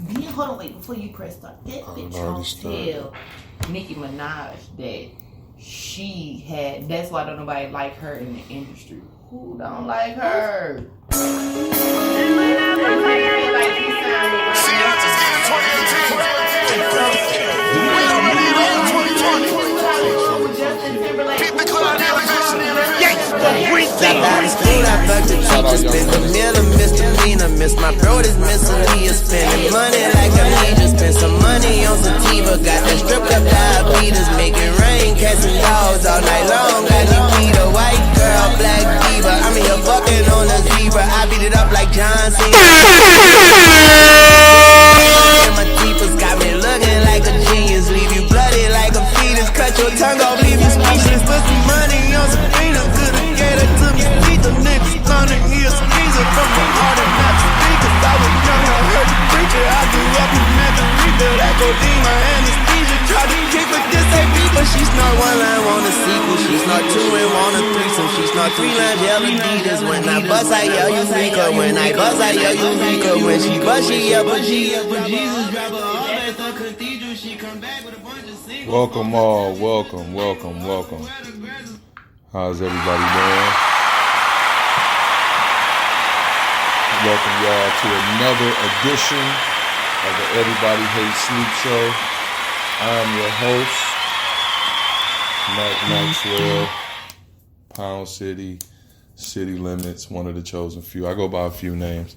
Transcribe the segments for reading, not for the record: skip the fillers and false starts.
Then hold on, wait, before you press start, that bitch don't tell Nicki Minaj that she had. That's why don't nobody like her in the industry. Who don't like her? Got out of school, I fucked the teacher, spent a million misdemeanor. Miss my bro, this miscellaneous, spending money like I need to spend some money on sativa. Got that stripped up diabetes, making rain, catching dogs all night long. Got me beat a white girl, black diva. I'm here fucking on a zebra. I beat it up like John Cena. My teepers got me looking like a genius, leave you bloody like a fetus. Cut your tongue off, leave you speechless. Put some money on some Sabrina, could've gave it to me. Beat the niggas, gonna hear squeezer from the heart and not the speakers. I was young, I heard the preacher. I grew up in Margarita, that codeine, my anesthesia. Tried to kick with this AP, but she snort one line, want a sequel. She snort two and want a threesome. She snort three lines, yell Adidas. When I bust, I yell Eureka. When I bust, I yell Eureka. When she bust, she yell Jesus. Drop her off at the cathedral. She come back with a bunch of singles. Welcome all, welcome. How's everybody doing? Welcome y'all to another edition of the Everybody Hates Sleep Show. I'm your host, Mac Maxwell, Pound City, City Limits, one of the chosen few. I go by a few names.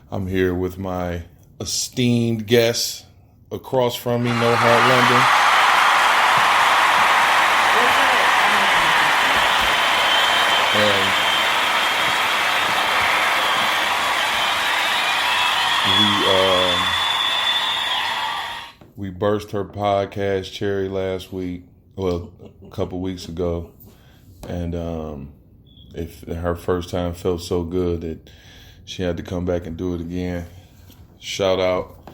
I'm here with my esteemed guest across from me, No Heart London. And we burst her podcast cherry last week, well, a couple weeks ago, and if her first time felt so good that she had to come back and do it again. Shout out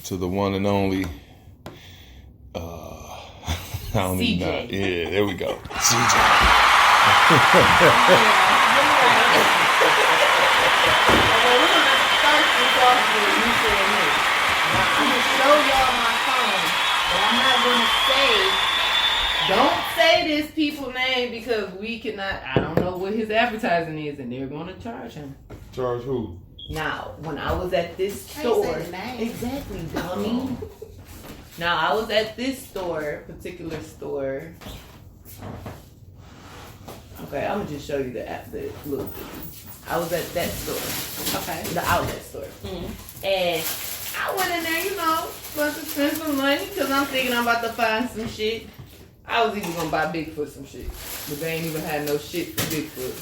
to the one and only I don't CJ. even know. Yeah, there we go. CJ. We're gonna start this off with you saying this. Now, I'm gonna show y'all my phone, but I'm not gonna say. Don't say this people's name because we cannot. I don't know what his advertising is, and they're gonna charge him. Charge who? Now, when I was at this store, exactly, dummy. Now, I was at this particular store. Okay, I'm gonna just show you the look. I was at that store. Okay. The outlet store. Mm-hmm. And I went in there, about to spend some money because I'm thinking I'm about to find some shit. I was even gonna buy Bigfoot some shit, but they ain't even had no shit for Bigfoot.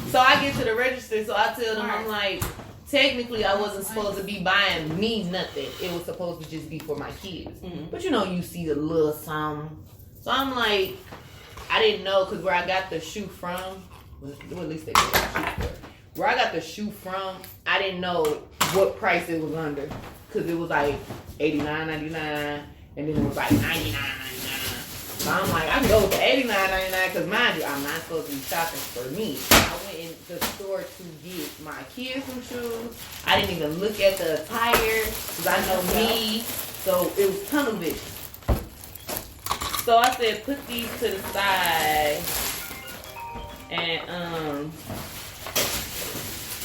So I get to the register, so I tell them, I'm like, technically I wasn't supposed to be buying me nothing. It was supposed to just be for my kids. Mm-hmm. But you see a little something. So I'm like, I didn't know, because where I got the shoe from, well, at least they got the shoe for. Where I got the shoe from, I didn't know what price it was under. Because it was like $89.99, and then it was like $99.99. So I'm like, I can go with the $89.99, because mind you, I'm not supposed to be shopping for me. I went in the store to get my kids some shoes. I didn't even look at the attire, because I know me. So it was tunnel vision. So I said, put these to the side, and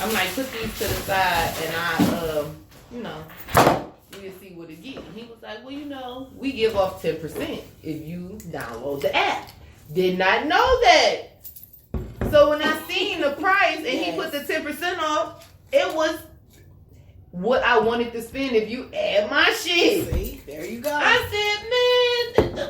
I'm like, put these to the side, and you can see what it gets. And he was like, well, we give off 10% if you download the app. Did not know that. So when I seen the price and he put the 10% off, it was what I wanted to spend if you add my shit. See, there you go. I said, man,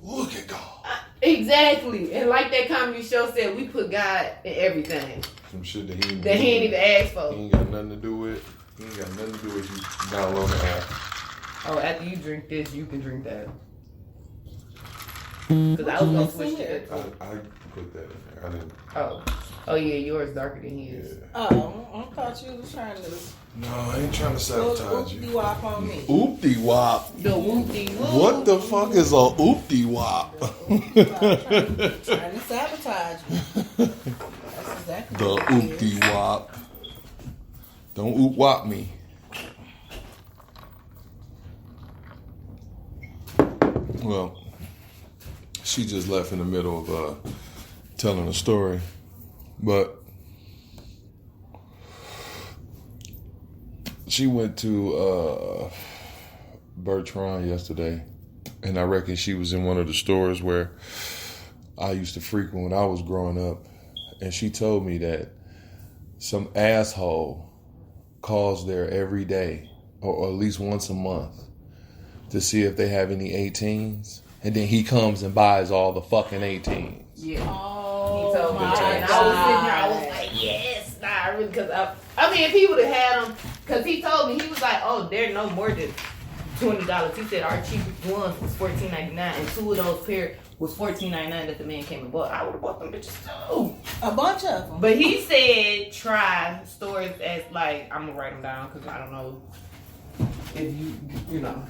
look at God. Exactly. And like that comedy show said, we put God in everything. Some shit that he ain't even asked for. He ain't got nothing to do with. He ain't got nothing to do with you download the app. Oh, after you drink this, you can drink that. Because I was going to switch to it. I put that in there. I didn't. Oh yeah, yours darker than his. Yeah. Oh, I thought you was trying to. No, I ain't trying to sabotage you. Oopty-wop on me. Oopty-wop. The whoopty-whoop. What the fuck is a oopty-wop? Trying to sabotage me. That's exactly the what it is. oopty-wop. Don't oop-wop me. Well, she just left in the middle of telling a story, but she went to Bertrand yesterday, and I reckon she was in one of the stores where I used to frequent when I was growing up, and she told me that some asshole calls there every day, or at least once a month, to see if they have any 18s, and then he comes and buys all the fucking 18s. Yeah. Oh, He told me my that. And I was sitting there, I was like, yes, nah, I really, because I mean, if he would have had them, because he told me, he was like, oh, they're no more than $20. He said our cheapest ones was $14.99, and two of those pair was $14.99 that the man came and bought. I would have bought them bitches too. A bunch of them. But he said try stores as like, I'm gonna write them down because I don't know if you know.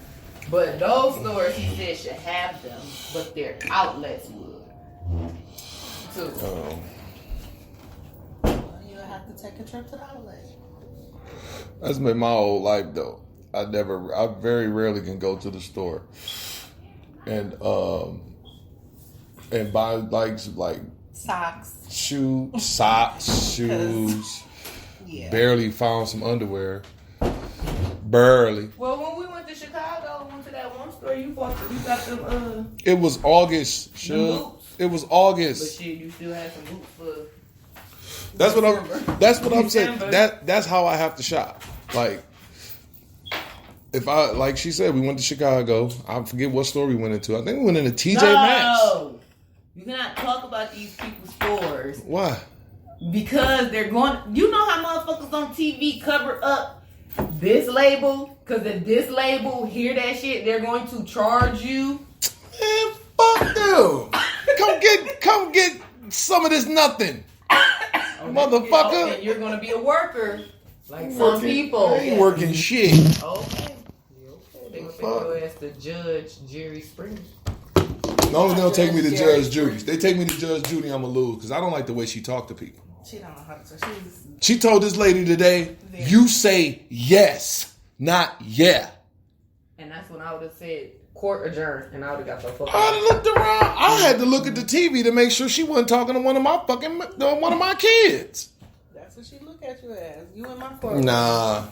But those stores he said should have them, but their outlets would too. You'll have to take a trip to the outlet. That's been my whole life though. I very rarely can go to the store and buy like Socks. shoes. Yeah. Barely found some underwear. Barely. Well, when we went to Chicago, we went to that one store. You got them It was August. them Sure. boots. It was But August. shit, you still had some boots for. That's what I'm saying. December. That's how I have to shop. Like, if I, like she said, we went to Chicago. I forget what store we went into. I think we went into TJ Maxx. No, you cannot talk about these people's stores Why? because they're going. You know how motherfuckers on TV cover up this label because if this label hear that shit, they're going to charge you. Man, fuck them. Come get some of this nothing, motherfucker. And you're going to be a worker like some people. I ain't working shit. Okay. They gonna take your ass to Judge Jerry Springer. No one's gonna take me to Judge Judy. They take me to Judge Judy, I'ma lose because I don't like the way she talked to people. She don't know how to. She told this lady today, "You say yes, not yeah." And that's when I would have said court adjourned, and I would have got the fuck I out. looked around. I had to look at the TV to make sure she wasn't talking to one of my kids. That's what she look at you as. You in my court. Nah.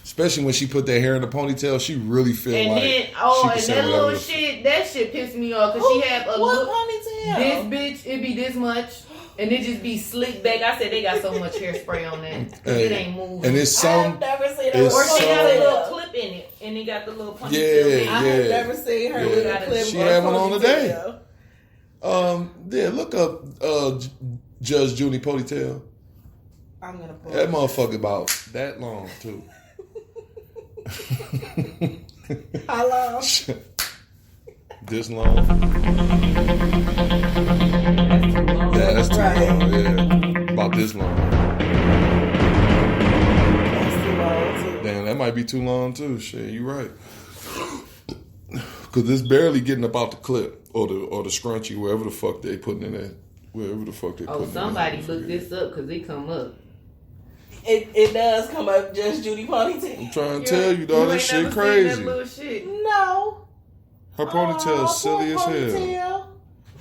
Especially when she put that hair in a ponytail, she really feel And like then, she and can say that whatever little the- shit, that shit pissed me off because she had a what look. ponytail? This bitch, it be this much, and it just be slick back. I said they got so much hairspray on that 'cause it ain't moving. And it's some I've never seen her it's or with she got a so- little clip in it, and it got the little ponytail. Yeah, in it. I have yeah. never seen her Yeah. with a clip. She or had one on today. ponytail. Yeah, look up Judge Judy ponytail. I'm gonna pull That motherfucker about that long too. How long? This long? Yeah, that's too Right. long. Yeah, about this long. That's too long, too. Damn, that might be too long too. Shit, you right. Cause it's barely getting up out the clip or the scrunchie, wherever the fuck they putting in it. Wherever the fuck they putting Oh, it in. somebody look this up because it come up. It does come up just Judy ponytail. I'm trying to tell you, dog, that ain't shit never seen crazy. That little shit. No. Her ponytail is silly as hell. Ponytail.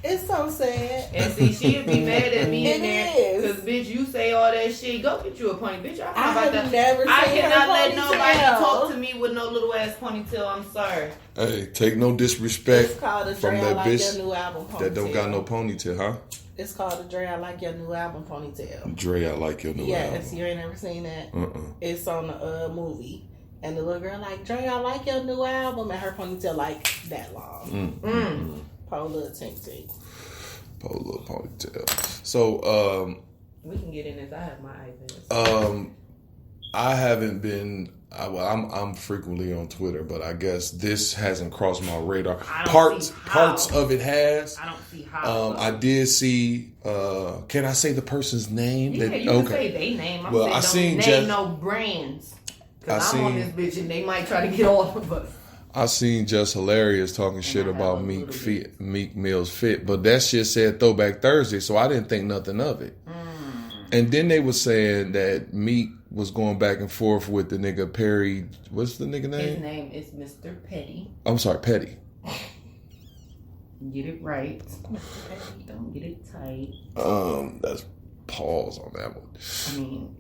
It's so sad. And see, she'll be mad at me in It there is. because, bitch, you say all that shit. Go get you a pony, bitch. I I'm about have that. never I seen cannot her let ponytail. nobody talk to me with no little ass ponytail. I'm sorry. Hey, take no disrespect It's called a from Dre I that Like bitch Your New Album ponytail. that don't got no ponytail, huh? It's called a Dre I Like Your New Album ponytail. Dre, I like your new Yes, album. you ain't never seen that. Uh-uh. It's on the movie. And the little girl like, Dre, I like your new album. And her ponytail like that long. Poor little tink tink. Poor little ponytail. So, We can get in this. I have my iPad. I haven't been. I'm frequently on Twitter, but I guess this hasn't crossed my radar. I don't see how. Parts of it has. I don't see how. I did see. Can I say the person's name? Yeah, you can say they name. I'm Well, saying I don't seen name Jeff- no brands. I Because I'm on seen- this bitch and they might try to get all of us. I seen Just Hilarious talking shit I have about a Meek little Meek Mill's fit, but that shit said Throwback Thursday, so I didn't think nothing of it. And then they were saying that Meek was going back and forth with the nigga Perry. What's the nigga His name? name is Mr. Petty. I'm sorry, Petty. Get it right. Don't get it tight. That's pause on that one. I mean,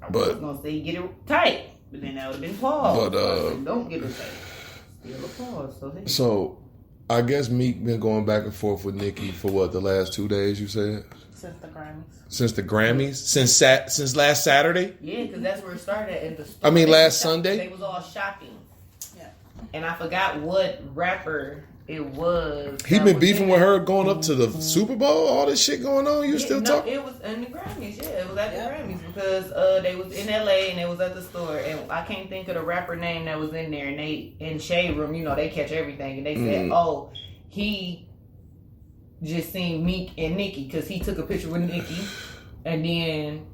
I But- was gonna say get it tight, but then that would have been pause. But, don't get it tight. Still a pause. So hey. So, I guess Meek been going back and forth with Nicki for what, the last 2 days, you said? Since the Grammys. Since the Grammys? Since last Saturday? Yeah, because that's where it started. And I mean, last Sunday? They was all shopping. Yeah. And I forgot what rapper it was. He that been was beefing in with it. her going up to the Super Bowl? All this shit going on? You still no, talking? It was in the Grammys. Yeah, it was at the Grammys because they was in LA and it was at the store, and I can't think of the rapper name that was in there. And they in Shade Room, you know, they catch everything, and they said, "Oh, he just seen Meek and Nicki because he took a picture with Nicki, and then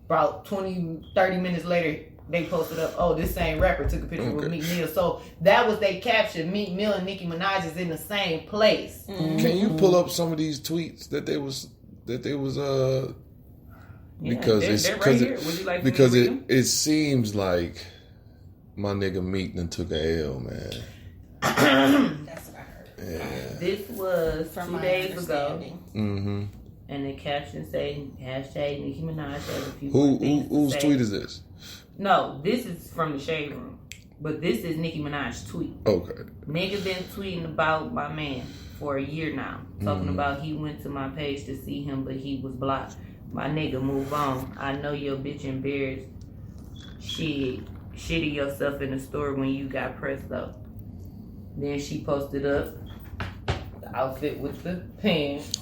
about 20, 30 minutes later." They posted up, oh, this same rapper took a picture with Meek Mill. So that was they caption. Meek Mill and Nicki Minaj is in the same place. Can you pull up some of these tweets that they was because they're right here. Would you like me to because read them? it seems like my nigga Meek done took a L, man. That's what I heard. Yeah. This was From 2 my days ago. understanding. Mm-hmm. And the caption say hashtag Nicki Minaj has a few Whose tweet is this? No, this is from the Shade Room. But this is Nicki Minaj's tweet. Okay. Nigga been tweeting about my man for a year now. Talking about he went to my page to see him, but he was blocked. My nigga, move on. I know your bitch embarrassed. Shitty yourself in the store when you got pressed up. Then she posted up the outfit with the pants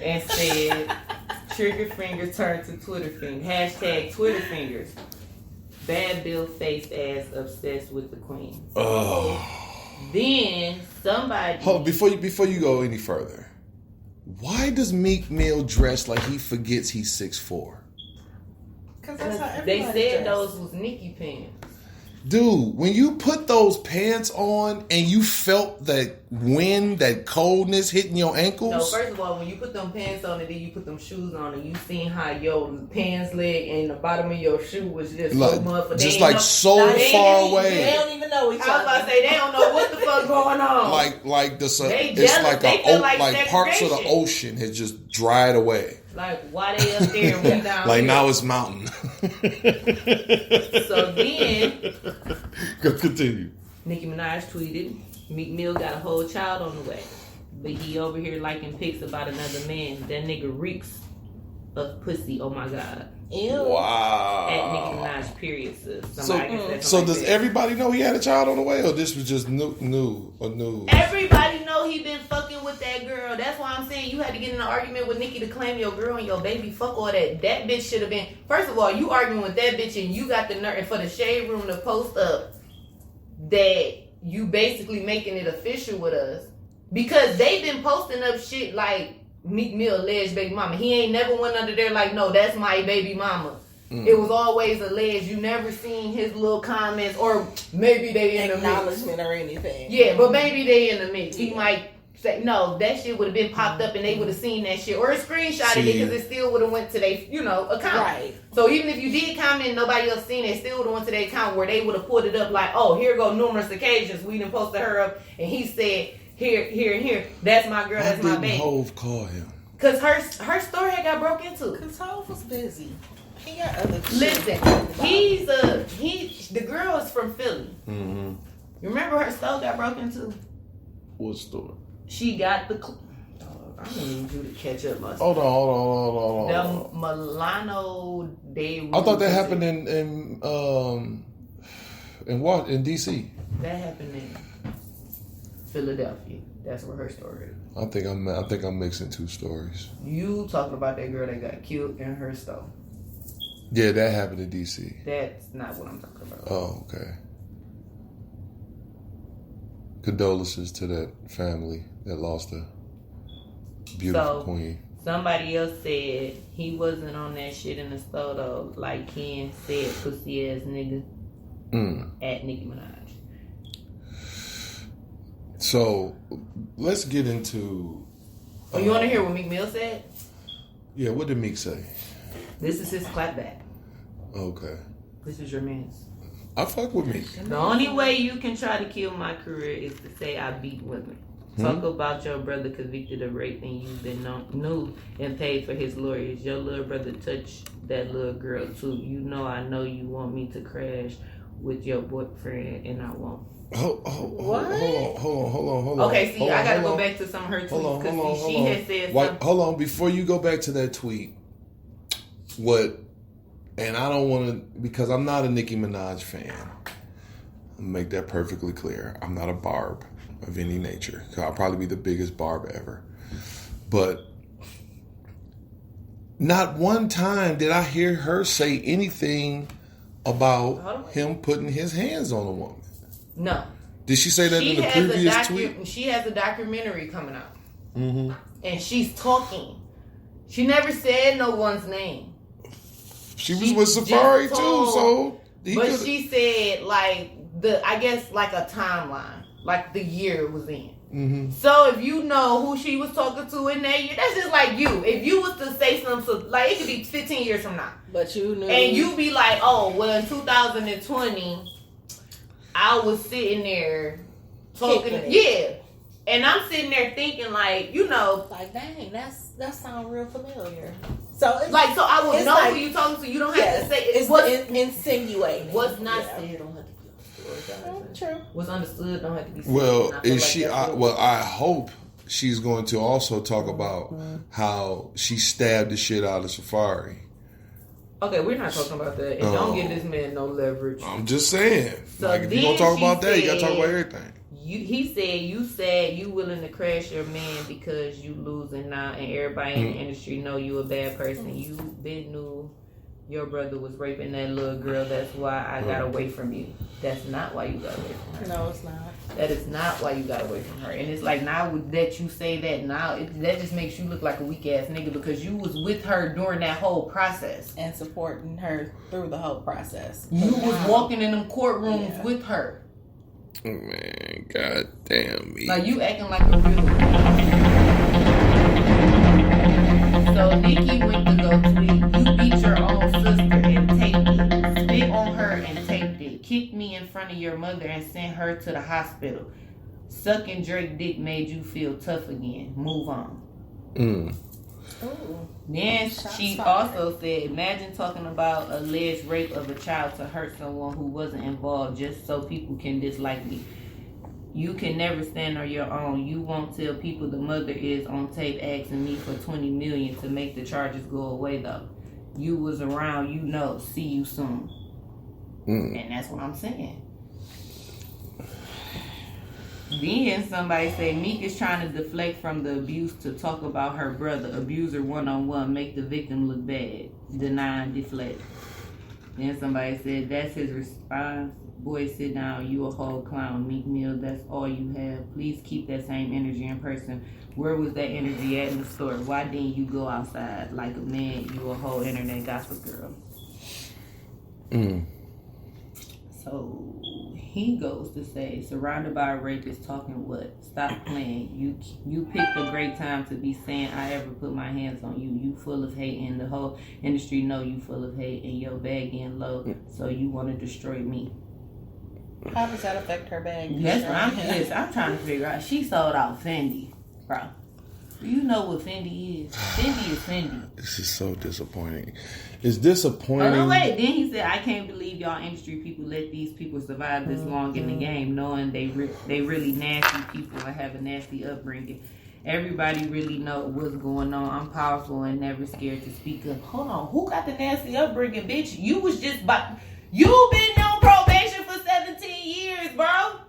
and said, trigger finger turned to Twitter finger. Hashtag Twitter fingers. Bad Bill faced ass obsessed with the queen. Oh. Then somebody. Hold, before you go any further, why does Meek Mill dress like he forgets he's 6'4"? Because that's how They everybody said dressed. those was Nicki pants. Dude, when you put those pants on and you felt that wind, that coldness hitting your ankles. No, first of all, when you put them pants on and then you put them shoes on and you seen how your pants leg and the bottom of your shoe was just like, so much, just like so far They away. don't even know each I was about other. to say they don't know what the fuck going on. Like the They it's jealous. like They feel like parts of the segregation. ocean has just dried away. Like why they up there and we down Like here? now it's mountain. So then Go continue. Nicki Minaj tweeted, Meek Mill got a whole child on the way. But he over here liking pics about another man. That nigga reeks of pussy. Oh my God. Ew. At Nicki Wow. Minaj, period, sis. So, Somebody so does said. everybody know he had a child on the way, or this was just new? Everybody know he been fucking with that girl. That's why I'm saying you had to get in an argument with Nicki to claim your girl and your baby. Fuck all that. That bitch should have been. First of all, you arguing with that bitch and you got the nerve for the Shade Room to post up that you basically making it official with us because they've been posting up shit like Meek Mill alleged baby mama. He ain't never went under there like, no, that's my baby mama. It was always alleged. You never seen his little comments, or maybe they in the mix. Acknowledgement or anything. Yeah, but maybe they in the mix. He might say, no, that shit would have been popped up and they would have seen that shit, or screenshotted it because it still would have went to their, account. Right. So even if you did comment and nobody else seen it, it still would have went to their account where they would have pulled it up like, oh, here go numerous occasions we done posted her up and he said, here, and here, that's my girl, Why that's my didn't baby. Hove call him? Because her story had got broke into. Because Hov was busy. He got other shit. Listen, the girl is from Philly. Mm-hmm. You remember her store got broke into? What story? She got the. I need you to catch up, my Hold on. The Milano Day. I thought that happened in DC. That happened in Philadelphia. That's where her story is. I think I'm mixing two stories. You talking about that girl that got killed in her store? Yeah, that happened in DC. That's not what I'm talking about. Oh, okay. Condolences to that family that lost a beautiful queen. Somebody else said he wasn't on that shit in the store though. Like Ken said, pussy ass nigga at Nicki Minaj. So let's get into. Oh, you want to hear what Meek Mill said? Yeah, what did Meek say? This is his clapback. Okay. This is your man's. I fuck with Meek. The only way you can try to kill my career is to say I beat women. Talk about your brother convicted of rape and you been knew and paid for his lawyers. Your little brother touched that little girl too. You know I know you want me to crash with your boyfriend and I won't. Hold on. Okay, see, I gotta go back to some of her tweets because she had said something. Hold on, before you go back to that tweet, and I don't want to, because I'm not a Nicki Minaj fan. I'll make that perfectly clear. I'm not a Barb of any nature. I'll probably be the biggest Barb ever. But not one time did I hear her say anything about him putting his hands on a woman. No. Did she say that in the previous tweet? She has a documentary coming out. Mm-hmm. And she's talking. She never said no one's name. She was with Safari too, so... She said, I guess, like a timeline. Like the year it was in. Mm-hmm. So if you know who she was talking to in that year, that's just like you. If you was to say something, like it could be 15 years from now. But you knew. And you be like, oh, well, in 2020... I was sitting there talking, yeah, and I'm sitting there thinking, like, you know, like, dang, that sounds real familiar. So it's like, so I will know who you talking to. You don't have to say it's insinuating. What's not said don't have to be understood. True. What's understood don't have to be said. Well, is she? I hope she's going to also talk about how she stabbed the shit out of Safari. Okay, we're not talking about that. And don't give this man no leverage. I'm just saying. So like, if you're going to talk about that, you got to talk about everything. He said you willing to crash your man because you losing now and everybody in the industry know you a bad person. You been knew your brother was raping that little girl. That's why I got away from you. That's not why you got away from her. No, it's not. That is not why you got away from her. And it's like, now that you say that now, that just makes you look like a weak ass nigga because you was with her during that whole process. And supporting her through the whole process. You was walking in them courtrooms with her. Man, god damn me. Like, you acting like a real. So Nicki went to go tweet, you beat your own sister and taped it. Spit on her and taped it. Kicked me in front of your mother and sent her to the hospital. Sucking Drake dick made you feel tough again. Move on. Ooh. Then she also said, imagine talking about alleged rape of a child to hurt someone who wasn't involved just so people can dislike me. You can never stand on your own. You won't tell people the mother is on tape asking me for $20 million to make the charges go away though. You was around, you know. See you soon. And that's what I'm saying. Then somebody say Meek is trying to deflect from the abuse to talk about her brother. Abuser one-on-one, make the victim look bad. Deny and deflect. Then somebody said that's his response. Boy, sit down. You a whole clown. Meek Mill, that's all you have. Please keep that same energy in person. Where was that energy at in the store? Why didn't you go outside like a man? You a whole internet gospel girl. So he goes to say, surrounded by a rapist, talking what? Stop playing. You picked a great time to be saying I ever put my hands on you. You full of hate and the whole industry know you full of hate and your bag getting low. So you want to destroy me. How does that affect her bag? That's what I'm trying to figure out. She sold out Fendi, bro. Do you know what Fendi is? Fendi is Fendi. This is so disappointing. It's disappointing. Oh, no, wait. Then he said, I can't believe y'all industry people let these people survive this long in the game, knowing they really nasty people and have a nasty upbringing. Everybody really know what's going on. I'm powerful and never scared to speak up. Hold on. Who got the nasty upbringing, bitch? You was just you've been on probation for 17 years, bro.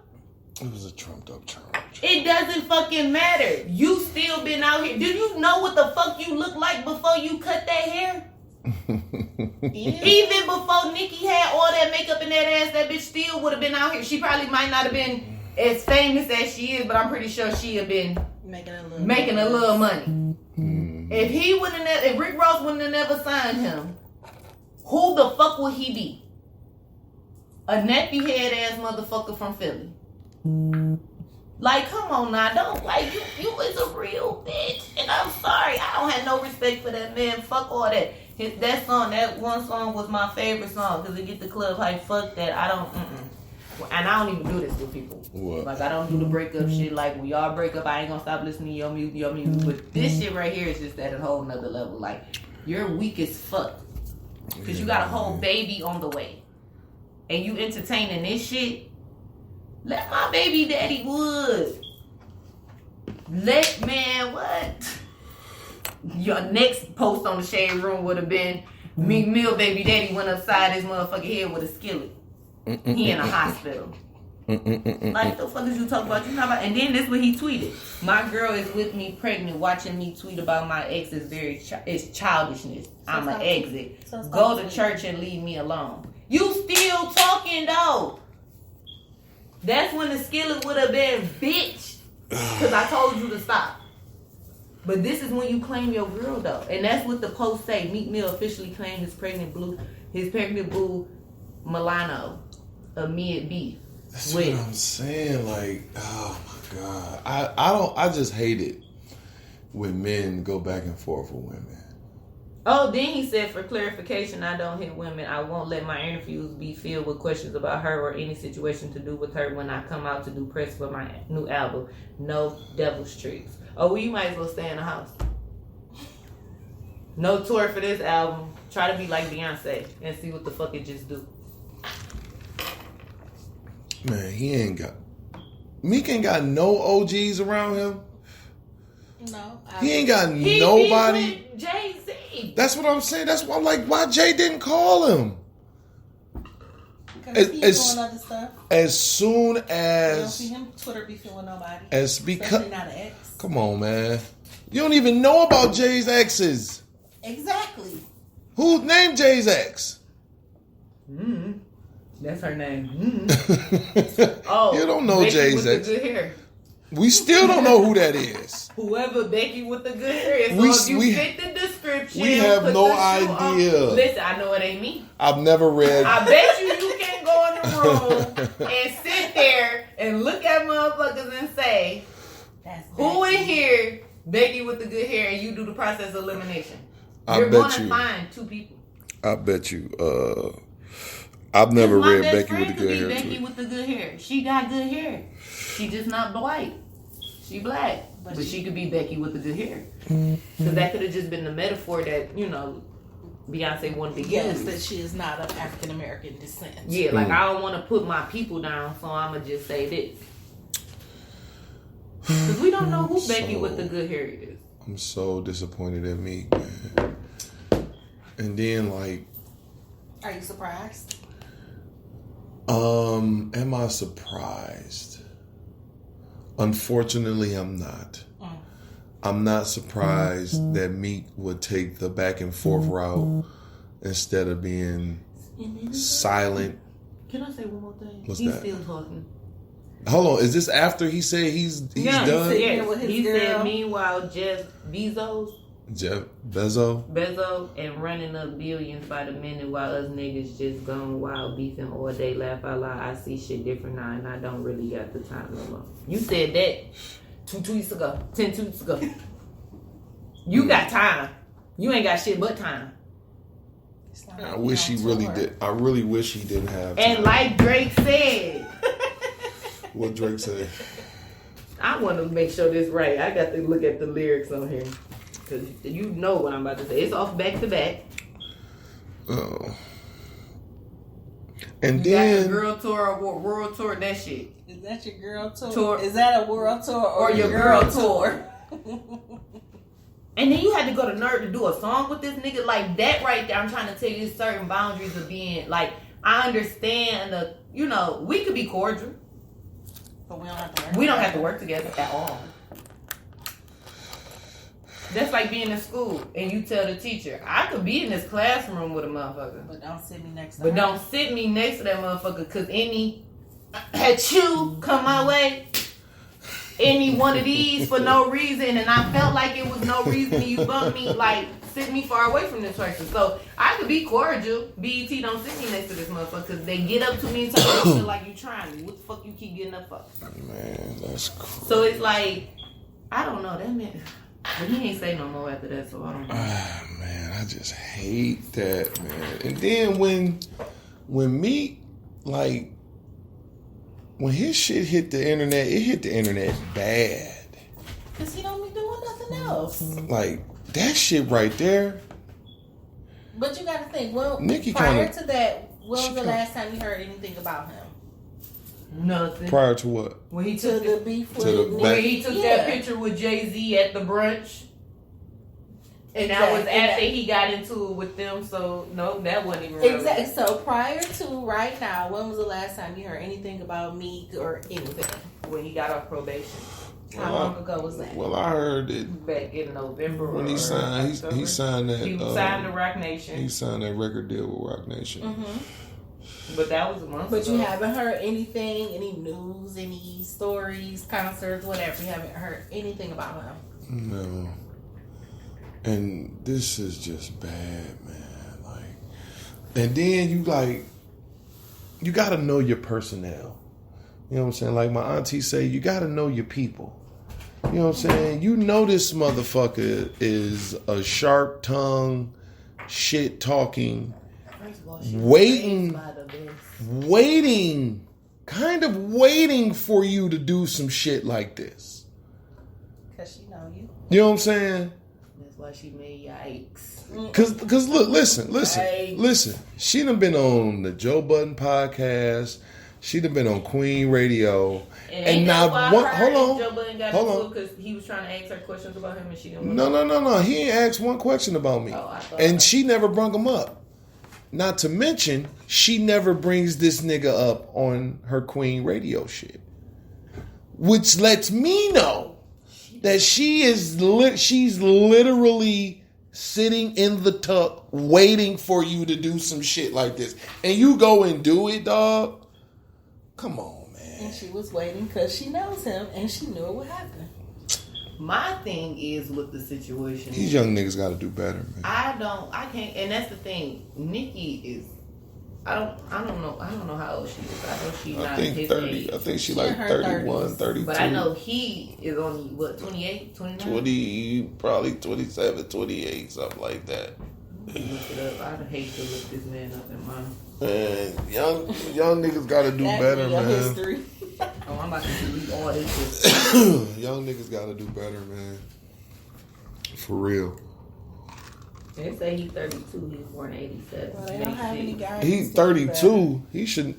It was a trumped up charge. It doesn't fucking matter. You still been out here. Do you know what the fuck you look like before you cut that hair? Even before Nicki had all that makeup in that ass, that bitch still would have been out here. She probably might not have been as famous as she is, but I'm pretty sure she have been making a little money. If Rick Ross wouldn't have never signed him, who the fuck would he be? A nappy head ass motherfucker from Philly. Like, come on now, don't, like, you is a real bitch, and I'm sorry, I don't have no respect for that man, fuck all that. That one song was my favorite song, because it get the club hype, fuck that, I don't, and I don't even do this with people. What? Like I don't do the breakup shit. Like when y'all break up, I ain't gonna stop listening to your music. But this shit right here is just at a whole nother level. Like you're weak as fuck because you got a whole baby on the way, and you entertaining this shit. Let my baby daddy would. What? Your next post on the Shade Room would have been Meek Mill baby daddy went upside his motherfucking head with a skillet. He in a hospital. Like the fuck is you talking about? You talking about? And then this what he tweeted. My girl is with me pregnant. Watching me tweet about my ex is it's childishness. I'm an exit. Go to church and leave me alone. You still talking though? That's when the skillet would have been bitch. Because I told you to stop. But this is when you claim your girl though. And that's what the post say. Meek Mill officially claimed his pregnant boo Milano amid beef. That's what I'm saying. Like, oh my God. I just hate it when men go back and forth with women. Oh, then he said, for clarification, I don't hit women. I won't let my interviews be filled with questions about her or any situation to do with her when I come out to do press for my new album. No devil's tricks. Oh, well, you might as well stay in the house. No tour for this album. Try to be like Beyonce and see what the fuck it just do. Man, Meek ain't got no OGs around him. No. He ain't got nobody. Jay-Z. That's what I'm saying. That's why I'm like, why Jay didn't call him? Because he's doing other stuff. As soon You don't as... see him Twitter beefing with nobody. Especially not an ex. Come on, man. You don't even know about Jay's exes. Exactly. Who named Jay's ex? That's her name. Oh, you don't know Becky Jay's with ex. the good hair. We still don't know who that is. Whoever Becky with the good hair is. So if you fit the description, we have put no the shoe idea. on. Listen, I know it ain't me. I've never read. I bet you can't go in the room and sit there and look at motherfuckers and say, who in here, Becky with the good hair, and you do the process of elimination. You're going to find two people. I bet you. I've never read Becky with the good hair. Becky with the good hair. She got good hair. She just not white. She black. But she could be Becky with the good hair. Because that could have just been the metaphor that, Beyonce wanted to use. Yes, that she is not of African American descent. Yeah, like I don't want to put my people down, so I'm going to just say this. Because we don't know who Becky with the good hair is. I'm so disappointed in me, man. And then, like... Are you surprised? Am I surprised? Unfortunately, I'm not. I'm not surprised that Meek would take the back and forth route instead of being silent. Can I say one more thing? What's He's that? still talking. Hold on, is this after he said he's done? He said, meanwhile, Jeff Bezos and running up billions by the minute while us niggas just gone wild beefing all day, laugh out loud. I see shit different now and I don't really got the time no more. You said that 10 tweets ago. You got time. You ain't got shit but time. I wish he really did. I really wish he didn't have time. And like Drake said. What Drake said? I want to make sure this right. I got to look at the lyrics on here. Because you know what I'm about to say. It's off back to back. Oh. And you then... got the girl tour or world tour, that shit. Is that your girl tour? Is that a world tour or your girl tour? And then you had to go to Nerd to do a song with this nigga. Like, that right there, I'm trying to tell you certain boundaries of being, like, I understand we could be cordial. But we don't have to work We don't have to work together at all. That's like being in school and you tell the teacher, I could be in this classroom with a motherfucker. But don't sit me next to But don't sit me next to that motherfucker because had you come my way, any one of these for no reason, and I felt like it was no reason and you bumped me, like, sit me far away from this person. So I could be cordial. BET don't sit me next to this motherfucker because they get up to me and tell me like you trying me. What the fuck you keep getting up for? Man, that's crazy. So it's like, I don't know. That man, but he ain't say no more after that, so I don't know. Man, I just hate that, man. And then when Meek, like, when his shit hit the internet, it hit the internet bad. Cause he don't be doing nothing else. Like that shit right there. But you gotta think, well, Nicki prior kinda, to that, when was the kinda, last time you heard anything about him? Nothing. Prior to what? When he To took the beef with the Nicki? when he took that picture with Jay-Z at the brunch. And that was after he got into it with them, so no, that wasn't even relevant. Exactly. So prior to right now, when was the last time you heard anything about Meek or anything? When he got off probation. How long ago was that? Well, I heard it Back in November. when he signed. He signed that. He signed the Rock Nation. He signed that record deal with Rock Nation. Mm-hmm. But that was a month But ago. you haven't heard anything, any news, any stories, concerts, whatever. You haven't heard anything about him. No. And this is just bad, man. Like, and then you gotta know your personnel. You know what I'm saying? Like my auntie say, you gotta know your people. You know what I'm saying? You know this motherfucker is a sharp tongue, shit talking, waiting, kind of waiting for you to do some shit like this. Cause she know you. You know what I'm saying? That's why she made yikes. Cause look, listen. She done been on the Joe Budden podcast. She done been on Queen Radio. And now, hold on. Because he was trying to ask her questions about him and she didn't want No. He ain't asked one question about me. And she never brung him up. Not to mention, she never brings this nigga up on her Queen Radio shit. Which lets me know that she's literally sitting in the tuck waiting for you to do some shit like this. And you go and do it, dog. Come on, man. And she was waiting because she knows him and she knew it would happen. My thing is with the situation. These young niggas got to do better, man. I can't, and that's the thing. Nicki is, I don't know how old she is. I know she's not his 30. age. I think she like 31, 32. But I know he is only, 28, 29? 20, probably 27, 28, something like that. Look it up. I'd hate to look this man up in mine. Man, young niggas got to do better, man. History. Oh, I'm about to delete all this shit. Young niggas got to do better, man. For real. They say he's 32. He was born in 87. Well, they don't have any guys. He's 32. He should.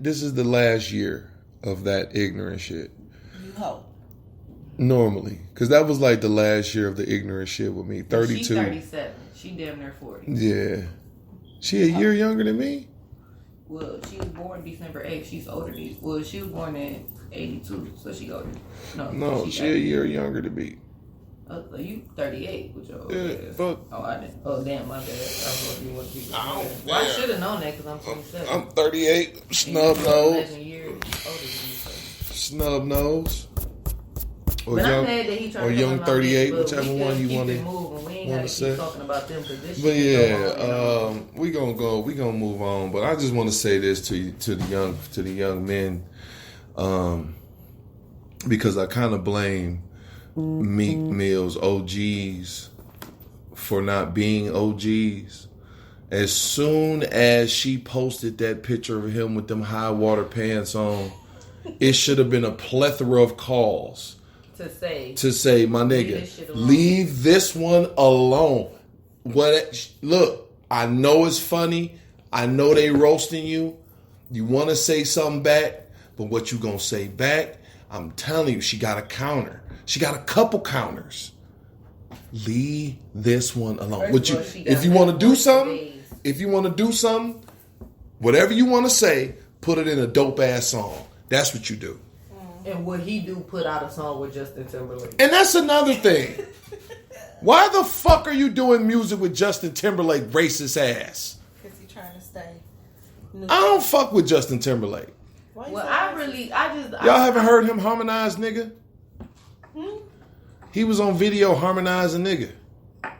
This is the last year of that ignorant shit. You hope. Normally, because that was like the last year of the ignorant shit with me. 32. She's 37. She damn near 40. Yeah. She a year younger than me? Well, she was born December 8th. She's older than you. Well, she was born in 82, so she older. No, she a year younger than me. So you 38 with your old ass. Fuck. Oh, I didn't. Oh, damn, my bad. I thought you wanted people. Oh, Well, I should have known that because I'm 27. I'm 38. Snub nose. 11 years older than you. So. Snub nose. Or But young, I'm mad that he trying or to young 38, but whichever we one you keep want it to. moving. We ain't wanna got to say. keep talking about them because this But shit yeah, go on. we gonna move on. But I just want to say this to the young men, because I kind of blame Meek Mill's OGs for not being OGs. As soon as she posted that picture of him with them high water pants on, it should have been a plethora of calls to say, my nigga, leave this one alone. Look, I know it's funny. I know they roasting you. You want to say something back, but what you gonna say back? I'm telling you, she got a counter. She got a couple counters. Leave this one alone. If you want to do something, whatever you want to say, put it in a dope ass song. That's what you do. And would he put out a song with Justin Timberlake? And that's another thing. Why the fuck are you doing music with Justin Timberlake, racist ass? Because he's trying to stay. I don't fuck with Justin Timberlake. Well, Y'all haven't heard him harmonize, nigga? He was on video harmonizing nigga.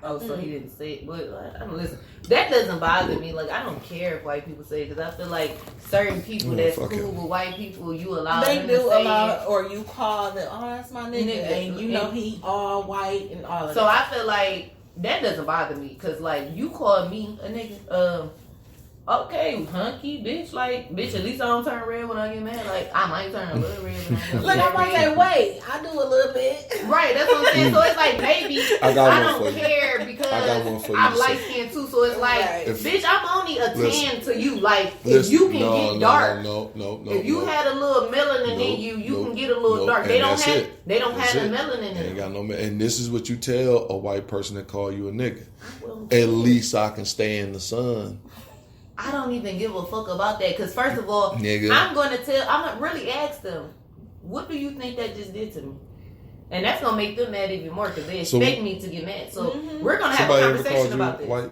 Oh, so he didn't say it. But I don't listen. That doesn't bother me. Like, I don't care if white people say it, because I feel like certain people that's cool with white people, you allow them to say it. Or you call them, oh, that's my nigga, and you know he all white and all of that. So I feel like that doesn't bother me, because, like, you call me a nigga, okay, hunky, bitch. Like, bitch, at least I don't turn red when I get mad. Like, I might turn a little red when I get mad. Look, I might say, wait, I do a little bit. Right, that's what I'm saying. So it's like, maybe I don't care because I'm light skinned too. So it's like, bitch, I'm only a tan to you. Like, if you can get dark, if you had a little melanin in you, you can get a little dark. They don't have the melanin in them. Ain't got no, and this is what you tell a white person that call you a nigga. At least I can stay in the sun. I don't even give a fuck about that. Because first of all, nigga, I'm going to really ask them, what do you think that just did to me? And that's going to make them mad even more because they expect me to get mad. So we're going to have a conversation about this. White?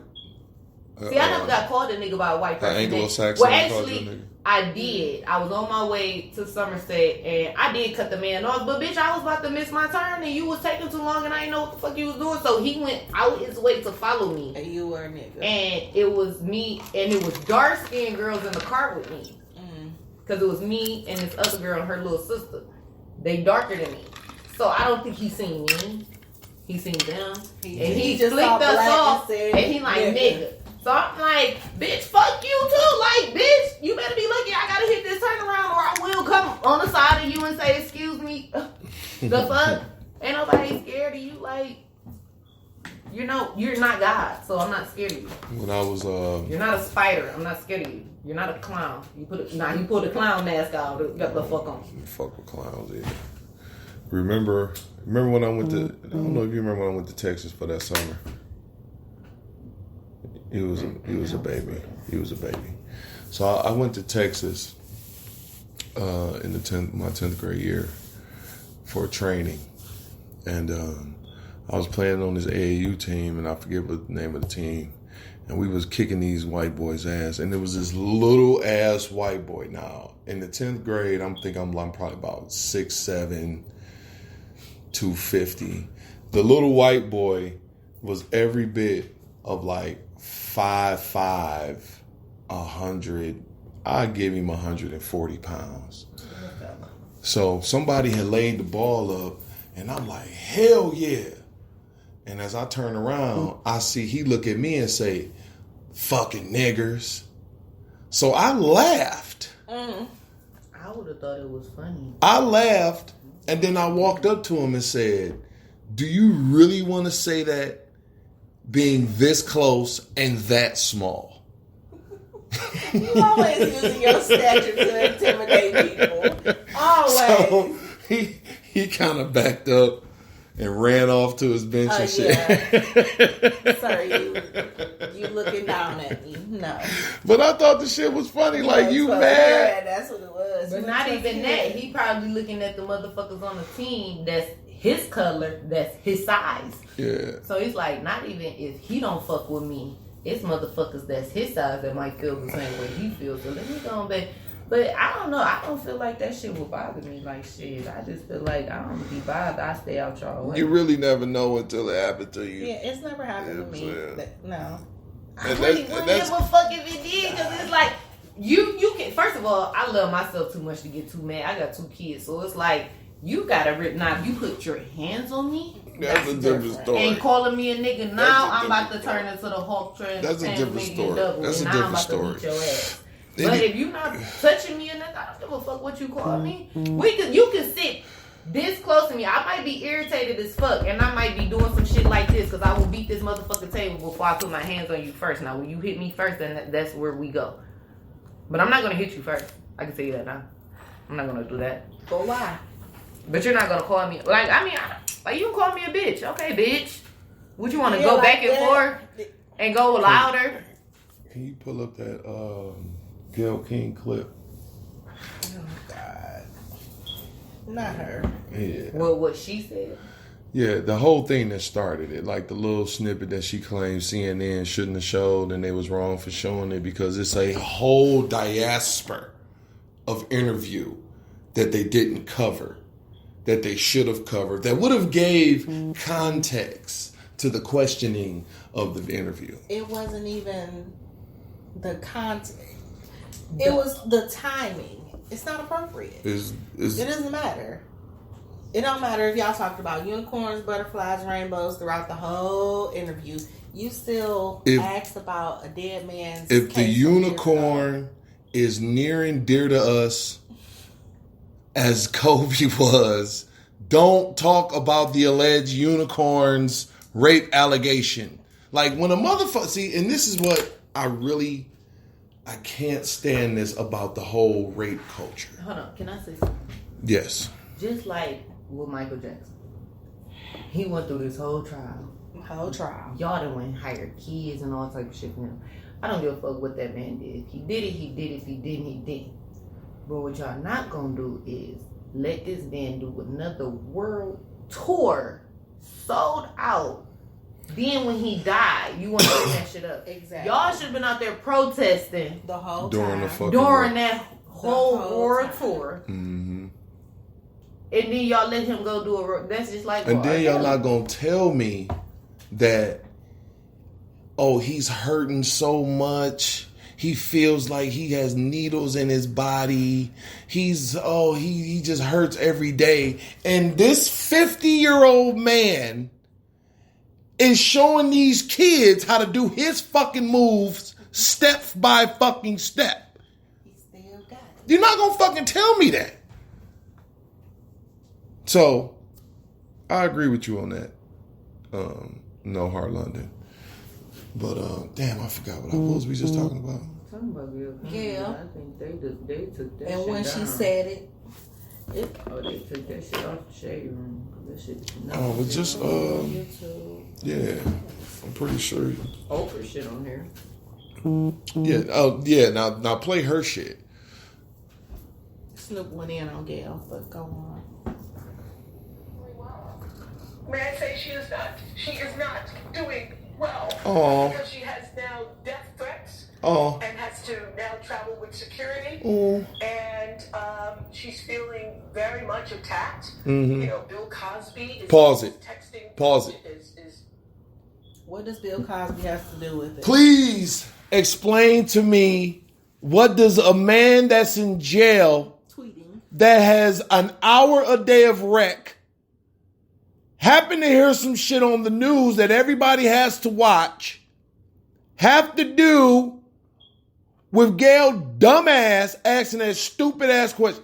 See, I never got called a nigga by a white person. Anglo-Saxon. Well, actually, I did. I was on my way to Somerset and I did cut the man off. But bitch, I was about to miss my turn and you was taking too long and I didn't know what the fuck you was doing. So he went out his way to follow me. And you were a nigga. And it was me and it was dark skinned girls in the car with me. Because it was me and this other girl and her little sister. They darker than me. So I don't think he seen me. He seen them. He just flicked us off and he like, nigga. So I'm like, bitch, fuck you too. Like, bitch, you better be lucky I gotta hit this turnaround or I will come on the side of you and say, excuse me. The fuck? Ain't nobody scared of you. Like, you're not God, so I'm not scared of you. When I was you're not a spider. I'm not scared of you. You're not a clown. You put a clown mask on. Got the fuck on. Fuck with clowns, yeah. Remember when I went to? I don't know if you remember when I went to Texas for that summer. He was a baby. He was a baby. So I went to Texas in my 10th grade year for training, and I was playing on this AAU team, and I forget what the name of the team, and we was kicking these white boys' ass, and there was this little ass white boy. Now in the 10th grade, I'm probably about 6'7", 250. The little white boy was every bit of like 5'5", 100. I give him 140 pounds. So somebody had laid the ball up, and I'm like, hell yeah. And as I turn around, I see he look at me and say, fucking niggers. So I laughed. I would have thought it was funny. I laughed, and then I walked up to him and said, do you really want to say that being this close and that small? You always using your stature to intimidate people. Always. So he kind of backed up and ran off to his bench and shit. Yeah. Sorry, you looking down at me. No. But I thought the shit was funny. Like, you mad? Yeah, that's what it was. But not even that. He probably looking at the motherfuckers on the team that's his color, that's his size. Yeah. So he's like, not even if he don't fuck with me, it's motherfuckers that's his size that might feel the same way he feels. So let me go on back. But I don't know. I don't feel like that shit will bother me. Like, shit. I just feel like I don't be bothered. I stay out y'all way. You really never know until it happened to you. Yeah, it's never happened to me. No. I really wouldn't give a fuck if it did. Because it's like, you can, first of all, I love myself too much to get too mad. I got 2 kids. So it's like, you gotta now if you put your hands on me, that's a different story. And calling me a nigga now, I'm about to turn into the Hulk trend. That's a different story. That's a different story. Beat your ass. But if you not touching me or nothing, I don't give a fuck what you call me. You can sit this close to me. I might be irritated as fuck, and I might be doing some shit like this because I will beat this motherfucking table before I put my hands on you first. Now, when you hit me first, then that's where we go. But I'm not gonna hit you first. I can tell you that now. I'm not gonna do that. But why? But you're not gonna call me like you can call me a bitch. Okay, bitch. Would you want to go back and forth and go louder? Can you pull up that Gayle King clip? Oh God, not her. Yeah. Well, what she said. Yeah, the whole thing that started it, like the little snippet that she claims CNN shouldn't have showed, and they was wrong for showing it because it's a whole diaspora of interview that they didn't cover, that they should have covered, that would have gave context to the questioning of the interview. It wasn't even the content. It was the timing. It's not appropriate. It doesn't matter. It don't matter if y'all talked about unicorns, butterflies, rainbows throughout the whole interview. You still asked about a dead man's. If the unicorn is near and dear to us as Kobe was, don't talk about the alleged unicorn's rape allegation. Like when a motherfucker, see, and this is what I can't stand this about the whole rape culture. Hold on, can I say something? Yes. Just like with Michael Jackson. He went through this whole trial. Y'all done went and hired kids and all type of shit for him. I don't give a fuck what that man did. If he did it, he did it. If he didn't, he didn't. But what y'all not gonna do is let this man do another world tour, sold out. Then when he died, you want to bring that shit up. Exactly. Y'all should have been out there protesting the whole during time. During that whole world tour. Mm-hmm. And then y'all let him go do that's just like. And then y'all not gonna tell me that, oh, he's hurting so much. He feels like he has needles in his body. He just hurts every day. And this 50-year-old man is showing these kids how to do his fucking moves step by fucking step. He still got it. You're not gonna fucking tell me that. So, I agree with you on that. No Hard London. But, damn, I forgot what was we just talking about. Talking about yeah. I think they took that and shit when down. she said it. They took that shit off the shade room. That shit. Oh, it's just, yeah, I'm pretty sure. Oprah shit on here. Yeah, oh, yeah, now play her shit. Snoop went in on Gail, but go on. May I say she is not doing well. Oh. Because she has now death threats. Oh. And has to now travel with security. Oh. And she's feeling very much attacked. Mm-hmm. You know, Bill Cosby is texting. Pause it. What does Bill Cosby have to do with it? Please explain to me, what does a man that's in jail tweeting that has an hour a day of rec happen to hear some shit on the news that everybody has to watch have to do with Gail dumbass asking that stupid ass question?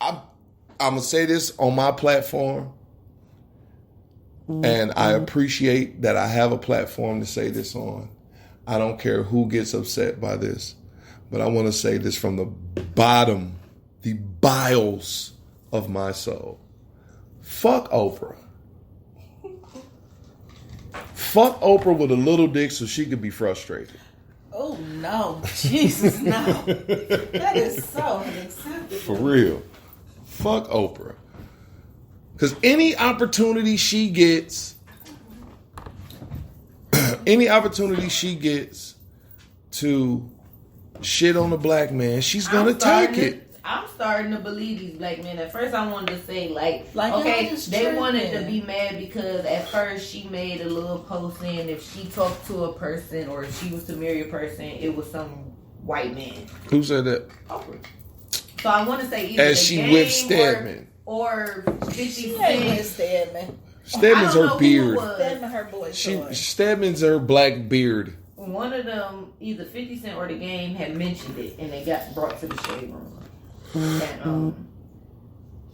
I'm going to say this on my platform, and I appreciate that I have a platform to say this on. I don't care who gets upset by this, but I want to say this from the bottom, the bowels of my soul. Fuck Oprah. Fuck Oprah with a little dick so she could be frustrated. Oh, no. Jesus, no. That is so unacceptable. For real. Fuck Oprah. Because any opportunity she gets to shit on a black man, she's going to take it. I'm starting to believe these black men. At first, I wanted to say, like okay, they wanted to be mad because at first she made a little post saying if she talked to a person or if she was to marry a person, it was some white man. Who said that? Oprah. So I want to say either as she with Stedman or 50 Cent. Stedman. Stedman's her beard. Stedman her boy. Stedman's her black beard. One of them, either 50 Cent or The Game, had mentioned it, and they got brought to the shade room. And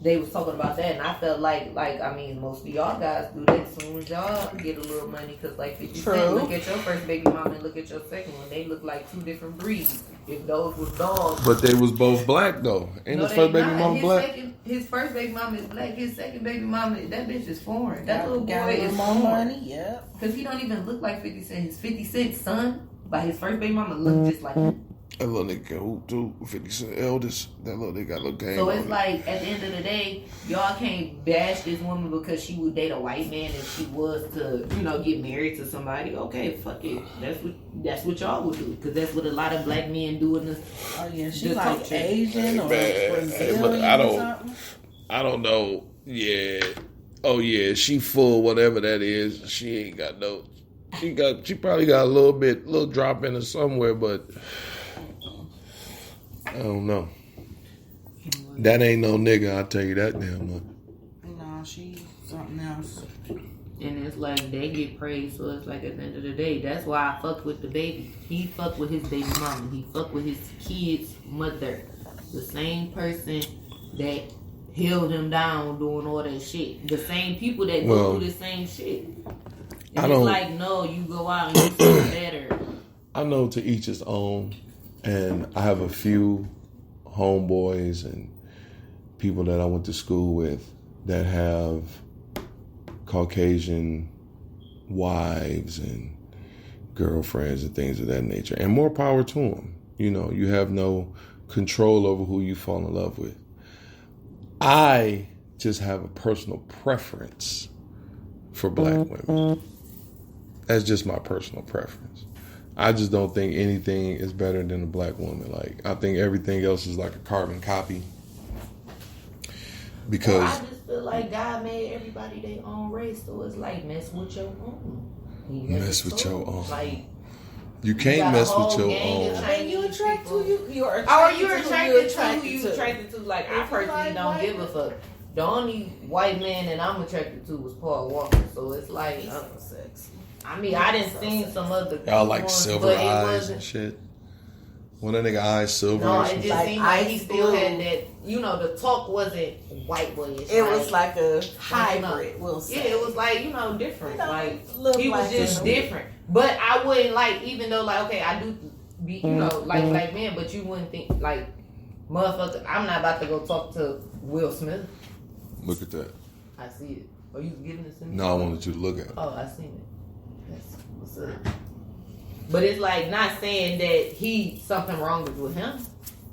they was talking about that, and I felt like I mean, most of y'all guys do that as soon as y'all get a little money, because like 50 Cent, look at your first baby mama and look at your second one. They look like two different breeds. If those was dogs. But they was both black, though. Ain't his first baby mama black? His first baby mama is black. His second baby mama, that bitch is foreign. That little boy is more foreign. money, yeah. Because he don't even look like 50 Cent. His 50 Cent son, but his first baby mama look just like him. That little nigga who do 50 Cent eldest. That little nigga got a little game. So it's like at the end of the day, y'all can't bash this woman because she would date a white man if she was to, get married to somebody. Okay, fuck it. That's what y'all would do, because that's what a lot of black men do in this. Oh yeah, she's like Asian or Brazilian or something. I don't know. Yeah. Oh yeah, she full whatever that is. She ain't got no. She probably got a little drop in her somewhere, but. I don't know. That ain't no nigga, I'll tell you that damn much. No, she's something else. And it's like they get praised, so it's like at the end of the day, that's why I fucked with the baby. He fucked with his baby mama. He fucked with his kid's mother. The same person that held him down doing all that shit. The same people that go through the same shit. And it's like, no, you go out and you feel better. I know to each his own, and I have a few homeboys and people that I went to school with that have Caucasian wives and girlfriends and things of that nature, and more power to them. You know, you have no control over who you fall in love with. I just have a personal preference for black women. That's just my personal preference. I just don't think anything is better than a black woman. Like, I think everything else is like a carbon copy. Because I just feel like God made everybody their own race, so it's like mess with your own. Mess with your own. Like, you can't mess with your own. And you attract who you're attracted to who you attracted to. Like, I personally don't give a fuck. The only white man that I'm attracted to was Paul Walker, so it's like, I mean, I didn't see some other y'all like silver eyes and shit. When that nigga eyes silver. No, it just seemed like he still had that. You know, the talk wasn't white boyish. It was like a hybrid. We'll say. Yeah, it was like, you know, different. You know, like he was just different. But I wouldn't like, even though like, okay, I do be, you know, like black men, but you wouldn't think like, motherfucker, I'm not about to go talk to Will Smith. Look at that. I see it. Are you giving this to me? No, I wanted you to look at it. Oh, I seen it. That's what's up. But it's like not saying that something wrong with him.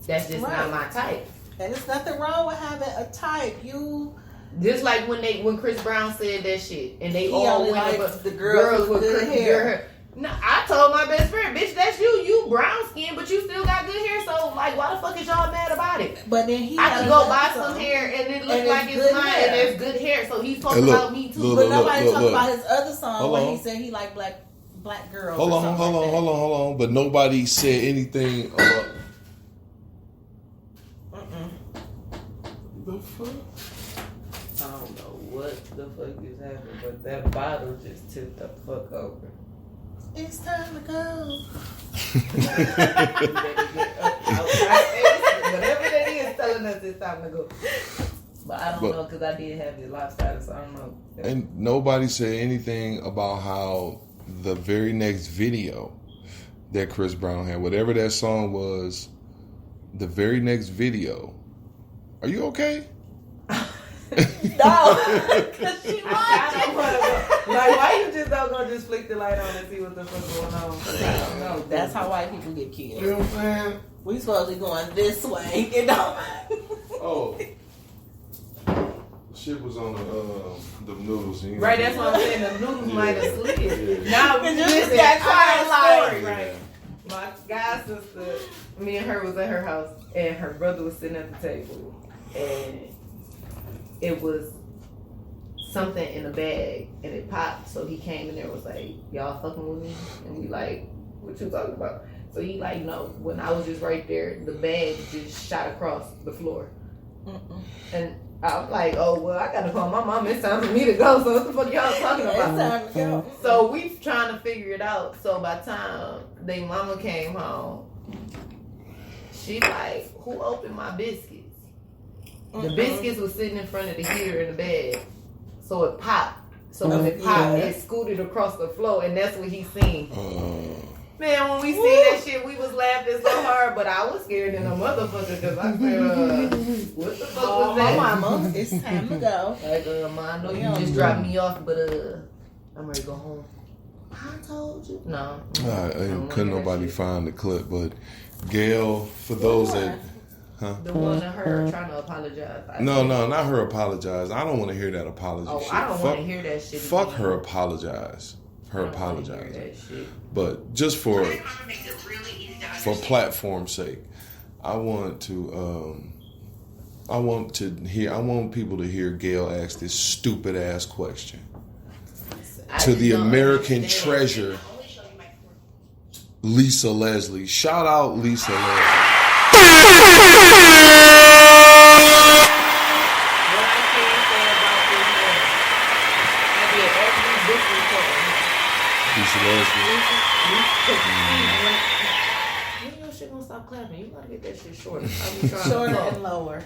That's just not my type. And there's nothing wrong with having a type. You just like when Chris Brown said that shit, and they all went up the girls with good hair. No, I told my best friend, bitch, that's you. You brown skin, but you still got good hair. So like, why the fuck is y'all mad about it? But then I could go buy some hair and it looks like it's mine, and there's good hair. So he's talking about me too. But nobody talking about his other song when he said he liked black girls. Hold on. But nobody said anything about. The fuck? I don't know what the fuck is happening, but that bottle just tipped the fuck over. It's time to go. Whatever that is telling us it's time to go. But I don't know, because I did have it lopsided, so I don't know. And nobody said anything about how the very next video that Chris Brown had, whatever that song was, the very next video. Are you okay? No, because she watching. Like, why you just don't go just flick the light on and see what the fuck's going on? I don't know. That's how white people get killed. You know what I'm saying? We supposed to be going this way, you know? Oh. Shit was on the noodles. Right, that's what I'm saying. The noodles might have slid. Yeah. Now, you listen, just got story, right? My god sister, me and her was at her house, and her brother was sitting at the table, and it was something in a bag, and it popped. So he came in there and was like, "Y'all fucking with me?" And we like, "What you talking about?" So he like, "No." When I was just right there, the bag just shot across the floor, and I'm like, "Oh well, I gotta call my mom. It's time for me to go." So what the fuck y'all talking about? It's time to go. So we trying to figure it out. So by the time they mama came home, she like, "Who opened my biscuits?" The biscuits was sitting in front of the heater in the bag. So it popped. So when it popped, it scooted across the floor, and that's what he seen. Man, when we seen that shit, we was laughing so hard, but I was scared in a motherfucker because I said, what the fuck was that? My mama, it's time to go. Like, Ma, I know you just dropped me off, but I'm ready to go home. I told you. No. Couldn't nobody find the clip, but Gail, for those that... Huh? The one of her trying to apologize. No, not her apologize. I don't want to hear that apology shit. I don't want to hear that shit. Fuck her apologize. Her apologize. But just for platform's sake, I want people to hear Gail ask this stupid ass question to the American treasure, Lisa Leslie. Shout out Lisa Leslie. get that shit shorter. I be trying Shorter to and lower.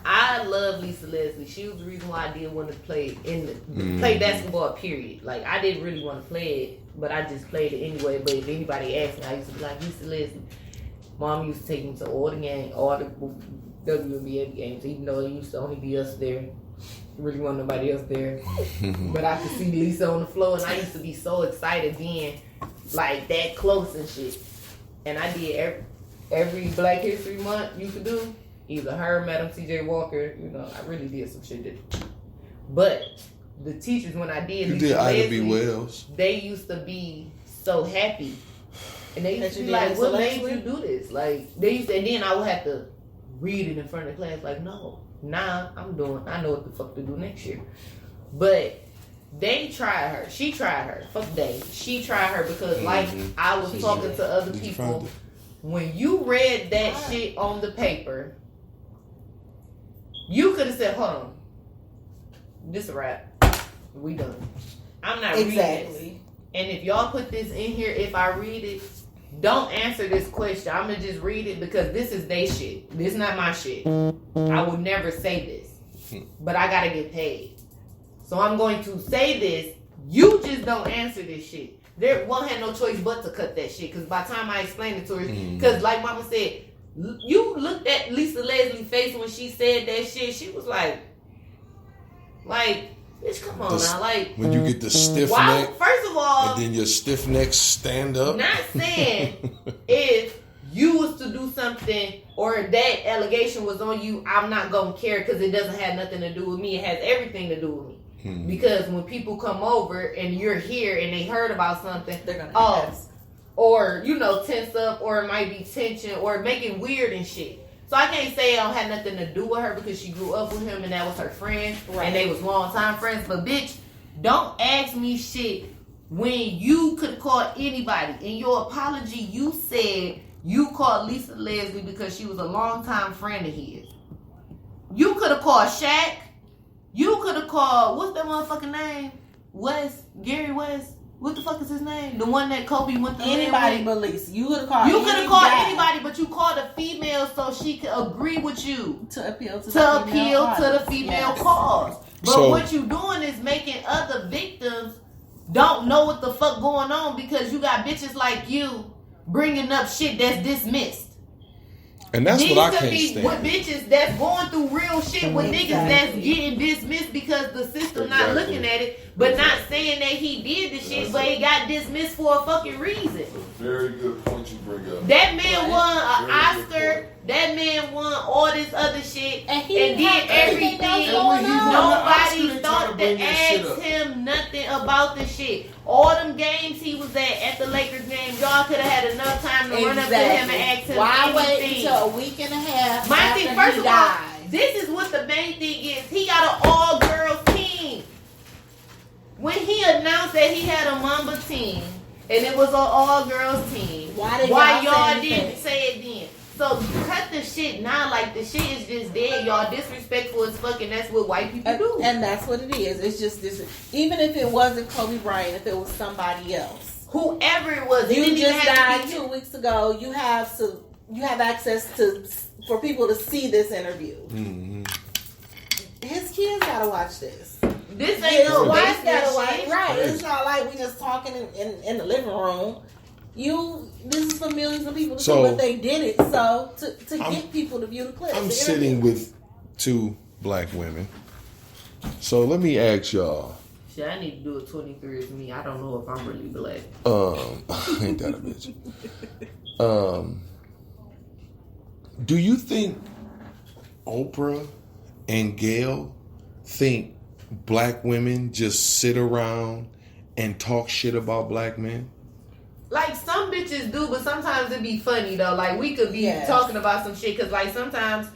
I love Lisa Leslie. She was the reason why I didn't want to play play basketball. Period. Like I didn't really want to play it, but I just played it anyway. But if anybody asked me, I used to be like Lisa Leslie. Mom used to take me to all the WNBA games, even though it used to only be us there. Really wasn't nobody else there. But I could see Lisa on the floor, and I used to be so excited being like that close and shit. And I did every Black History Month you could do. Either her, Madam C.J. Walker, you know, I really did some shit. But the teachers, when I did, you did Ida B. Wells. They used to be so happy, and they used to be like, "What made you do this?" Like they used to, and then I would have to read it in front of the class. Like, no, nah, I know what the fuck to do next year. But they tried her. She tried her. Fuck they. She tried her because, like, I was talking to other people. When you read that shit on the paper, you could have said, hold on. This a wrap. We done. I'm not reading this. And if y'all put this in here, if I read it, don't answer this question. I'm going to just read it because this is they shit. This is not my shit. I would never say this. But I got to get paid. So I'm going to say this. You just don't answer this shit. There won't have no choice but to cut that shit. Because by the time I explained it to her, because like Mama said, you looked at Lisa Leslie's face when she said that shit. She was like, bitch, come on now. Like, when you get the stiff neck. First of all, and then your stiff neck stand up. Not saying if you was to do something or that allegation was on you, I'm not going to care because it doesn't have nothing to do with me. It has everything to do with me. Because when people come over and you're here and they heard about something, they're going to ask. Or, you know, tense up, or it might be tension, or making weird and shit. So I can't say I don't have nothing to do with her because she grew up with him and that was her friend. Right. And they was long time friends. But bitch, don't ask me shit when you could call anybody. In your apology, you said you called Lisa Leslie because she was a long time friend of his. You could have called Shaq. You could have called, what's that motherfucking name? Gary West. What the fuck is his name? The one that Kobe went to anybody but Lisa. You could have called anybody, but you called a female so she could agree with you. To appeal to the female cause. But what you doing is making other victims don't know what the fuck going on because you got bitches like you bringing up shit that's dismissed. And that's what I can't stand. With bitches that's going through real shit with niggas that's getting dismissed because the system not looking at it, but not saying that he did the shit, but he got dismissed for a fucking reason. That's a very good point you bring up. That man won an Oscar. That man won all this other shit and did everything. Nobody thought to ask him nothing about the shit. All them games he was at the Lakers game, y'all could have had enough time to run up to him and ask him why anything. wait until a week and a half My after thing, first he of all, died? this is what the main thing is. He got an all-girls team. When he announced that he had a Mamba team, and it was an all-girls team, why y'all didn't say it then? So cut the shit now. Like, the shit is just dead. Y'all disrespectful as fuck, and that's what white people do. And that's what it is. It's just this. Even if it wasn't Kobe Bryant, if it was somebody else, whoever it was, you just died 2 weeks ago. You have access for people to see this interview. Mm-hmm. His kids gotta watch this. This ain't no wife gotta watch. Right? It's not like we just talking in the living room. This is for millions of people to see what they did it. So to get people to view the clip. I'm sitting with two black women. So let me ask y'all. Shit, I need to do a 23andMe. I don't know if I'm really black. Ain't that a bitch? Do you think Oprah and Gayle think black women just sit around and talk shit about black men? Like, some bitches do, but sometimes it be funny, though. Like, we could be talking about some shit, because, like, sometimes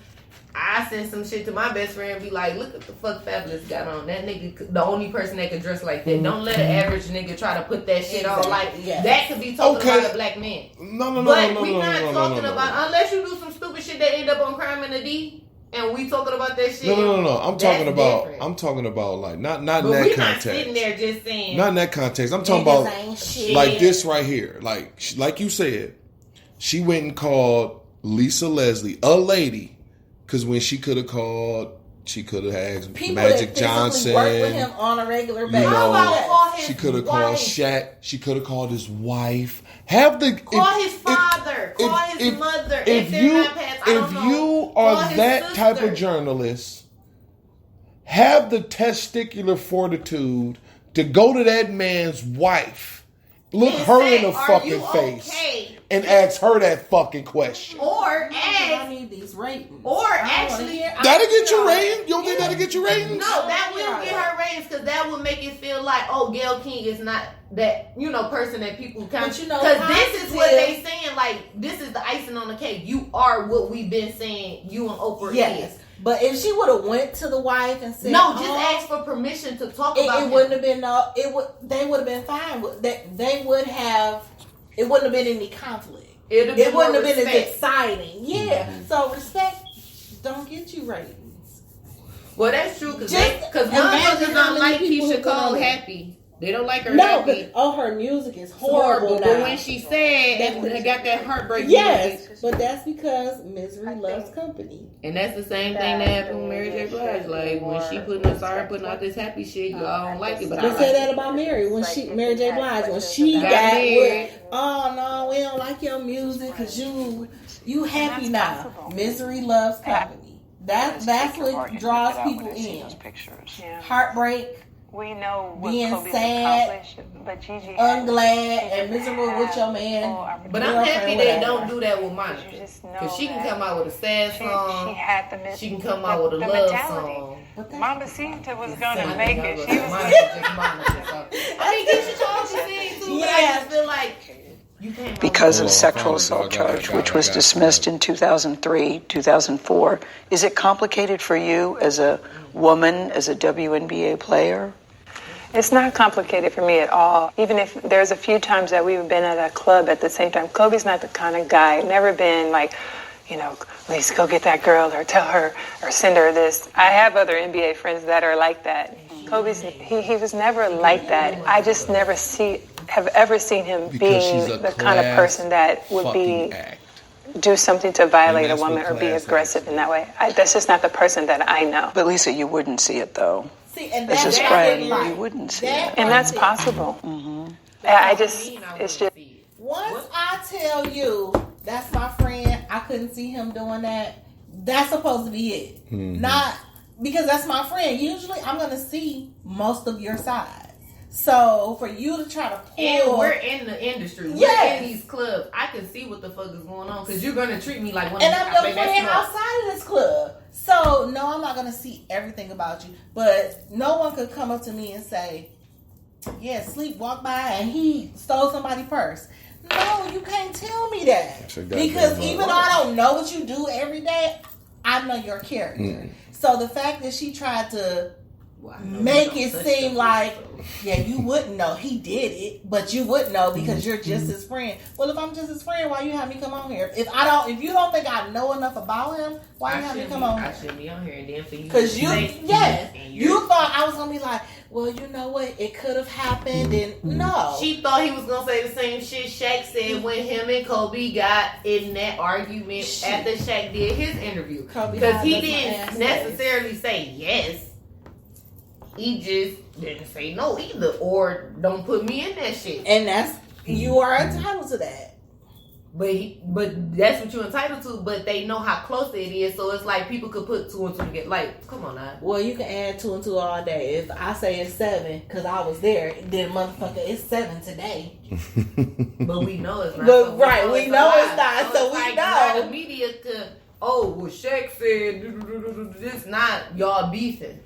I send some shit to my best friend and be like, look at the fuck Fabulous got on. That nigga, the only person that can dress like that. Mm-hmm. Don't let an average nigga try to put that shit on. Like, that could be talking about a black man. No. But we not talking about, unless you do some stupid shit that end up on Crime in the D, and we talking about that shit. No. I'm talking about like not in that context. Not sitting there just saying. Not in that context. I'm talking about like this right here. Like you said, she went and called Lisa Leslie, a lady, because when she could have called, she could have asked people Magic that Johnson. work with him on a regular basis. You know, call his she could have wife? called Shaq. She could have called his wife. Have the Call his father. Call his mother. If they're not past, I don't know. If you Call are his that sister. type of journalist, have the testicular fortitude to go to that man's wife, look And her say, in the "Are fucking you face, okay?" and ask her that fucking question. Or I ask. need these ratings. Or I don't wanna actually- hear- That'll get your rating. You don't think that'll get your rating? No, that will get her ratings because that will make it feel like, oh, Gayle King is not that, person that people kind of. But you know, because this is what positive- they saying. Like, this is the icing on the cake. You are what we've been saying. You and Oprah Yes, is. but if she would have went to the wife and said, No, just ask for permission to talk about it him. wouldn't have been they would have been fine with that. They would have. It wouldn't have been any conflict. It It wouldn't more have been as respect. exciting. Yeah. So respect don't get you ratings. Well, that's true because Just motherfuckers imagine how don't many like people Keisha who put Cole on it. happy. They don't like her No, happy. but her music is It's horrible. horrible. But now. when she said they got that heartbreak Yes, music, but that's because misery loves company. and that's the same thing that happened with Mary J. Blige. Like when she putting out this happy shit, y'all don't like it, but I They like say it. that about Mary when Mary J. Blige when she Got got married. with, oh no, we don't like your music because you happy now. Misery loves company. That's what draws people in. Heartbreak, We know what being Kobe's sad, accomplished, but Gigi unglad, and miserable with your man. But I'm happy they don't do that with Monica. You just know Because she can that come out with a sad she song. had the She can come out with a the love mentality. song. Mamacita was gonna Monica, make it. She was Monica just Monica. So. I mean, Keisha Cole can sing too, but I just feel like you can't. Because Oh, of sexual I assault got it, charge, which was it. dismissed in 2003, 2004. Is it complicated for you as a woman, as a WNBA player? It's not complicated for me at all. Even if there's a few times that we've been at a club at the same time. Kobe's not the kind of guy, never been like, Lisa, go get that girl or tell her or send her this. I have other NBA friends that are like that. Kobe's, he was never like that. I just never have ever seen him Because she's being a the kind of person that would fucking be act. do something to violate a that's what woman or be class aggressive in that way. That's just not the person that I know. But Lisa, you wouldn't see it though. See, and As a that's friend, like, you wouldn't see that it. And that's right possible. It's just. Once I tell you that's my friend, I couldn't see him doing that. That's supposed to be it. Not because that's my friend. Usually, I'm gonna see most of your side. So for you to try to pull, And we're in the industry. Yes. We're in these clubs. I can see what the fuck is going on because you're gonna treat me like one. and of I'm the your friend outside of this club. So no, I'm not gonna see everything about you. But no one could come up to me and say, "Yeah, Sleep walked by and he stole somebody's purse." No, you can't tell me that because even though I don't know what you do every day, I know your character. So the fact that she tried to make it seem like, yeah, you wouldn't know he did it, but you would know because you're just his friend. Well, if I'm just his friend, why you have me come on here? If you don't think I know enough about him, why you have me come on I here? shouldn't be on here, and then for you, Because to you, say yes, and you thought I was gonna be like, well, you know what? It could have happened, and no. She thought he was gonna say the same shit Shaq said when him and Kobe got in that argument after Shaq did his interview. Kobe Because he Bryant does my ass didn't necessarily say yes. He just didn't say no either, or don't put me in that shit. And that's you are entitled to that. But that's what you're entitled to. But they know how close it is, so it's like people could put 2 and 2 together. Like, come on now. Well, you can add 2 and 2 all day. If I say it's 7 because I was there, then motherfucker, it's 7 today. But we know it's not. But so right, we know a it's lie. not, so it's we like know. now the media could. Oh, well, Shaq said this. Not y'all beefing.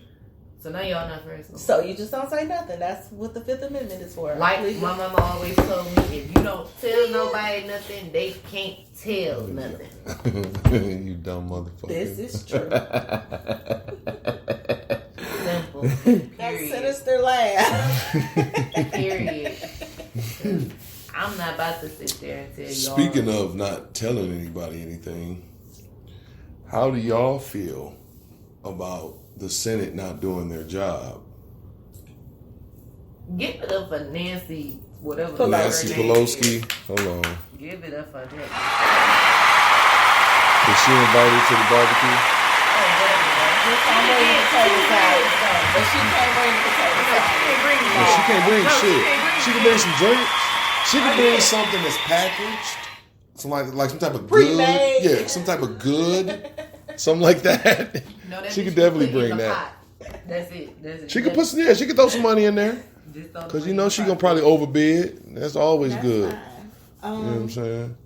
So now y'all not friends. No more. So you just don't say nothing. That's what the 5th Amendment is for. Like Please. my mama always told me, if you don't tell nobody nothing, they can't tell nothing. You dumb motherfucker. This is true. Simple. That Period. sinister laugh. Period. I'm not about to sit there and tell y'all. Speaking of not telling anybody anything, how do y'all feel about the Senate not doing their job? Give it up for Nancy, whatever. Pelosi. Nancy her name Pelosi. is. Hold on. Give it up for that. Is she invited to the barbecue? Just can't bring the potato salad. But she can't bring the potato salad. No, she can't bring shit. She can bring some drinks. She can bring something that's packaged. Some like some type of Pre-made. good. Yeah, some type of good. Something like that. No, that She bitch could definitely put it in bring the that. pot. That's it. She could put some, yeah, she could throw some money in there. Just throw the Because you money know in she the gonna pot. probably overbid. That's always That's good. fine. You know what I'm saying?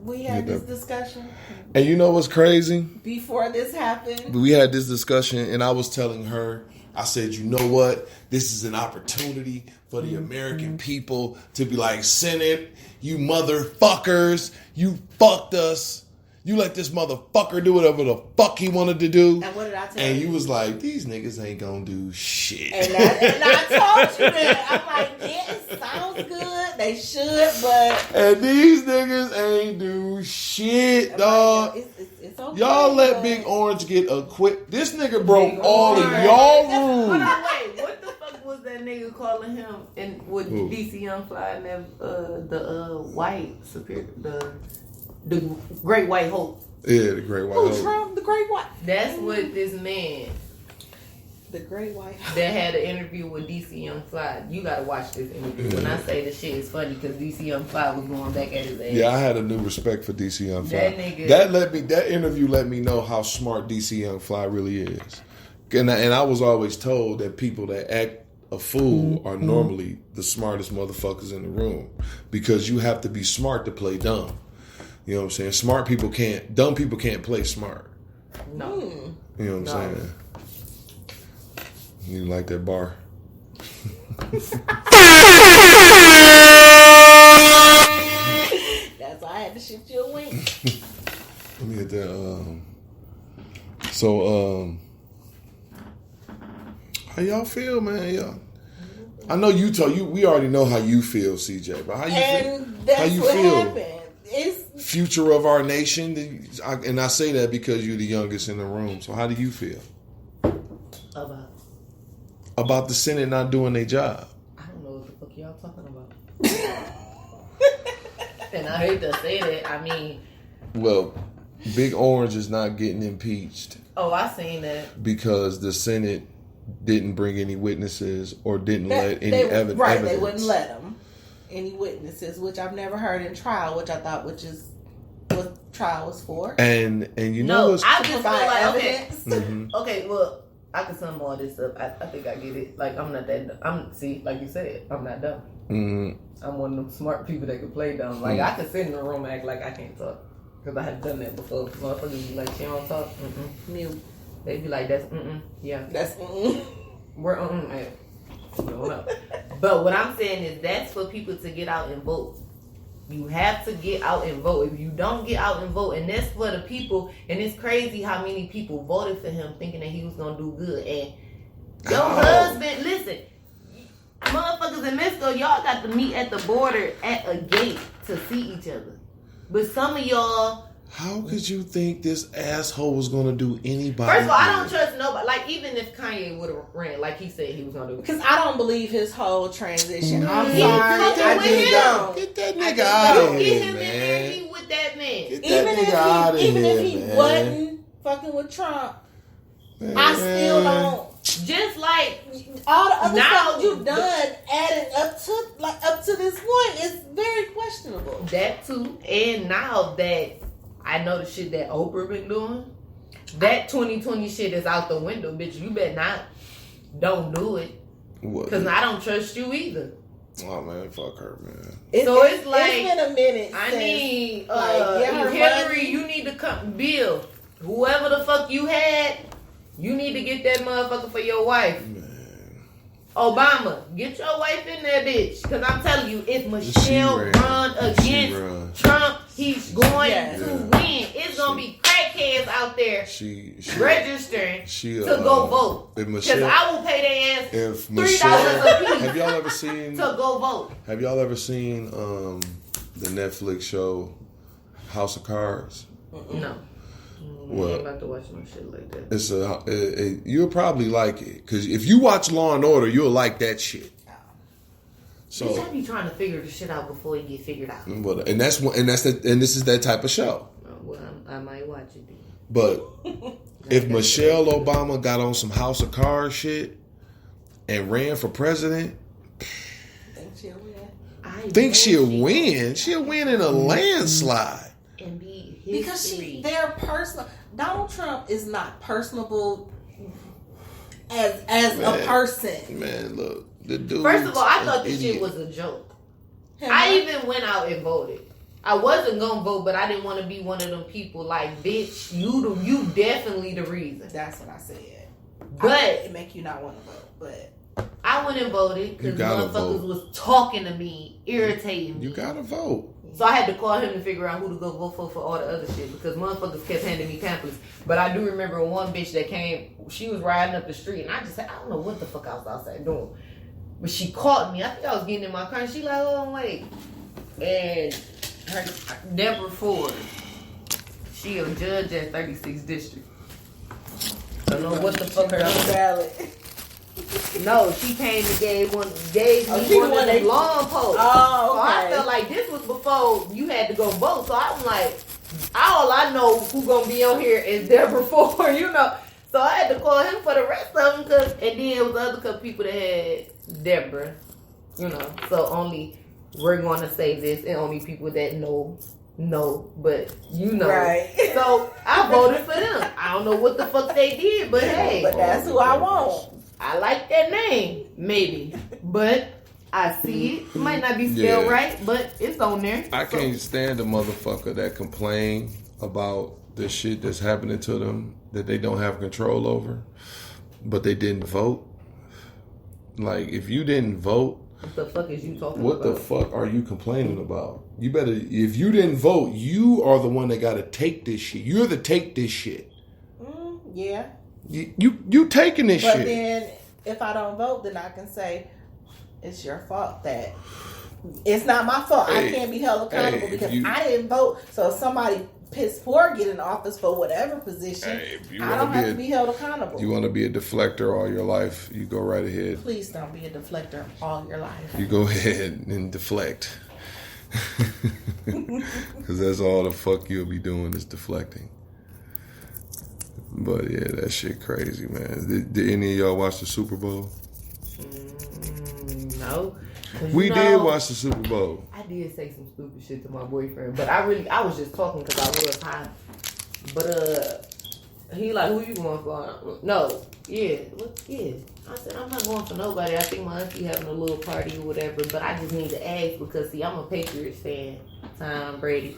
We had Yeah, this that- discussion And you know what's crazy? before this happened. We had this discussion, and I was telling her, I said, you know what? This is an opportunity for the American people to be like, Senate, you motherfuckers, you fucked us. You let this motherfucker do whatever the fuck he wanted to do. And what did I tell And you? you was like, these niggas ain't gonna do shit. And I told you that. I'm like, yeah, it sounds good. They should, but And these niggas ain't do shit, dog. it's okay. Y'all let but- Big Orange get a quick. This nigga broke Big all of Orange. y'all Hold rules. on, wait. What the fuck was that nigga calling him? And with Who? DC Young Fly and that, the white superior, the Great White Hope. Yeah, the Great White Who, Hope. Trump, the Great White? That's what this man The Great White. that had an interview with DC Young Fly. You gotta watch this interview. When I say the shit is funny, because DC Young Fly was going back at his ass. Yeah, I had a new respect for DC Young Fly. That nigga- That interview let me know how smart DC Young Fly really is. And I was always told that people that act a fool are normally the smartest motherfuckers in the room, because you have to be smart to play dumb. You know what I'm saying? Dumb people can't play smart. No. You know what I'm No. saying? You like that bar? That's why I had to shift you a wink. Let me get that. How y'all feel, man? Y'all. I know you told you. We already know how you feel, CJ. But how you feel? And that's How you what feel? happened. It's Future of our nation, and I say that because you're the youngest in the room. So how do you feel about the Senate not doing their job? I don't know what the fuck y'all talking about. And I hate to say that. I mean, Well, Big Orange is not getting impeached I seen that. because the Senate didn't bring any witnesses or didn't let any they, evidence. right, they wouldn't let them any witnesses, which I've never heard in trial, which I thought what trial was for. And you know No, what's I just feel Provide like evidence. okay, well, I can sum all this up. I think I get it. Like I'm not that. Like you said, I'm not dumb. Mhm. I'm one of them smart people that can play dumb. Like I can sit in the room and act like I can't talk because I have done that before. Motherfuckers be like, she don't talk. Mute. They be like, that's yeah. That's We're man. You don't know. But what I'm saying is that's for people to get out and vote. You have to get out and vote. If you don't get out and vote, and that's for the people, and it's crazy how many people voted for him thinking that he was gonna do good. And your husband, listen, motherfuckers in Mexico, y'all got to meet at the border at a gate to see each other. But some of y'all, how could you think this asshole was gonna do anybody? first of all, I don't good? trust nobody. Like even if Kanye would have ran like he said he was gonna do, because I don't believe his whole transition. I'm He sorry, fucking I with just him. don't. Get that I nigga just out don't. of get here, him in there. man. He with that man. Get that Even nigga out of if here, he man. wasn't fucking with Trump, Man. I still don't. Just like All the other Now- stuff you've done, adding up to this point, is very questionable. that too, and now that I know the shit that Oprah been doing, that 2020 shit is out the window, bitch. You better not. Don't do it, What? cause I don't trust you either. Oh man, fuck her, man. So it's like- it's been a minute. I since, need get her Hillary. money. You need to come, Bill. Whoever the fuck you had, you need to get that motherfucker for your wife. Obama, get your wife in there, bitch. Cause I'm telling you, if Michelle ran. run She against run. Trump, he's going Yes. to win. It's gonna be crackheads out there She registering she, to go vote. If Cause Michelle, I will pay their ass if $3 Michelle, a piece have y'all ever seen? to go vote. Have y'all ever seen the Netflix show House of Cards? No. Well, I'm about to watch no shit like that. It's you'll probably like it because if you watch Law and Order, you'll like that shit. So I be trying to figure the shit out before it get figured out. And this is that type of show. I might watch it then. But if Michelle Obama got on some House of Cards shit and ran for president, Think she'll win. think she'll win. She'll win in a landslide. And be Because they're personal. Donald Trump is not personable as a person. Man, look, the dude. First of all, I thought this shit was a joke. I even went out and voted. I wasn't gonna vote, but I didn't want to be one of them people like, bitch, you definitely the reason. That's what I said. But it make you not want to vote. But I went and voted because motherfuckers vote. was talking to me, irritating me. You gotta vote. So I had to call him to figure out who to go vote for all the other shit because motherfuckers kept handing me pamphlets. But I do remember one bitch that came, she was riding up the street and I just said, I don't know what the fuck I was outside doing. But she caught me. I think I was getting in my car and she like, hold on, wait. And her, Deborah Ford, she a judge at 36th District. Don't know what the fuck her ballot. No, she came and gave me one of the long posts. Oh, okay. So I felt like this was before you had to go vote. So I'm like, all I know who gonna be on here is Deborah Ford, you know. So I had to call him for the rest of them, and then it was the other couple people that had Deborah, you know. So only we're gonna say this, and only people that know, but you know. Right. So I voted for them. I don't know what the fuck they did, but hey, but that's who I want. I like that name, maybe, but I see it. Might not be spelled right, but it's on there. I can't stand a motherfucker that complain about the shit that's happening to them that they don't have control over, but they didn't vote. Like, if you didn't vote, what the fuck is you talking what about? the fuck are you complaining about? You better, if you didn't vote, you are the one that got to take this shit. You're the take this shit. Yeah. You taking this shit. But then, if I don't vote, then I can say it's your fault. That it's not my fault. I can't be held accountable because I didn't vote. So if somebody pissed poor get in office for whatever position, I don't have to be held accountable. You want to be a deflector all your life, you go right ahead. Please don't be a deflector all your life. You go ahead and deflect. Because that's all the fuck you'll be doing is deflecting. But yeah, that shit crazy, man. Did any of y'all watch the Super Bowl? No. We did watch the Super Bowl. I did say some stupid shit to my boyfriend, but I was just talking because I was high. But he like, who you going for? No, yeah. I said, I'm not going for nobody. I think my auntie having a little party or whatever, but I just need to ask because, see, I'm a Patriots fan. Tom Brady.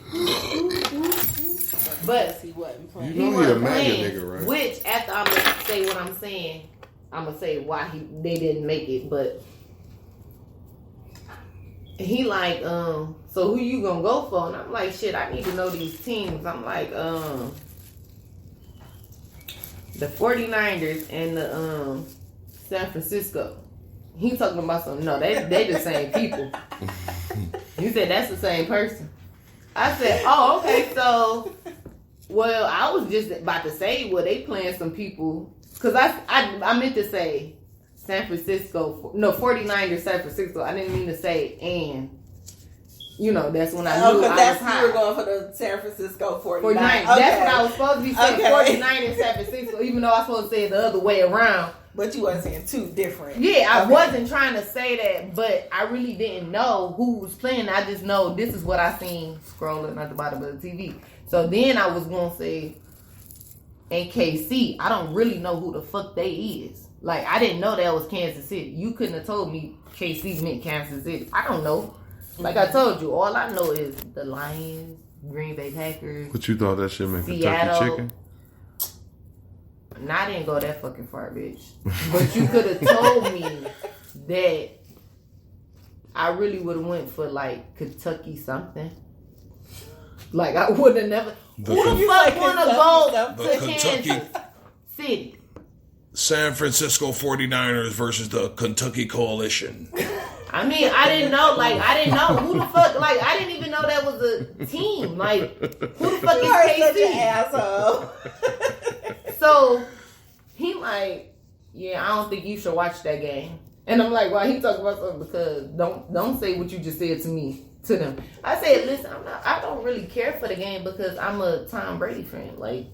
But he wasn't playing. You know he a MAGA nigga, right? Which, after I'm going to say what I'm saying, I'm going to say why they didn't make it, but he like, so who you going to go for? And I'm like, shit, I need to know these teams. I'm like, the 49ers and the San Francisco. He talking about something. No, they the same people. You said that's the same person. I said, oh, okay, so, well, I was just about to say, well, they playing some people, because I meant to say San Francisco, no, 49ers San Francisco. I didn't mean to say and. You know, that's when I knew I was high. You were going for the San Francisco 49ers. Okay. That's what I was supposed to be saying, 49ers San Francisco, even though I was supposed to say it the other way around. But you wasn't saying two different. Yeah, I wasn't trying to say that, but I really didn't know who was playing. I just know this is what I seen scrolling at the bottom of the TV. So then I was going to say KC. I don't really know who the fuck they is. Like, I didn't know that was Kansas City. You couldn't have told me KC meant Kansas City. I don't know. Like I told you, all I know is the Lions, Green Bay Packers. But you thought that shit meant Seattle. Kentucky Chicken? Nah, I didn't go that fucking far, bitch. But you could have told me that I really would have went for like Kentucky something. Like I would have never. Who the fuck want to go to Kansas City? San Francisco 49ers versus the Kentucky Coalition. I mean, I didn't know. Like, I didn't know who the fuck. Like, I didn't even know that was a team. Like, who the fuck is KC? Such an asshole. So he like, yeah, I don't think you should watch that game. And I'm like, why he talking about something? Because don't say what you just said to me to them. I said, listen, I don't really care for the game because I'm a Tom Brady fan. Like,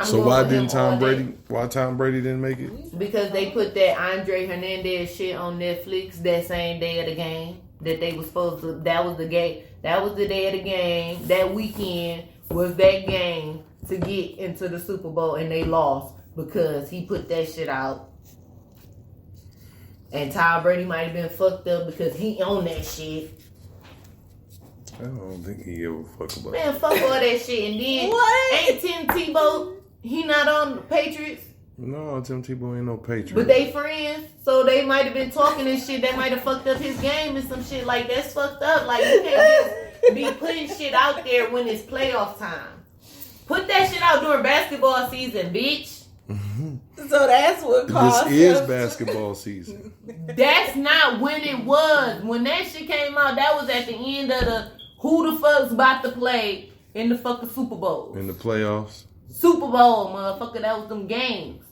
So why didn't Tom Brady? Why Tom Brady didn't make it? Because they put that Andre Hernandez shit on Netflix that same day of the game that they was supposed to. That was the game. That was the day of the game. That weekend was that game to get into the Super Bowl, and they lost because he put that shit out. And Tom Brady might have been fucked up because he owned that shit. I don't think he ever fuck about. Man, fuck all that shit. And then ain't Tim Tebow? He not on the Patriots. No, Tim Tebow ain't no Patriot. But they friends, so they might have been talking and shit. That might have fucked up his game and some shit. Like, that's fucked up. Like, you can't just be putting shit out there when it's playoff time. Put that shit out during basketball season, bitch. So that's what caused This is him. basketball season. That's not when it was. When that shit came out, that was at the end of the who the fuck's about to play in the fucking Super Bowl. In the playoffs. Super Bowl, motherfucker. That was them games.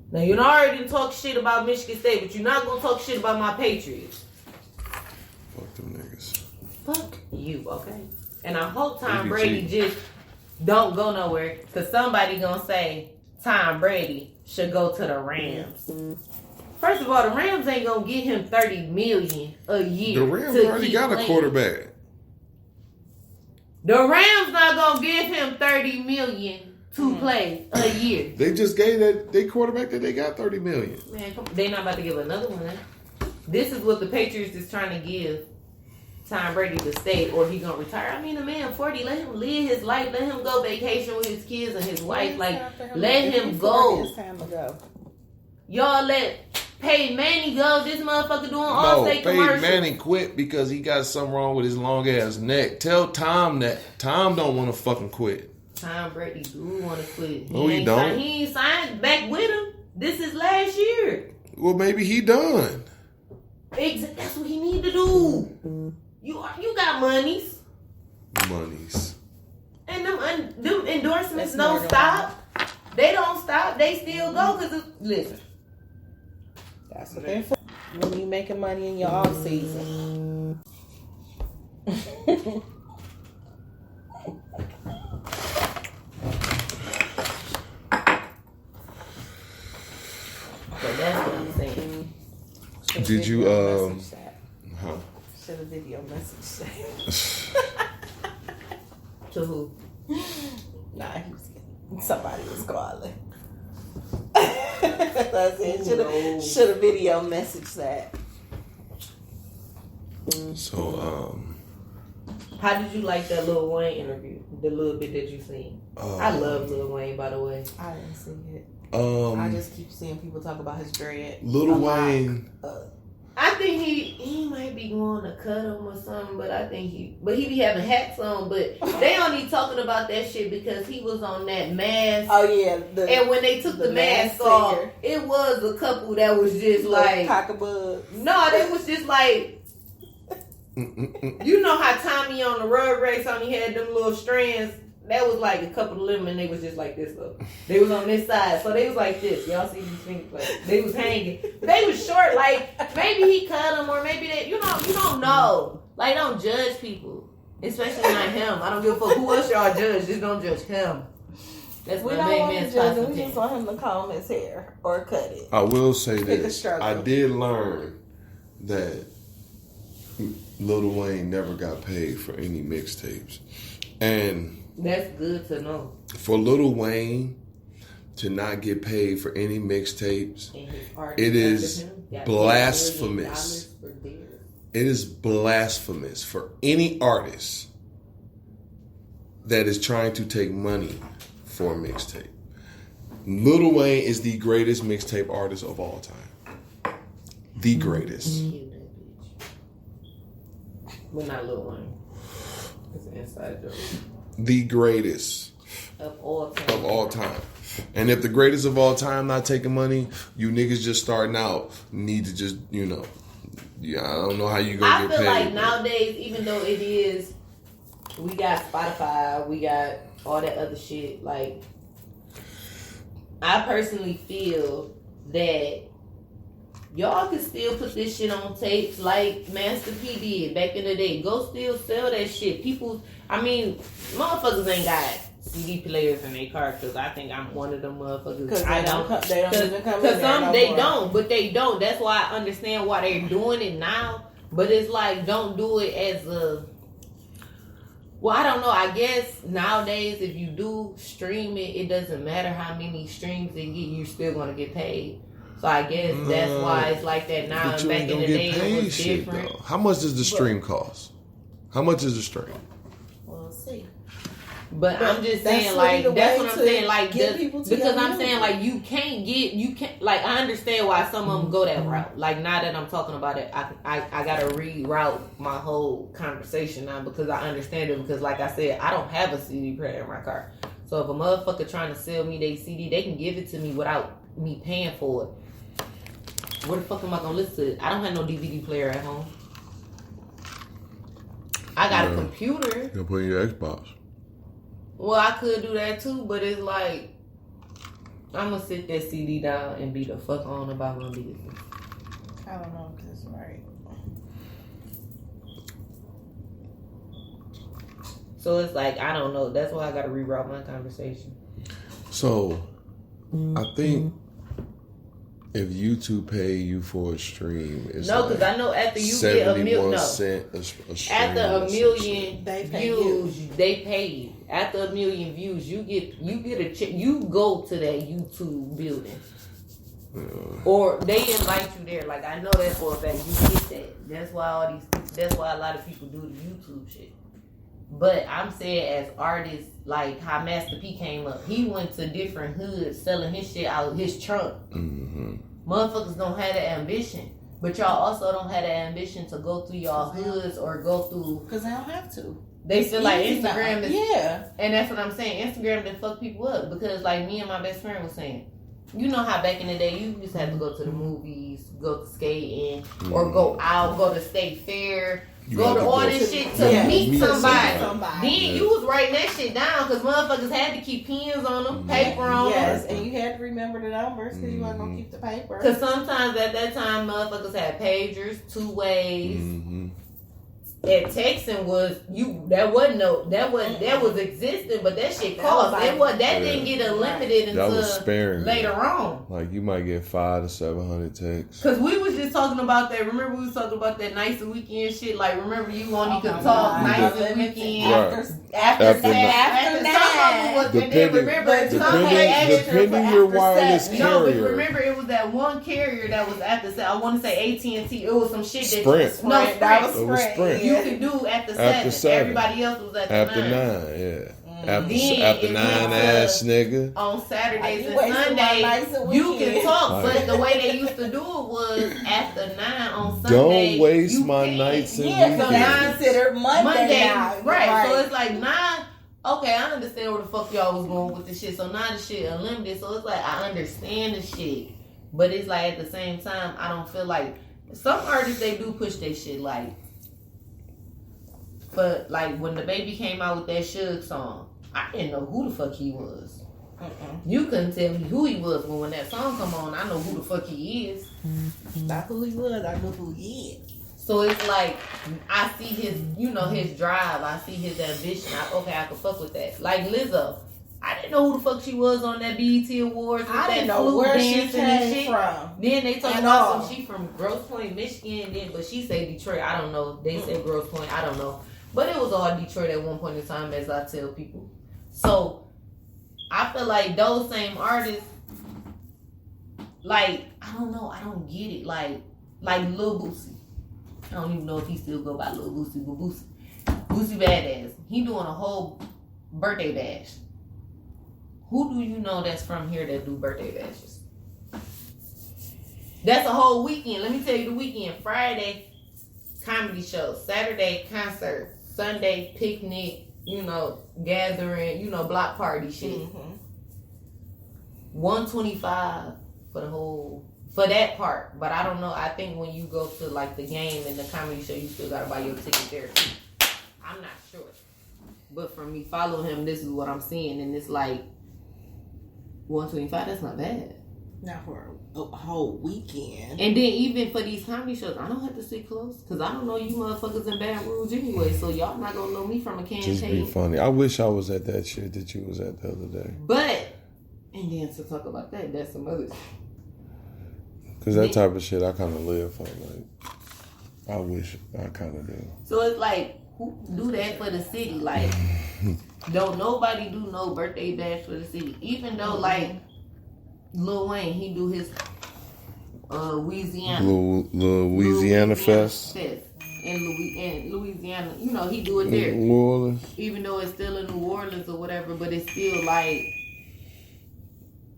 Now, you already didn't talk shit about Michigan State, but you're not going to talk shit about my Patriots. Fuck them niggas. Fuck you, okay? And I hope Tom Maybe Brady cheat. just don't go nowhere, because somebody going to say Tom Brady should go to the Rams. First of all, the Rams ain't going to get him $30 million a year. The Rams to already keep got a playing. quarterback. The Rams not going to give him $30 million to play a year. They just gave that they quarterback that they got $30 million. Man, come on. They not about to give another one. This is what the Patriots is trying to give Tom Brady to stay, or he gonna retire. I mean, the man 40. Let him live his life. Let him go vacation with his kids and his wife. Like, let him go. It's time to go. Y'all let Peyton Manning go. This motherfucker doing all state Peyton commercials. Manning quit because he got something wrong with his long ass neck. Tell Tom that. Tom don't want to fucking quit. Tom Brady do want to quit. No, he don't. He ain't signed back with him. This is last year. Well, maybe he done. That's what he need to do. You got monies. Monies. And them endorsements That's don't more than stop. They don't stop. They still go because listen. That's what they're for. When you making money in your off season. So that's what I'm saying. Did you huh? Should a video message that. To who? Nah, he was kidding. Somebody was calling. I said, should a video message that. So How did you like that Lil Wayne interview? The little bit that you seen. I love Lil Wayne, by the way. I didn't see it. I just keep seeing people talk about his dread. Lil Wayne. I think he might be going to cut him or something, but I think he be having hats on, but they only talking about that shit because he was on that mask. Oh yeah, and when they took the mask off, it was a couple that was just like cockabug. No, they was just like you know how Tommy on the road race only had them little strands. That was like a couple of them, and they was just like this though. They was on this side, so they was like this. Y'all see these fingers? Like, they was hanging. They was short. Like maybe he cut them, or maybe they. You don't know. Like don't judge people, especially not him. I don't give a fuck who else y'all judge. Just don't judge him. That's We my don't main want to man's judge him. We positive. just want him to comb his hair or cut it. I will say Pick a this. struggle. I did learn that Lil Wayne never got paid for any mixtapes. And That's good to know. for Lil Wayne to not get paid for any mixtapes, And his art it is after him got blasphemous. $1 million for theirs. It is blasphemous for any artist that is trying to take money for a mixtape. Lil Wayne is the greatest mixtape artist of all time. The greatest. Kill that bitch. Well, not Lil Wayne. It's an inside joke. The greatest Of all time. of all time. And if the greatest of all time not taking money, you niggas just starting out need to just, I don't know how you gonna I get feel paid. like nowadays, even though it is, we got Spotify, we got all that other shit, like, I personally feel that Y'all can still put this shit on tapes like Master P did back in the day. Go still sell that shit. People, I mean, motherfuckers ain't got CD players in their car because I think I'm one of them motherfuckers. Because I don't. They don't even come in Because there some no they more. don't, but they don't. That's why I understand why they're doing it now. But it's like, don't do it as a. Well, I don't know. I guess nowadays, if you do stream it, it doesn't matter how many streams they get, you're still gonna get paid. So I guess that's why it's like that now. But And you back ain't in gonna the get day, it paid was shit different. though. How much does the stream cost? How much is the stream? We'll see. But I'm just that's saying, really like, the that's way what I'm to saying, like, get people to because your I'm saying, music. like, you can't, like, I understand why some of them go that route. Like, now that I'm talking about it, I gotta reroute my whole conversation now because I understand it. Because, like I said, I don't have a CD player in my car. So if a motherfucker trying to sell me their CD, they can give it to me without me paying for it. Where the fuck am I gonna listen to it? I don't have no DVD player at home. I got a computer. You gonna put in your Xbox. Well, I could do that too, but it's like I'm gonna sit that CD down and be the fuck on about my business. I don't know if that's right. So it's like I don't know. That's why I gotta reroute my conversation. So, I think if YouTube pay you for a stream, it's No, because like I know after you get a 71 million, no, cent a stream. after or a some million They pay views, they pay you. After a million views, you get a check. You go to that YouTube building. Or they invite you there. Like I know that for a fact. You get that. That's why that's why a lot of people do the YouTube shit. But I'm saying as artists, like how Master P came up, he went to different hoods selling his shit out of his trunk. Mm-hmm. Motherfuckers don't have that ambition. But y'all also don't have that ambition to go through y'all hoods or go through. Because they don't have to. They feel like Easy now. Instagram is. Yeah. And that's what I'm saying. Instagram done fuck people up. Because like me and my best friend was saying, you know how back in the day you used to have to go to the movies, go to skating, or go out, go to state fair, You go had to to all go this to- shit to Yeah. meet Meet somebody. somebody. Then you was writing that shit down because motherfuckers had to keep pens on them, paper on Yes, them. and you had to remember the numbers because you weren't going to keep the paper. Because sometimes at that time motherfuckers had pagers, 2 ways. Mm-hmm. And texting was that was existing, but that shit That cost. was That didn't get unlimited That until was sparing. later on. Like you might get 500 to 700 texts. Cause we was just talking about that. Remember we was talking about that nice and weekend shit. Like remember you only could talk God. nice and Unlimited. weekend Right. after After that. Some of them was, and then Depending- remember some had extra for depending your after wireless sex. No, but carrier. remember it was that one carrier that was after sex. I want to say AT&T. It was some shit that Sprint. No, Sprint. That was It was Sprint. Sprint. you Yeah. could do after After 7. 7. Everybody else was at After 9. 9, yeah. After Then after it 9 went ass to- nigga. On Saturdays You and wasted my Sundays, nights and you can weekends. talk, Right. but the way they used to do it was after 9 on Sunday. Don't waste you my can't. nights and Yeah, so weekends. that's considered Monday now. right? So it's like 9. Okay, I understand where the fuck y'all was going with this shit. So now the shit unlimited. So it's like I understand the shit, but it's like at the same time I don't feel like some artists they do push their shit like. But like when the baby came out with that Suge song, I didn't know who the fuck he was. You couldn't tell me who he was, but when that song come on, I know who the fuck he is. Not who he was, I knew who he is. So it's like I see his, his drive. I see his ambition. I can fuck with that. Like Lizzo, I didn't know who the fuck she was on that BET Awards. With I didn't that know flute where she dancing and came shit. from. Then they talk At about all. some she from Grosse Pointe, Michigan. Then, but she say Detroit. I don't know. They say Grosse Pointe. I don't know. But it was all Detroit at one point in time, as I tell people. So I feel like those same artists, like I don't know, I don't get it. Like Lil Boosie. I don't even know if he still go by Lil Boosie, but Boosie Badass. He doing a whole birthday bash. Who do you know that's from here that do birthday bashes? That's a whole weekend. Let me tell you the weekend. Friday, comedy show. Saturday, concert. Sunday, picnic, gathering, block party shit. Mm-hmm. $125 for that part. But I don't know. I think when you go to like the game and the comedy show, you still gotta buy your ticket there too. I'm not sure. But for me, follow him, this is what I'm seeing, and it's like $125, that's not bad. Not for a whole weekend. And then even for these comedy shows, I don't have to sit close because I don't know you motherfuckers in Baton Rouge anyway. So y'all not gonna know me from a can Just be funny. I wish I was at that shit that you was at the other day. But and then to talk about that, that's some other. Cause that type of shit I kind of live for. Like, I wish I kind of do. So it's like, who do that for the city? Like, don't nobody do no birthday bash for the city. Even though like Lil Wayne, he do his Louisiana Fest. In Louisiana, you know, he do it there. New Orleans. Even though it's still in New Orleans or whatever, but it's still like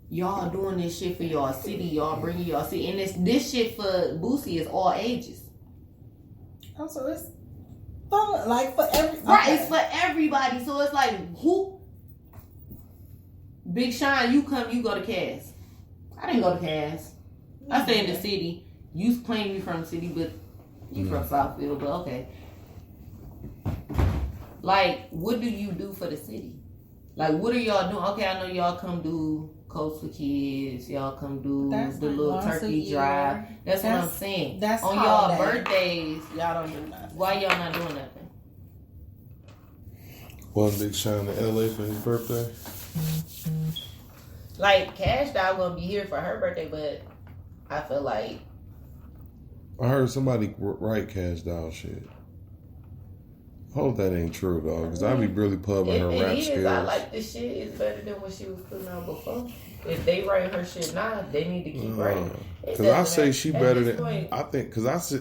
y'all doing this shit for y'all city, y'all bringing y'all city, and this shit for Boosie is all ages. Oh, so it's fun, like for every right. It's for everybody. So it's like who? Big Sean, you come, you go to Cass. I didn't go to Cass. I stay in the city. You claim you from the city, but you from Southfield. But okay. Like, what do you do for the city? Like, what are y'all doing? Okay, I know y'all come do Coast for Kids. Y'all come do the little turkey drive. That's what I'm saying. That's on holiday. y'all birthdays. Y'all don't do nothing. Why y'all not doing nothing? Wasn't Big Sean in LA for his birthday? Like, Cash Doll gonna be here for her birthday, but I feel like I heard somebody write Cash Doll shit. Hope that ain't true, dog, because I be really pubbing her rap skills. I like this shit. It's better than what she was putting out before. If they write her shit now, they need to keep writing. Because I say she better than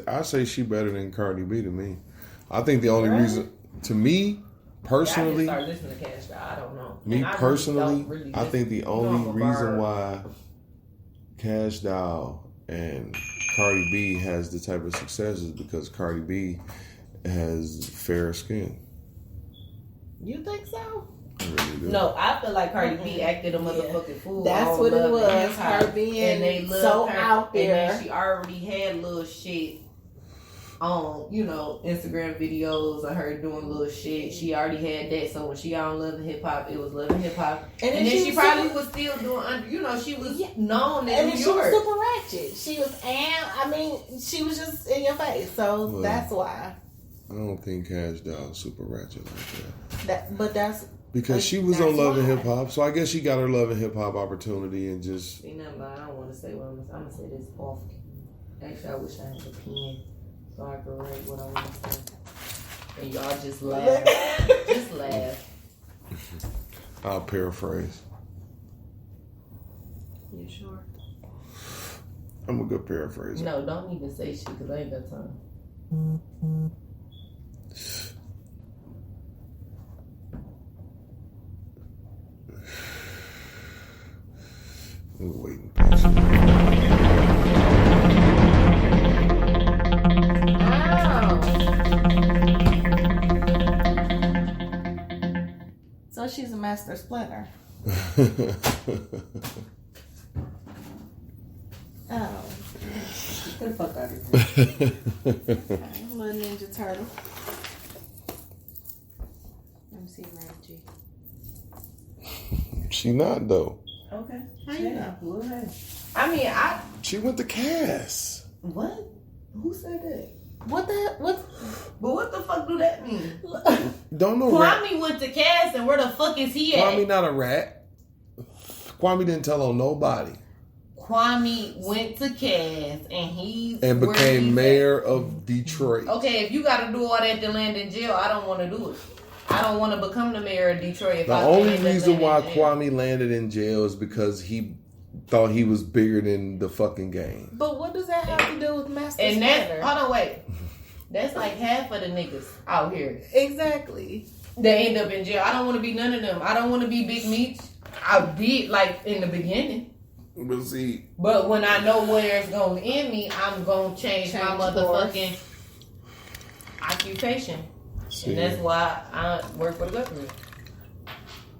I say she better than Cardi B to me. I think the only reason, to me personally, I just started listening to Cash Doll. I don't know. Me personally, I think the only reason why Cash Doll and Cardi B has the type of success is because Cardi B has fair skin. You think so? I really do. No, I feel like Cardi B acted a motherfucking fool. That's what it was. Her being so out there. And then she already had little shit on, you know, Instagram videos of her doing little shit. She already had that. So when she on Love and Hip Hop, it was Love and Hip Hop. And then she probably was still doing, you know, she was known in New York. And she was super ratchet. She was, she was just in your face. So that's why. I don't think Cash Doll super ratchet like that. But that's because she was on Love and Hip Hop, so I guess she got her Love and Hip Hop opportunity and just. See, nothing, but I don't want to say what I'm gonna say this off. Actually, I wish I had a pen so I could write what I want to say. And y'all just laugh. Just laugh. I'll paraphrase. You sure? I'm a good paraphraser. No, don't even say shit because I ain't got time. We're waiting patiently. So she's a master splinter. Oh. Get the fuck out of here. Little Ninja Turtle. Let me see Reggie. She not though. Okay. How you know? I mean, She went to Cass. What? Who said that? What? But what the fuck do that mean? Don't know. Kwame went to Cass, and where the fuck is he at? Kwame not a rat. Kwame didn't tell on nobody. Kwame went to Cass, and became mayor of Detroit. Okay, if you got to do all that to land in jail, I don't want to do it. I don't want to become the mayor of Detroit. The only reason why Kwame landed in jail is because he thought he was bigger than the fucking game. But what does that have to do with Master And Splinter? hold on, wait. That's like half of the niggas out here. Exactly. They end up in jail. I don't want to be none of them. I don't want to be Big Meech. I did, like, in the beginning. But see. But when I know where it's going to end me, I'm going to change my motherfucking occupation. See. And that's why I work for the government.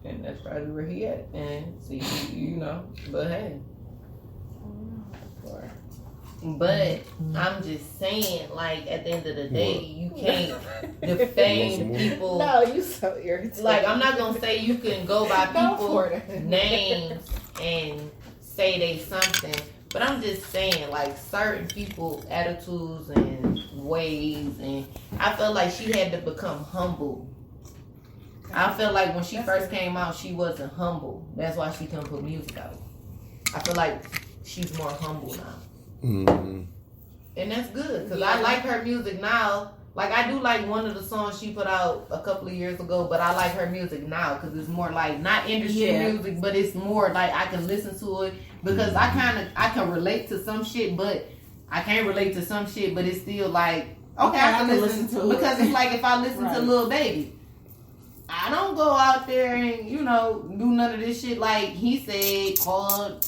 And that's probably where he at. And see, you know, but hey. But I'm just saying, like, at the end of the day, you can't defame people. No, you so irritating. Like, I'm not going to say you can go by people's names and say they something, but I'm just saying, like, certain people, attitudes and ways, and I feel like she had to become humble. I feel like when she first came out, she wasn't humble. That's why she couldn't put music out. I feel like she's more humble now. Mm-hmm. And that's good, because I like her music now. Like, I do like one of the songs she put out a couple of years ago, but I like her music now because it's more like, not industry music, but it's more like I can listen to it because I can relate to some shit, but I can't relate to some shit, but it's still like, okay, I can listen to it. Because it's like if I listen to Lil Baby, I don't go out there and, you know, do none of this shit like he said, call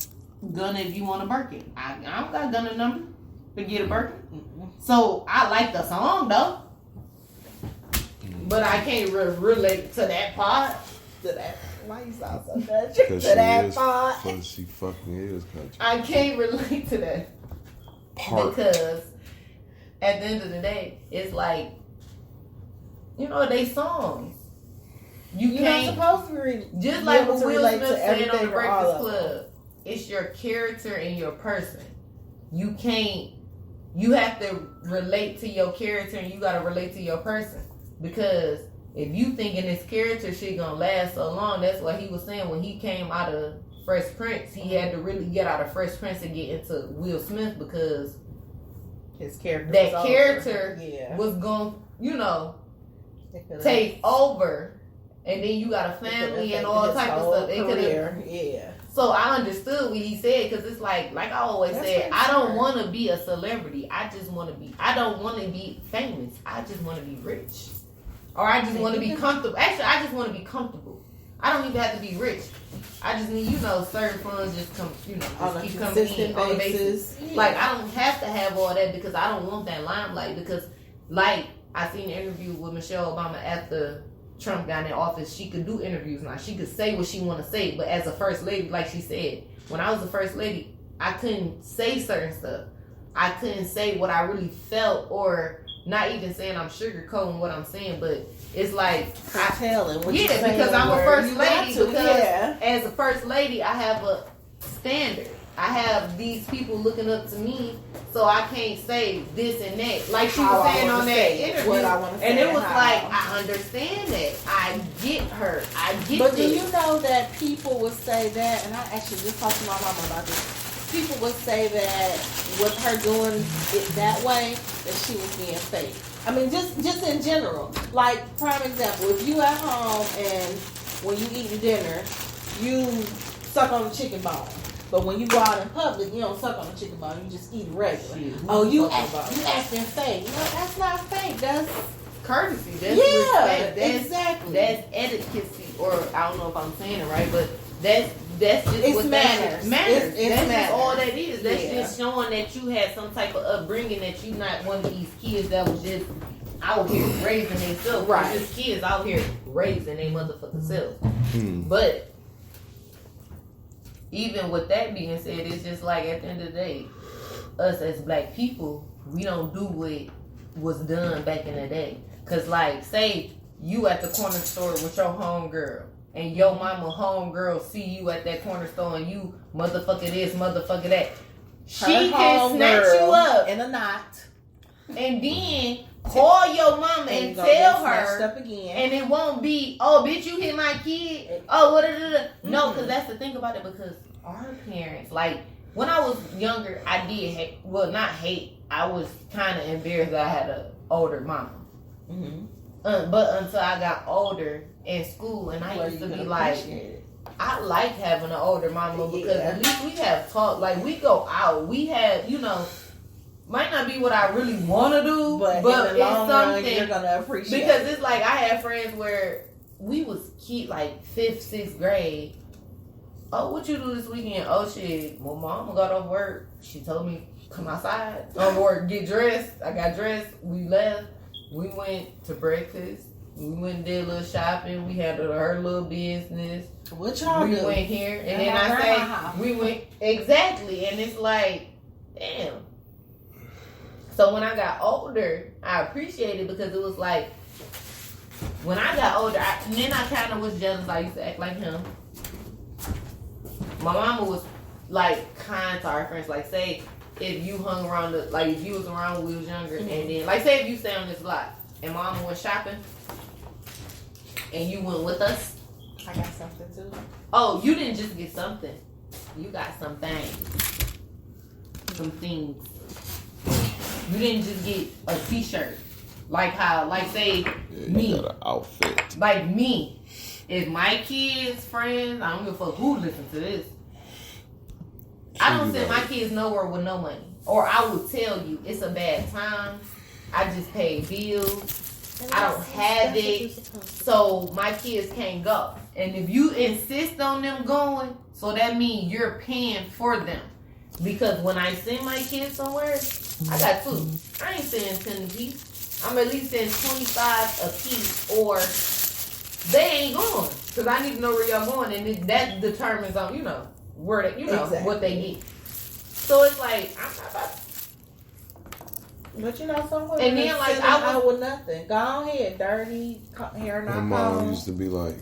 Gunna if you want a Birkin. I don't got Gunna number to get a Birkin. So I like the song though, but I can't relate to that part. To that, why you sound so country? To that part, because she fucking is country. I can't relate to that part because at the end of the day, it's like, you know, they songs. You're not supposed to read. Just like what Will Smith said on the Breakfast Club, it's your character and your person. You can't. You have to relate to your character and you gotta relate to your person. Because if you thinking this character shit gonna last so long, that's what he was saying when he came out of Fresh Prince. He had to really get out of Fresh Prince and get into Will Smith because his character was gonna, you know, take over. And then you got a family and all type of stuff. It could So I understood what he said because it's like I always said, I don't want to be a celebrity. I don't want to be famous. I just want to be rich. Or I just want to be comfortable. Actually, I just want to be comfortable. I don't even have to be rich. I just need, you know, certain funds just come, you know, just keep coming in on the basis. Yeah. Like, I don't have to have all that because I don't want that limelight. Because, like, I seen an interview with Michelle Obama after Trump got in office. She could do interviews now. She could say what she want to say, but as a first lady, like she said, when I was the first lady, I couldn't say certain stuff. I couldn't say what I really felt, or not even saying I'm sugarcoating what I'm saying, but it's like because I'm a first lady. Because as a first lady, I have a standard. I have these people looking up to me, so I can't say this and that. Like she was saying on that interview, and it was like, I understand that. I get her. I get But this. do you know that people would say that, and I actually just talked to my mama about this. People would say that with her doing it that way, that she was being fake. I mean, just in general. Like, prime example, if you at home and when you eating dinner, you suck on the chicken bone. But when you go out in public, you don't suck on the chicken bone. You just eat it regular. You acting fake. No, that's not fake. That's courtesy. That's respect. Exactly. That's etiquette, or I don't know if I'm saying it right, but that's just what manners. Manners. It's that's manners. Just all that is. That's just showing that you had some type of upbringing, that you not one of these kids that was just out here raising themselves. Right. Just kids out here raising their motherfucking selves. But even with that being said, it's just like at the end of the day, us as black people, we don't do what was done back in the day. Cause like, say you at the corner store with your homegirl, and your mama homegirl see you at that corner store and you motherfucker this, motherfucker that. She can snatch you up in a knot. And then call your mama and tell her, and it won't be, oh, bitch, you hit my kid. Oh, what? No, because that's the thing about it. Because our parents, like when I was younger, I did hate. Well, not hate. I was kind of embarrassed that I had an older mama. But until I got older in school, and I used to be like, I like having an older mama because at least we have talk. Like we go out, we have, you know. Might not be what I really want to do, but it's something you're gonna appreciate. Because it's like I had friends where we was like 5th, 6th grade. Oh, what you do this weekend? Oh shit, my mama got off work. She told me come outside, or get dressed. I got dressed. We left. We went to breakfast. We went and did a little shopping. We had her little business. What y'all do? We went here, and then I say we went exactly, and it's like, damn. So when I got older, I appreciated it because it was like, when I got older, then I kind of was jealous. I used to act like him. My mama was like kind to our friends. Like say if you hung around if you was around when we was younger, and then like say if you stay on this block and mama went shopping and you went with us. I got something too. Oh, you didn't just get something. You got some things. Some things. You didn't just get a t-shirt. Like how, like say, me. You got an outfit. Like me. If my kids, friends, I don't give a fuck who listens to this. I don't send my kids nowhere with no money. Or I will tell you, it's a bad time. I just paid bills. I don't have it. So my kids can't go. And if you insist on them going, so that means you're paying for them. Because when I send my kids somewhere, I got two. I ain't sending 10 apiece. I'm at least sending 25 apiece, or they ain't going. Because I need to know where y'all going, and that determines on where they, Exactly. what they get. So it's like I'm not about. But some women And then, like, send I them out with nothing. Go ahead, dirty hair, not My mom combed. used to be like,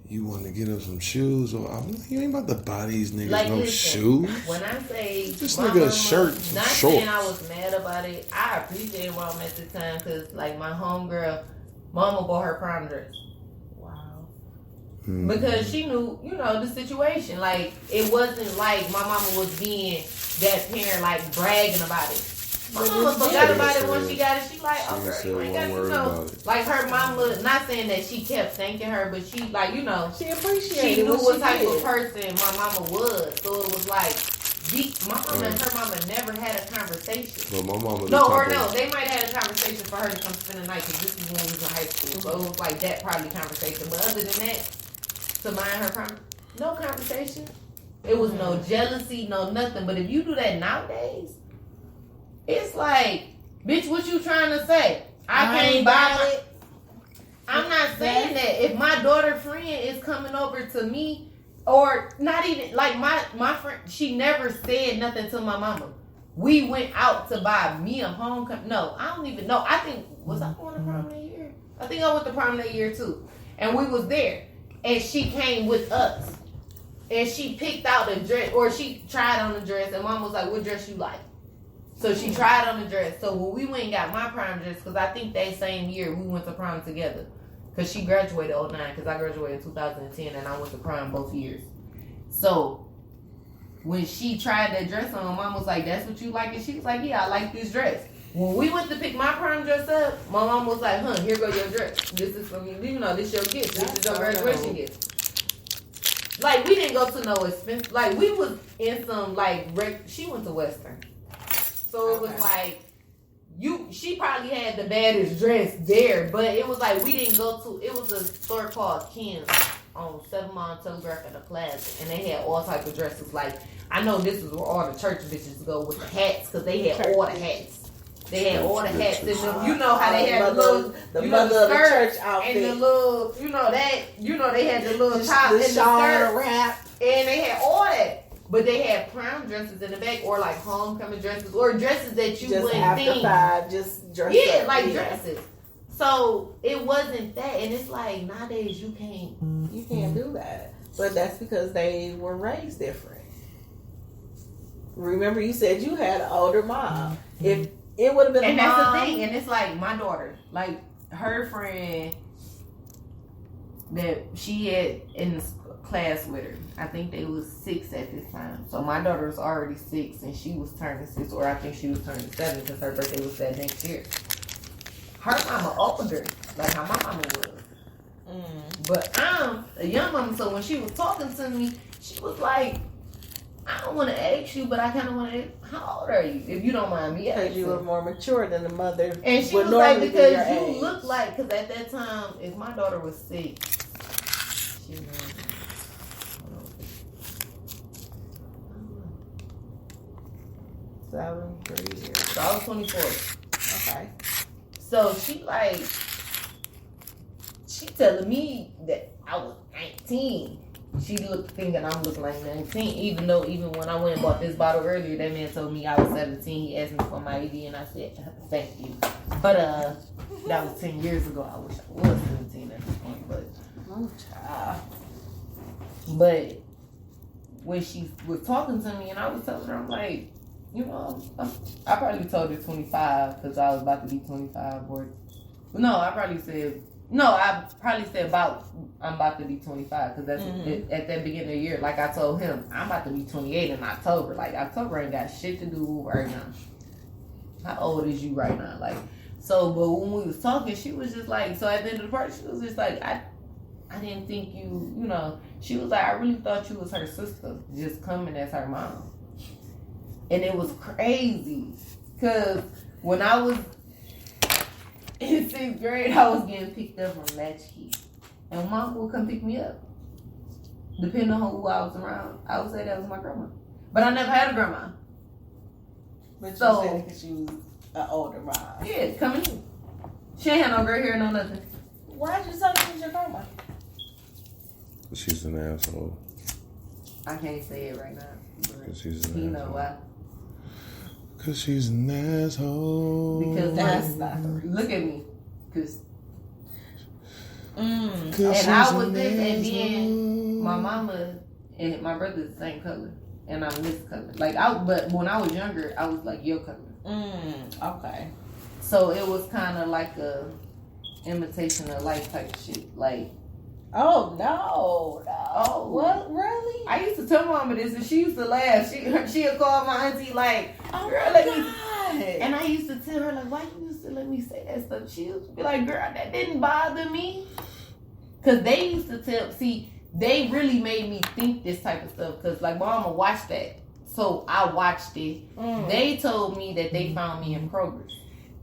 "You want to get us some shoes?" Or I'm like, "You ain't about to buy these niggas Like, no listen, shoes." When I say This my nigga a mama, shirt, some not shorts. saying I was mad about it. I appreciate mom at the time because, like, my homegirl, mama bought her prom dress. Wow. Because she knew, the situation. Like, it wasn't like my mama was being that parent, like, bragging about it. My mama forgot about it when she got it. She like, oh, girl, you ain't got to know. Like, her mama, not saying that she kept thanking her, but she, like, She appreciated she knew what type did. of person my mama was. So it was like, my mama and her mama never had a conversation. But my mama, They might have had a conversation for her to come spend the night because this is when we was in high school. So it was like that probably conversation. But other than that, to mind her prom, no conversation. It was no jealousy, no nothing. But if you do that nowadays, it's like, bitch, what you trying to say? I can't buy it. I'm not saying that. If my daughter friend is coming over to me, or not even, like my friend, she never said nothing to my mama. We went out to buy me a homecoming. No, I don't even know. I think, was I going to prom that year? I think I went to prom that year too. And we was there. And she came with us. And she picked out a dress, or she tried on the dress, and mom was like, what dress you like? So she tried on the dress. So when we went and got my prom dress, because I think that same year we went to prom together. Because she graduated 2009, because I graduated in 2010, and I went to prom both years. So when she tried that dress on, mom was like, that's what you like? And she was like, yeah, I like this dress. When we went to pick my prom dress up, my mom was like, here go your dress. This is from you. This your gift. This is your graduation gift. Like, we didn't go to no expense. Like, we was in some, like, she went to Western. So it was like, she probably had the baddest dress there, but it was like, we didn't go to, it was a store called Ken's on 7 Mile Telegraph at the Plaza, and they had all types of dresses. Like, I know this is where all the church bitches go with the hats, because they had all the hats. They had all the hats, and them, you know how they had the little, the mother of the church outfit, and the little, they had the little top and the skirt, wrap, and they had all that. But they had prom dresses in the back, or like homecoming dresses, or dresses that you just wouldn't after think. 5, just dress Yeah, up. like dresses. So it wasn't that, and it's like nowadays you can't do that. But that's because they were raised different. Remember, you said you had an older mom. If it would have been, and a mom, that's the thing, and it's like my daughter, like her friend that she had in the class with her. I think they was 6 at this time. So my daughter was already 6, and she was turning 6, or I think she was turning 7 because her birthday was that next year. Her mama older, like how my mama was. But I'm a young mama, so when she was talking to me, she was like, I don't want to ask you, but I kind of want to ask, how old are you, if you don't mind me asking? Because you were more mature than the mother. And she was like, because you look like, because at that time, if my daughter was 6, she was, so I was 24. Okay. So she telling me that I was 19. She thinking I'm looking like 19, even when I went and bought this bottle earlier, that man told me I was 17. He asked me for my ID, and I said, thank you. But that was 10 years ago. I wish I was 17 at this point, but when she was talking to me, and I was telling her, I'm like, you know, I probably told her 25 because I was about to be 25, or no, I probably said about I'm about to be 25 because that's at that beginning of the year. Like I told him, I'm about to be 28 in October. Like October ain't got shit to do right now. How old is you right now? Like, so, but when we was talking, she was just like, so at the end of the party, she was just like, I didn't think you know, she was like, I really thought you was her sister, just coming as her mom. And it was crazy, because when I was in 6th grade, I was getting picked up from Latchkey. And mom would come pick me up. Depending on who I was around, I would say that was my grandma. But I never had a grandma. But you So, said because she was an older mom. Yeah, coming in. She ain't had no gray hair, no nothing. Why'd you tell me it was your grandma? She's an asshole. I can't say it right now. But She's an you know asshole. why? Because she's an asshole. Because That's not the reason. look at me. Because And and I was this, and then my mama and my brother's the same color, and I'm this color. Like but when I was younger, I was like your color. Okay. So it was kind of like a imitation of life type shit. Like, Oh no. oh, What? Really? I used to tell mama this, and she used to laugh. She'd call my auntie like, Oh "Girl, my let me." God. And I used to tell her like, "Why you used to let me say that stuff?" She used to be like, "Girl, that didn't bother me," because they used to tell. See, they really made me think this type of stuff. Because like, mama watched that, so I watched it. They told me that they found me in Kroger's.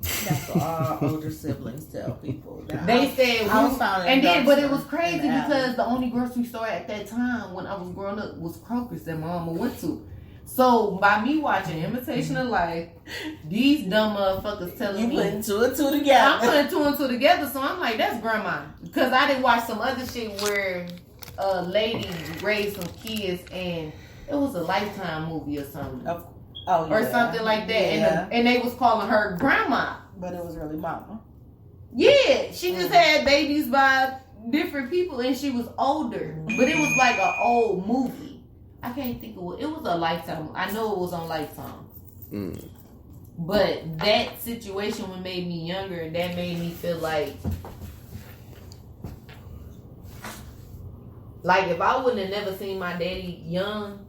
That's what all older siblings tell people. They said, I was found in and then, but it dumpster was crazy in the alley. because the only grocery store at that time when I was growing up was Kroger's that my mama went to. So by me watching Imitation of Life, these dumb motherfuckers telling You me putting 2 and 2 together. I'm putting 2 and 2 together. So I'm like, that's grandma, because I didn't watch some other shit where a lady raised some kids and it was a Lifetime movie or something. Or something like that, Yeah. and they was calling her grandma. But it was really mama. Yeah, she just had babies by different people, and she was older. But it was like an old movie. I can't think of what. It was a Lifetime. I know it was on Lifetime. But that situation would made me younger, and that made me feel like if I wouldn't have never seen my daddy young,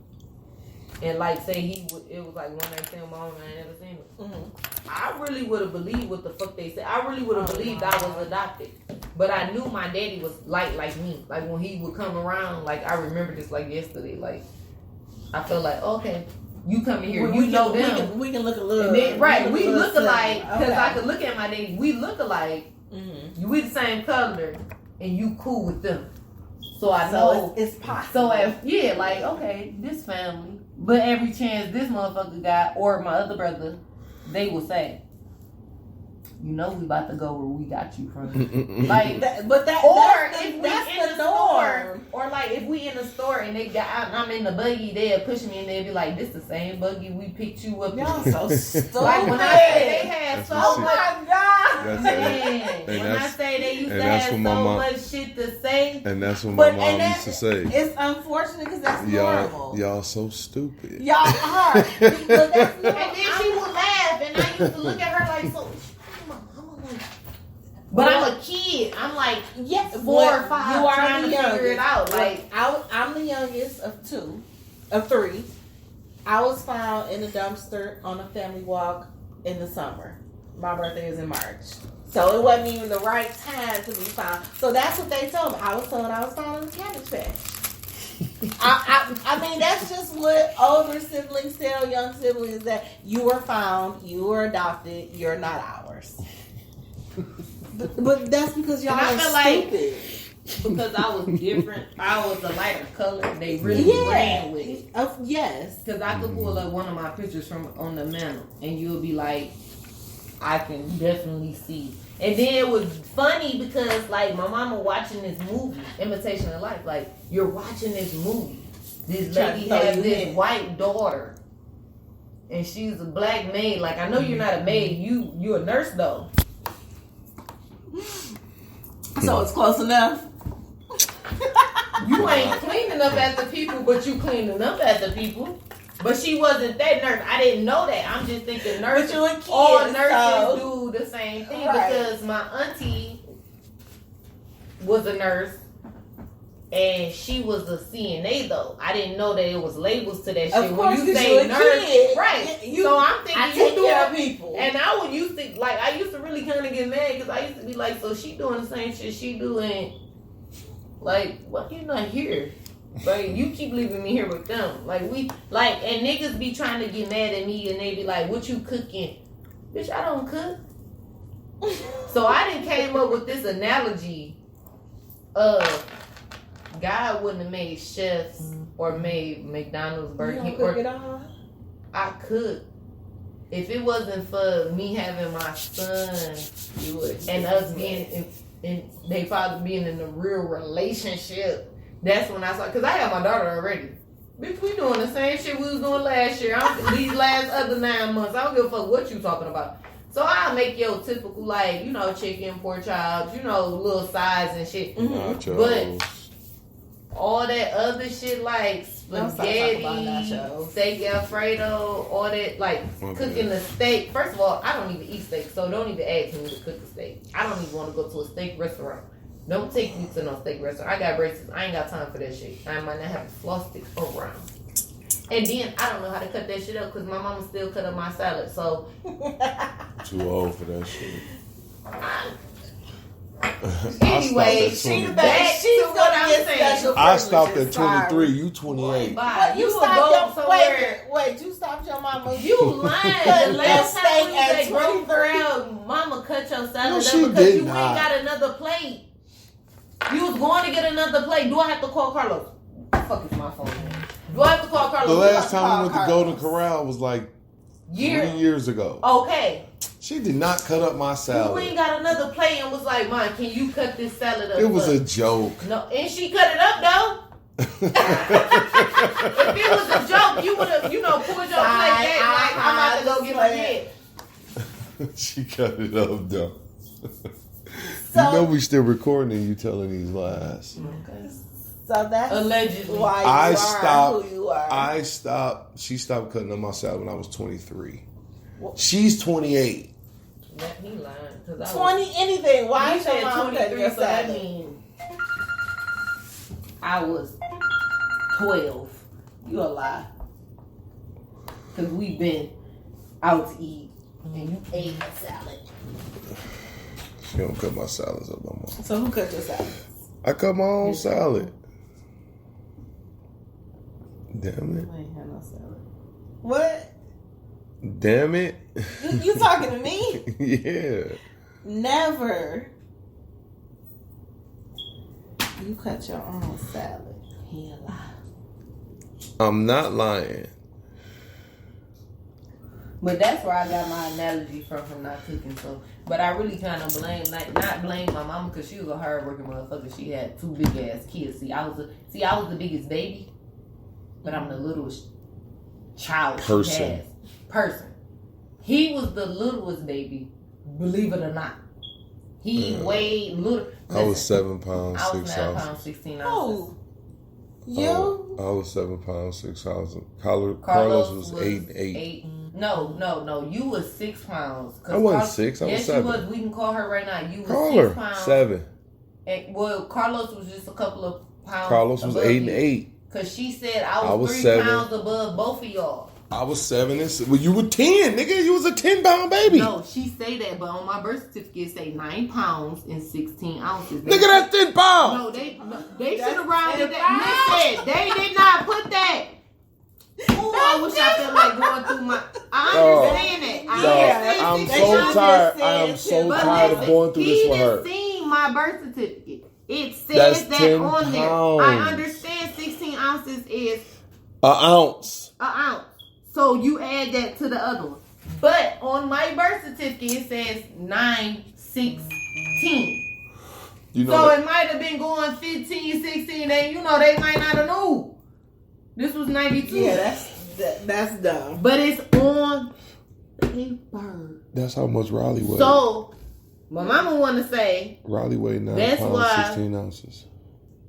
and like say it was like one night stand with my mom and I never seen him. I really would have believed what the fuck they said. I really would have believed I was adopted. But I knew my daddy was like me. Like when he would come around, like I remember this like yesterday. Like I felt like, okay, you come in here, you know them. We can look a little. Then, right, we look similar. alike because Okay. I could look at my daddy. We look alike. We the same color, and you cool with them. So I know it's possible. So if like okay, this family. But every chance this motherfucker got, or my other brother, they will say, you know we about to go where we got you from. Like, that's the norm. Or like if we in the store and they got, I'm in the buggy, they'll push me and they'll be like, this the same buggy we picked you up. Y'all so stupid. Like when I say they had That's so what she- much. That's Man, and when I say they used to that's have what my so mom- much shit to say. And that's what But- my and mom used to say. It's unfortunate because that's normal. Y'all so stupid. Y'all are. But that's And normal. then she would laugh, and I used to look at her like, so. But I'm a kid. I'm like, Yeah, 4 but or 5, you are trying the to figure it youngest. out. Like, I'm the youngest of 3. I was found in a dumpster on a family walk in the summer. My birthday is in March. So it wasn't even the right time to be found. So that's what they told me. I was told I was found in a cabbage patch. I mean, that's just what older siblings tell young siblings, that you were found, you were adopted, you're not ours. But that's because y'all And I are feel like- stupid. because I was different, I was a lighter color, they really ran with it. Yes. Because I could pull up one of my pictures from on the mantle, and you'll be like, I can definitely see. And then it was funny because, like, my mama watching this movie, Imitation of Life. Like, you're watching this movie. This lady has this white daughter, and she's a black maid. Like, I know you're not a maid. You're a nurse, though. So it's close enough. You ain't cleaning up after people, but you cleaning up after people. But she wasn't that nurse. I didn't know that. I'm just thinking nurses. But you a kid, all nurses so. do the same thing Right. because my auntie was a nurse and she was a CNA though. I didn't know that it was labels to that shit. Of course, when you 'cause say you a nurse, kid. right? You- so I'm thinking I you take doing care of people. And I used to really kind of get mad because I used to be like, so she doing the same shit she doing. Like, what you not here? Like, you keep leaving me here with them. And niggas be trying to get mad at me and they be like, what you cooking? Bitch, I don't cook. So I done came up with this analogy of God wouldn't have made chefs or made McDonald's, Burger King, or I could. If it wasn't for me having my son and us being in they father being in a real relationship, that's when I saw, because I have my daughter already. Bitch, we doing the same shit we was doing last year. These last other 9 months. I don't give a fuck what you talking about. So I'll make your typical, chicken, pork chops, little sides and shit. Nachos. But all that other shit like spaghetti, steak Alfredo, all that, cooking the steak. First of all, I don't even eat steak, so don't even ask me to cook the steak. I don't even want to go to a steak restaurant. Don't take me to no steak restaurant. I got braces. I ain't got time for that shit. I might not have a floss stick around. And then I don't know how to cut that shit up because my mama still cut up my salad. So Too old for that shit. Anyway, She's what I'm saying. I stopped at 23. You 28. But you stopped your wait. You stopped your mama. You lying. The last time we was at Grove Corral, mama cut your salad No, up she because did you not. ain't got another plate. You was going to get another plate. Do I have to call Carlos? Fuck is my phone, man. Do I have to call Carlos? The last time we went to Golden Corral was like 3 years ago. Okay. She did not cut up my You salad. ain't got another plate and was like, Mom, can you cut this salad up? It was for a us?" joke. No, and she cut it up though. If it was a joke, you would have, pulled your plate back. I'm about to go get my head. She cut it up though. So- you know we still recording and you telling these lies. Okay. So that's Allegedly. why I you stopped. are who you are. She stopped cutting up my salad when I was 23. She's 28. He lying. 'Cause 20 anything. Why You is your said mom cutting 23, your so that salad? means I was 12. You a lie. Because we been out to eat and you ate a salad. She don't cut my salads up no more. So who cut your salad? I cut my own salad. Damn I ain't had no salad. What? it. Damn it. You talking to me? Yeah. Never. You cut your own salad. He a lie. I'm not lying. But that's where I got my analogy from not cooking. So, but I really kind of not blame my mama because she was a hardworking motherfucker. She had 2 big ass kids. See, I was the biggest baby, but I'm the littlest child she has. Person. He was the littlest baby. Believe it or not, he weighed little. I was 7 pounds, I was 6 9 ounces. pounds 16 ounces. Oh. You? I was 7 pounds, 6 ounces. Carlos was 8 and 8. No. You was 6 pounds. I wasn't 6. I was 7. Yes, you was. We can call her right now. You was Call 6 her. pounds. 7. And, Carlos was just a couple of pounds. Carlos was above 8 and you. 8. Cause she said I was 3 7. pounds above both of y'all. I was 7 and 6. Well, you were 10, nigga. You was a 10-pound baby. No, she say that, but on my birth certificate it say 9 pounds and 16 ounces. Nigga, that's 10 pounds. No, they should have rounded that. Listen, they did not put that. Ooh, I wish I felt like going through my. I understand that. I'm so tired. I am so tired of going through this with her. He seen my birth certificate. It says That's that 10 on there. pounds. I understand 16 ounces is An ounce. an ounce. So you add that to the other one. But on my birth certificate it says 9/16. You know So that- it might have been going 15, 16, and they might not have known. This was 92. Yeah, that's dumb. But it's on paper. that's how much Riley weighed. So my mama want to say Riley weighed 9 That's pounds, why- 16 ounces.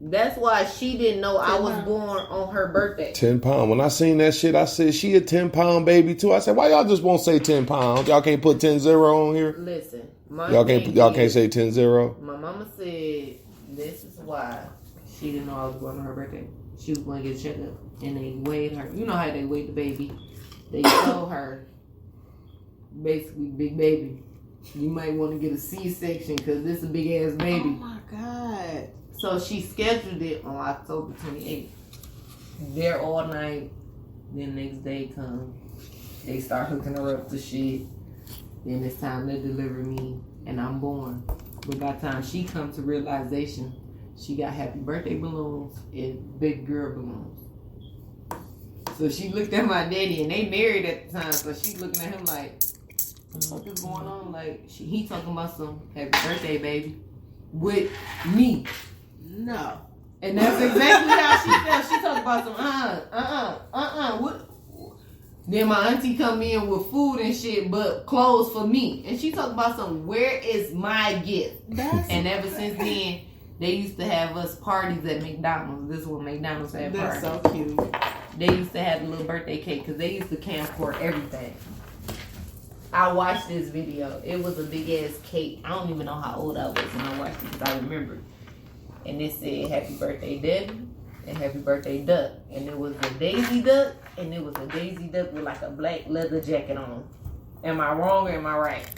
That's why she didn't know I was born on her birthday. 10 pounds. When I seen that shit, I said, she a 10-pound baby too. I said, why y'all just won't say 10 pounds? Y'all can't put 10-0 on here? Listen. Y'all can't say 10-0? My mama said this is why she didn't know I was born on her birthday. She was going to get a checkup. And they weighed her. You know how they weighed the baby. They told her, basically, big baby, you might want to get a C-section because this is a big-ass baby. Oh, my God. So she scheduled it on October 28th. There all night. Then next day come. They start hooking her up to shit. Then it's time to deliver me. And I'm born. But by the time she comes to realization, she got happy birthday balloons and big girl balloons. So she looked at my daddy, and they married at the time. So she looking at him like, what is going on? Like, he talking about some happy birthday, baby, with me. No. And that's exactly how she felt. She talking about some, what? Then my auntie come in with food and shit, but clothes for me. And she talking about some, where is my gift? And ever since then, they used to have us parties at McDonald's. This is what McDonald's had parties. That's so cute. They used to have a little birthday cake because they used to camp for everything. I watched this video. It was a big ass cake. I don't even know how old I was when I watched it because I remember. And it said happy birthday Debbie and happy birthday Duck. And it was a Daisy Duck and it was a Daisy Duck with like a black leather jacket on. Am I wrong or am I right?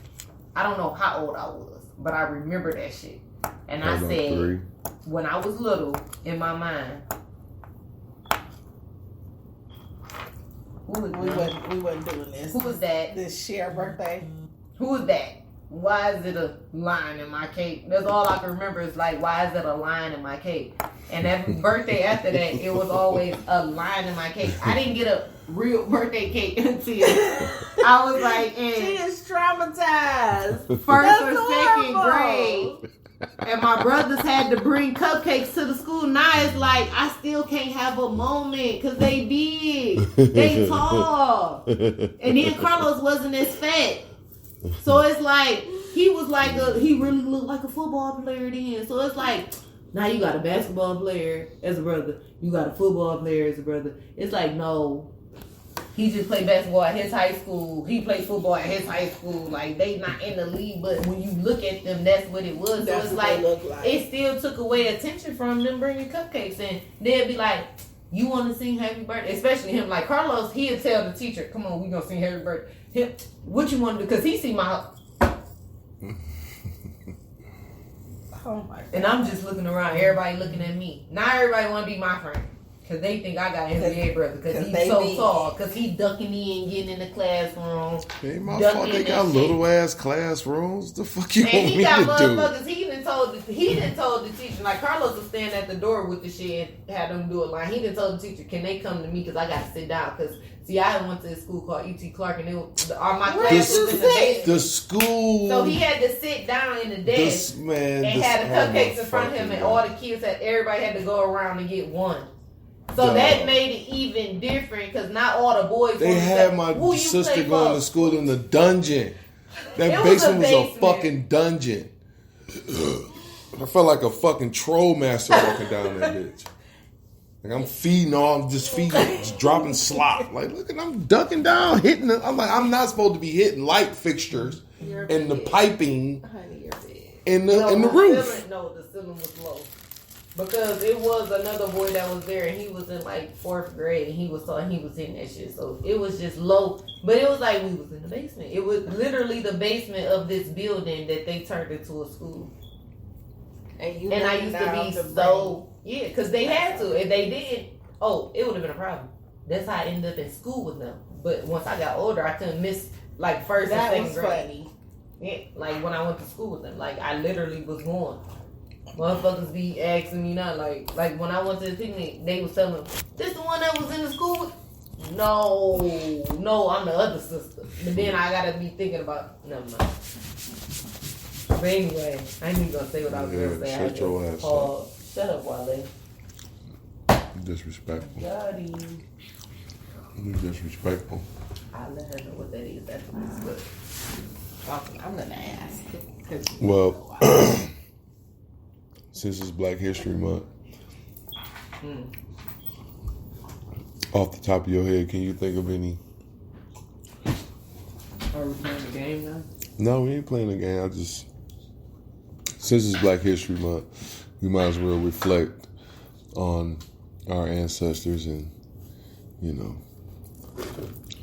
I don't know how old I was, but I remember that shit. And I said, when I was little, in my mind, we wasn't doing this. Who was that? This share birthday. Who is that? Why is it a line in my cake? That's all I can remember is like, why is it a line in my cake? And every birthday after that, it was always a line in my cake. I didn't get a real birthday cake until I was like in she is traumatized. First or second grade. And my brothers had to bring cupcakes to the school. Now it's like, I still can't have a moment because they big. They tall. And then Carlos wasn't as fat. So it's like, he really looked like a football player then. So it's like, now you got a basketball player as a brother. You got a football player as a brother. It's like, no. He just played basketball at his high school. He played football at his high school. Like, they not in the league, but when you look at them, that's what it was. That's so it's like, it still took away attention from them bringing cupcakes. And they'd be like, you want to sing happy birthday? Especially him. Like, Carlos, he'd tell the teacher, come on, we going to sing happy birthday. What you want to do? Because he see my... Oh, my God. And I'm just looking around. Everybody looking at me. Now everybody want to be my friend. Because they think I got an NBA brother. Because he's so tall. Because he ducking me and getting in the classroom. Ain't my fault they got little ass classrooms. The fuck you want me to do? And he got motherfuckers. He done told the teacher. Like, Carlos was standing at the door with the shit and had them do a line. He done told the teacher, can they come to me? Because I got to sit down. Because, see, I went to a school called E.T. Clark. And all my class was in the basement. The school. So he had to sit down in the desk. And had the cupcakes in front of him. And all the kids everybody had to go around and get one. So that made it even different because not all the boys. They had my sister going to school in the dungeon. That basement was a fucking dungeon. I felt like a fucking troll master walking down that bitch. Like I'm just dropping slop. Like look, and I'm ducking down, hitting. I'm like, I'm not supposed to be hitting light fixtures and the piping in the roof. No, the ceiling was low. Because it was another boy that was there and he was in like 4th grade and he was in that shit. So it was just low. But it was like we was in the basement. It was literally the basement of this building that they turned into a school. And I used to be so, yeah, because they had to. If they didn't, it would have been a problem. That's how I ended up in school with them. But once I got older, I couldn't miss like 1st and 2nd grade. Funny. Yeah, like when I went to school with them. Like I literally was going. Motherfuckers be asking me now, like when I went to the picnic, they was telling me, this the one that was in the school with? No, I'm the other sister. But then I gotta be thinking about, never mind. But anyway, I ain't even gonna say what I was gonna say. Shut your ass up. Shut up, Wale. Disrespectful. Got him. You disrespectful. I'll let her know what that is after this, but I'm gonna ask. Well, since it's Black History Month, Off the top of your head, can you think of any? Are we playing the game now? No, we ain't playing the game. Since it's Black History Month, we might as well reflect on our ancestors and,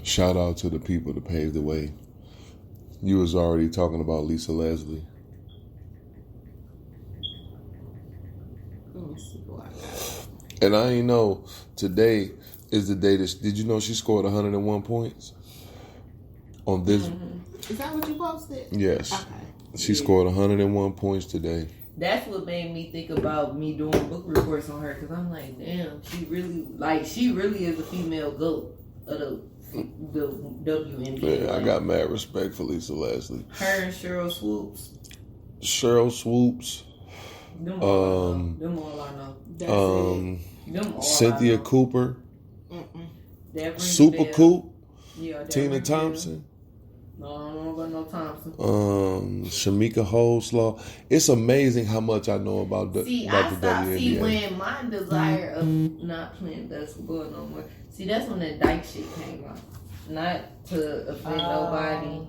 shout out to the people that paved the way. You was already talking about Lisa Leslie. Let me see who I got. And I ain't know, today is the day that, did you know she scored 101 points? On this. Is that what you posted? Yes. Okay. She scored 101 points today. That's what made me think about me doing book reports on her, because I'm like, damn, she really is a female GOAT of the WNBA. Yeah, I got mad respect for Lisa Leslie. Her and Cheryl Swoops. Them all I know. Cynthia Cooper. Super Coop. Yeah, Tina Thompson. No, I don't know about no Thompson. Shamika Holslaw. It's amazing how much I know about the WNBA. See, when my desire of not playing basketball no more. See, that's when that dyke shit came out. Not to offend nobody,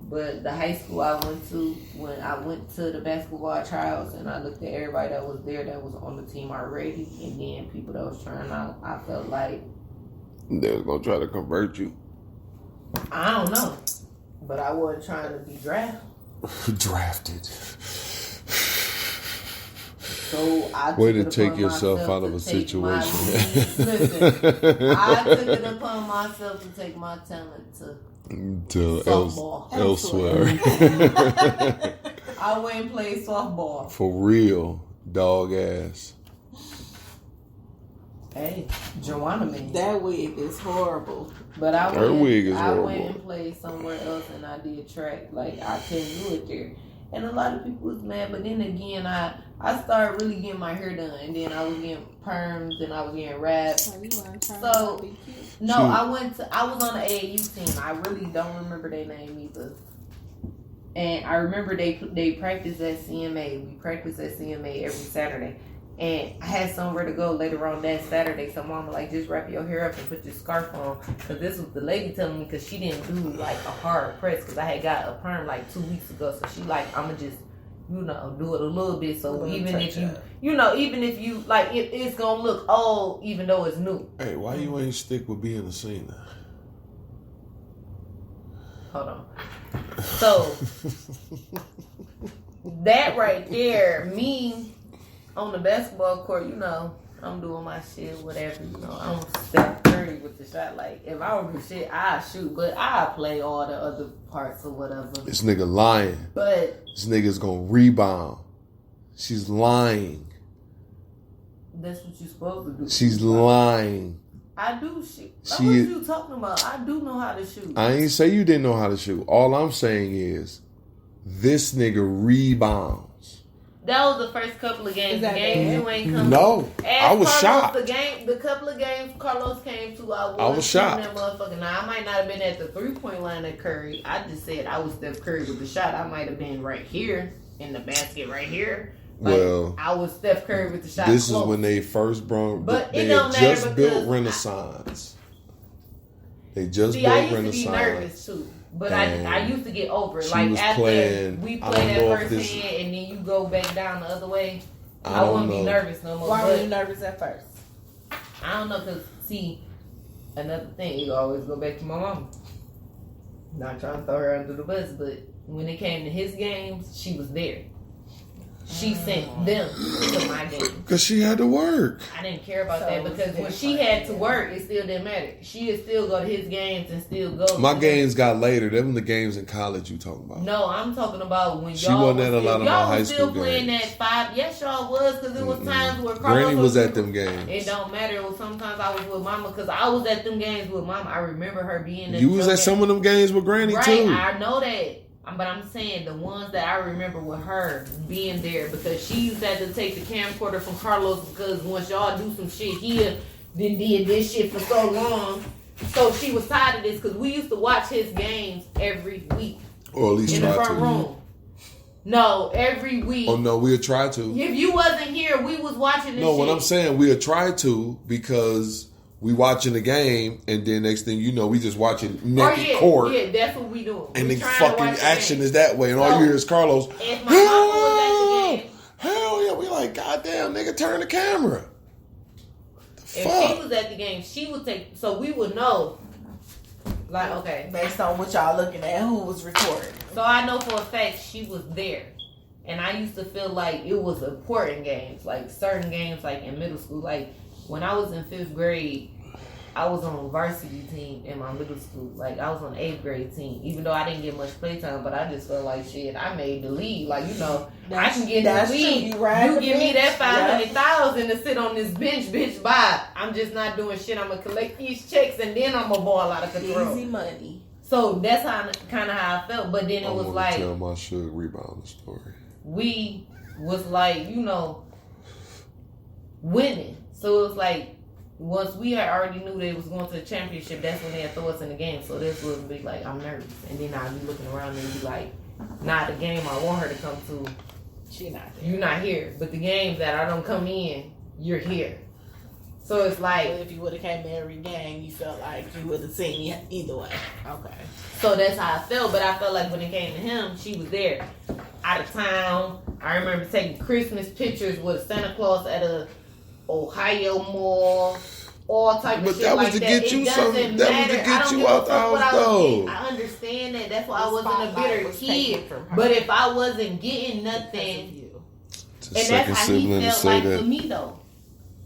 but the high school I went to, when I went to the basketball tryouts and I looked at everybody that was there that was on the team already, and then people that was trying out, I felt like they was gonna try to convert you. I don't know. But I wasn't trying to be drafted. So I way to take yourself out of a situation. Listen, I took it upon myself to take my talent to elsewhere. I went and played softball. For real, dog ass. Hey, Joanna man. That wig is horrible. But her wig is horrible. I went and played somewhere else and I did track. Like, I couldn't do it there. And a lot of people was mad. But then again, I started really getting my hair done. And then I was getting perms and I was getting wraps. So, no, I was on the AAU team. I really don't remember their name either. And I remember they practiced at CMA. We practiced at CMA every Saturday. And I had somewhere to go later on that Saturday. So mama like, just wrap your hair up and put your scarf on. Because this was the lady telling me, because she didn't do like a hard press. Because I had got a perm like 2 weeks ago. So she like, I'm going to just, do it a little bit. So even if you, like, it's going to look old even though it's new. Hey, why you ain't stick with being a singer? Hold on. So, that right there, me on the basketball court, I'm doing my shit, whatever, I'm Steph Curry with the shot. Like, if I were to shit, I shoot, but I play all the other parts or whatever. This nigga lying. But this nigga's gonna rebound. She's lying. That's what you're supposed to do. She's lying. I do shoot. What you talking about? I do know how to shoot. I ain't say you didn't know how to shoot. All I'm saying is, this nigga rebounds. That was the first couple of games. The games you ain't come. No, I was shocked. The couple of games Carlos came to, I was shocked. That motherfucker. Now, I might not have been at the 3-point line at Curry. I just said I was Steph Curry with the shot. I might have been right here in the basket, right here. Well, I was Steph Curry with the shot. This is when they first brought. But they it don't had matter just built Renaissance. They just built Renaissance. I used to be nervous too. But I used to get over it. Like, after we play that first hand and then you go back down the other way, I wouldn't be nervous no more. Why were you nervous at first? I don't know, because, see, another thing, you always go back to my mama. Not trying to throw her under the bus, but when it came to his games, she was there. She sent them to my game. Because she had to work. I didn't care about that, because when she had to work, it still didn't matter. She would still go to his games and still go. My games got later. Them the games in college you talking about. No, I'm talking about when she y'all wasn't at a lot of my high school still playing games. that 5. Yes, y'all was, because it was times where Carlos Granny was at them games. It don't matter. It was sometimes I was with Mama, because I was at them games with Mama. I remember her being there. You was at some of them games with Granny too. Right, I know that. But I'm saying the ones that I remember with her being there, because she used to have to take the camcorder from Carlos, because once y'all do some shit, he then did this shit for so long. So she was tired of this, because we used to watch his games every week. Or at least in the front room. No, every week. Oh no, we'll try to. If you wasn't here, we was watching this shit. What I'm saying, we'll try to because we watching the game, and then next thing you know, we just watching naked court. Yeah, that's what we doing. And the fucking action is that way, and all you hear is Carlos. If my mama was at the game, hell yeah, we like, goddamn, nigga, turn the camera. If she was at the game, she would take. So we would know. Like, okay, based on what y'all looking at, who was recording. So I know for a fact she was there. And I used to feel like it was important games. Like certain games like in middle school. Like when I was in 5th grade, I was on a varsity team in my middle school. Like I was on the 8th grade team. Even though I didn't get much playtime, but I just felt like shit, I made the league. Like, you know, I can get in the league. You give me that 500,000 to sit on this bench, bitch, bye. I'm just not doing shit. I'm gonna collect these checks and then I'm gonna ball out of control. Easy money. So that's kind of how I felt. But then it was like, tell my Suge rebound the story. We was like, you know, winning. So it was like, once we had already knew they was going to the championship, that's when they had throw us in the game. So this was big, like, I'm nervous. And then I'd be looking around and be like, nah, the game I want her to come to, she not there. You're not here. But the games that I don't come in, you're here. So it's like, but if you would have came to every game, you felt like you would have seen me either way. Okay. So that's how I felt. But I felt like when it came to him, she was there. Out of town. I remember taking Christmas pictures with Santa Claus at a Ohio mall. All type of shit that was like to that. get you it something. doesn't That matter. was to get you out the house, though. I understand that. That's why I wasn't a bitter kid. But if I wasn't getting nothing, and that's how he felt like for me though.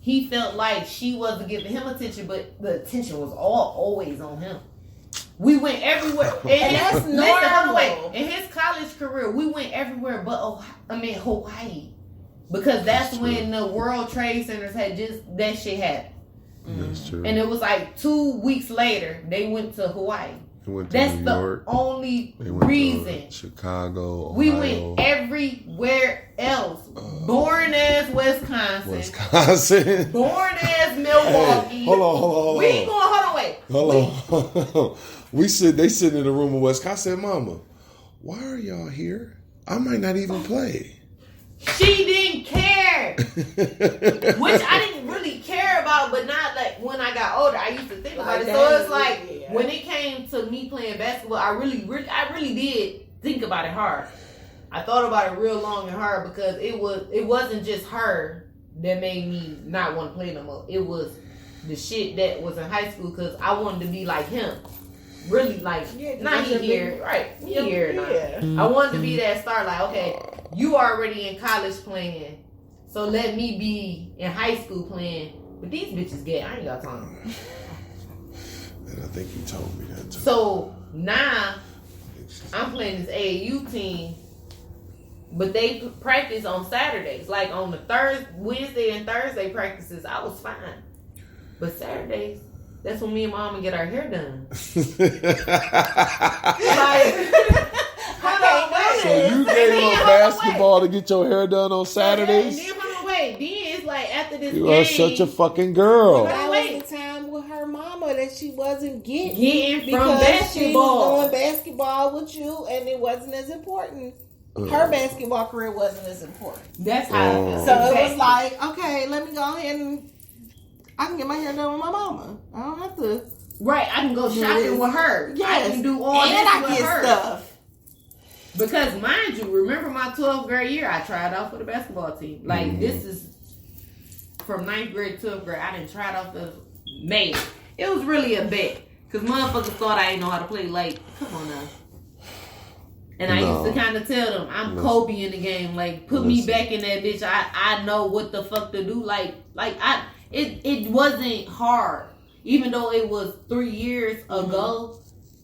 He felt like she wasn't giving him attention, but the attention was always on him. We went everywhere. And that's normal. In his college career, we went everywhere but Hawaii. Because that's when the World Trade Centers had that shit happened. That's true. And it was like 2 weeks later, they went to Hawaii. They went to That's New the York. only They went reason. to Chicago, Ohio. We went everywhere else. Born as Wisconsin. Born as Milwaukee. Hey, hold on. We ain't going, Hold on. They sitting in the room in Wisconsin. I said, Mama, why are y'all here? I might not even play. She didn't care. Which I didn't really care about, but not like when I got older. I used to think about it. So it's like when it came to me playing basketball, I really did think about it hard. I thought about it real long and hard because it wasn't just her that made me not want to play no more. It was the shit that was in high school because I wanted to be like him. Really, like, not he here, right? He here now. I wanted to be that star, like, okay, you already in college playing, so let me be in high school playing. But these bitches gay. I ain't got time. And I think you told me that too. So now I'm playing this AAU team, but they practice on Saturdays. Like on the Wednesday and Thursday practices, I was fine. But Saturdays, that's when me and Mama get our hair done. So you gave up basketball to get your hair done on Saturdays? And then then it's like after this you game. are such a fucking girl. That was the time with her mama that she wasn't getting from basketball. She was doing basketball with you, and it wasn't as important. Her basketball career wasn't as important. That's how I feel. So it was like, okay, let me go ahead and I can get my hair done with my mama. I don't have to. Right, I can go shopping with her. Yes. I can do all and this I with get her. Stuff. Because mind you, remember my 12th grade year, I tried out for the basketball team. Like this is from 9th grade to 12th grade. I didn't try it out for May. It was really a bet. Because motherfuckers thought I didn't know how to play. Like, come on now. And I used to kind of tell them, I'm Kobe in the game. Like, put me back in that bitch. I know what the fuck to do. It wasn't hard. Even though it was 3 years ago,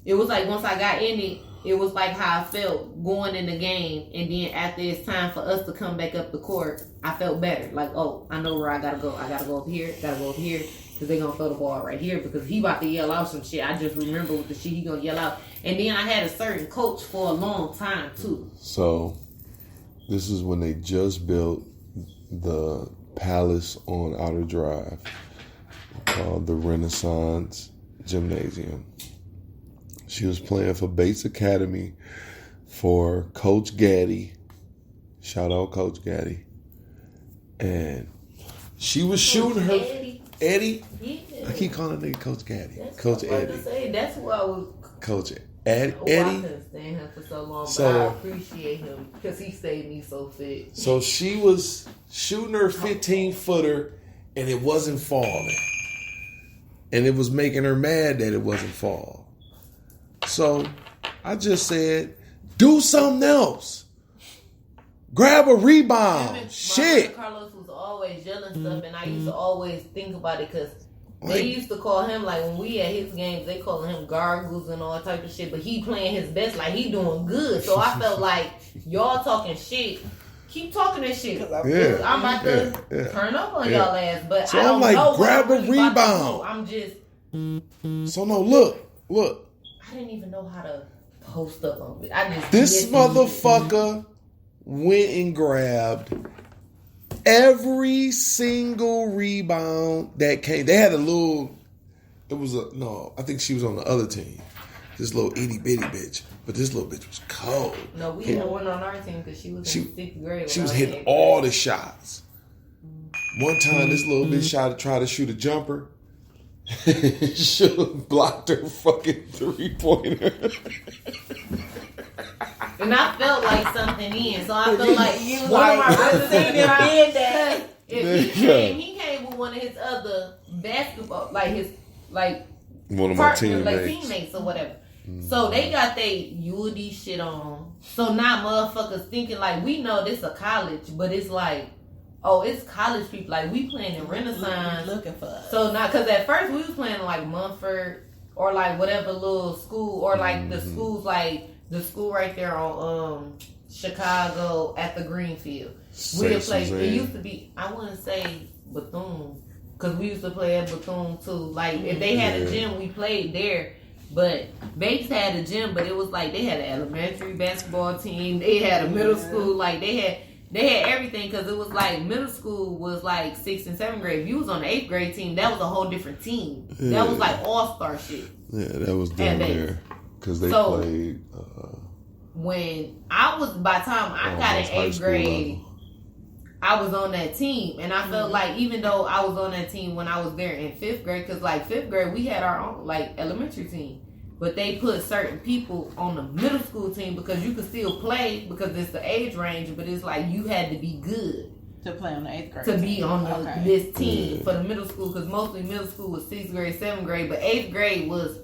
it was like once I got in it, it was like how I felt going in the game. And then after it's time for us to come back up the court, I felt better. Like, oh, I know where I gotta go. I gotta go up here, because they're gonna throw the ball right here because he about to yell out some shit. I just remember what the shit he gonna yell out. And then I had a certain coach for a long time too. So this is when they just built the Palace on Outer Drive called the Renaissance Gymnasium. She was playing for Bates Academy for Coach Gaddy Shout out Coach Gaddy. And she was shooting her. Eddie? Yeah. I keep calling that nigga Coach Gaddy. That's Coach what I was Eddie. about to say. That's who I was. Coach I Eddie. couldn't stand him for so long, So- but I appreciate him because he stayed me so fit. So she was shooting her 15-footer and it wasn't falling. And it was making her mad that it wasn't fall. So I just said, do something else. Grab a rebound. Him and Shit. my brother Carlos was always yelling stuff, and I used to always think about it because Like- they used to call him, like when we at his games, they calling him gargles and all type of shit, but he playing his best, like he doing good. So I felt like y'all talking shit. Keep talking this shit. Yeah. I'm about to turn up on y'all ass, but So I don't I'm like, know what grab I'm a really about to rebound. do. I'm just, So no, look. I didn't even know how to post up on it. I just This motherfucker went and grabbed every single rebound that came. They had a little. I think she was on the other team. This little itty bitty bitch, but this little bitch was cold. No, we had one on our team because she was in 6th grade. She was when I hitting all the shots. One time, this little bitch tried to shoot a jumper. Should have blocked her fucking 3-pointer. And I felt like something in, so I felt like You one like, of my brothers I seen him did that. If he came with one of his other basketball, like his One of my partners, like teammates. teammates or whatever. So they got they UD shit on. So now motherfuckers thinking like we know this a college, but it's like, oh, it's college people. Like we playing in Renaissance. Looking for us. So now, cause at first we was playing like Mumford or like whatever little school or like the schools like the school right there on Chicago at the Greenfield. We would play. It used to be, I wouldn't say Bethune, cause we used to play at Bethune too. Like if they had a gym, we played there. But Bates had a gym, but it was like they had an elementary basketball team. They had a middle school. Like they had everything because it was like middle school was like 6th and 7th grade. If you was on the 8th grade team, that was a whole different team. Yeah. That was like all-star shit. Yeah, that was down there because they So, played. When I was, by the time I got in 8th grade, I was on that team, and I felt like even though I was on that team when I was there in 5th grade, because like 5th grade we had our own like elementary team, but they put certain people on the middle school team because you could still play because it's the age range, but it's like you had to be good to play on the 8th grade to be on this team Yeah. for the middle school, because mostly middle school was 6th grade, 7th grade, but 8th grade was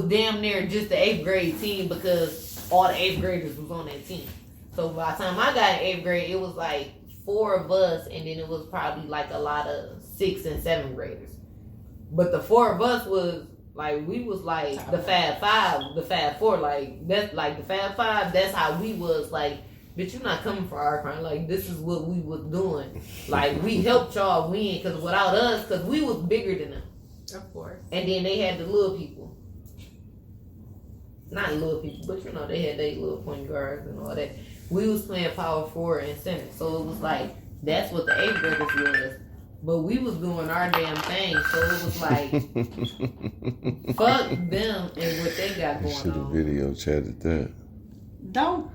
damn near just the 8th grade team because all the 8th graders was on that team. So by the time I got in 8th grade, it was like 4 of us, and then it was probably like a lot of 6th and 7th graders. But the 4 of us was like, we was like the Fab Five, the Fab Four. Like that's like the Fab Five. That's how we was like. Bitch, you not coming for our crime. Like this is what we was doing. Like we helped y'all win because without us, because we was bigger than them. Of course. And then they had the little people. Not little people, but you know they had their little point guards and all that. We was playing power forward and center, so it was like that's what the 8th graders was. But we was doing our damn thing, so it was like fuck them and what they got going Should have on. video chatted that. Don't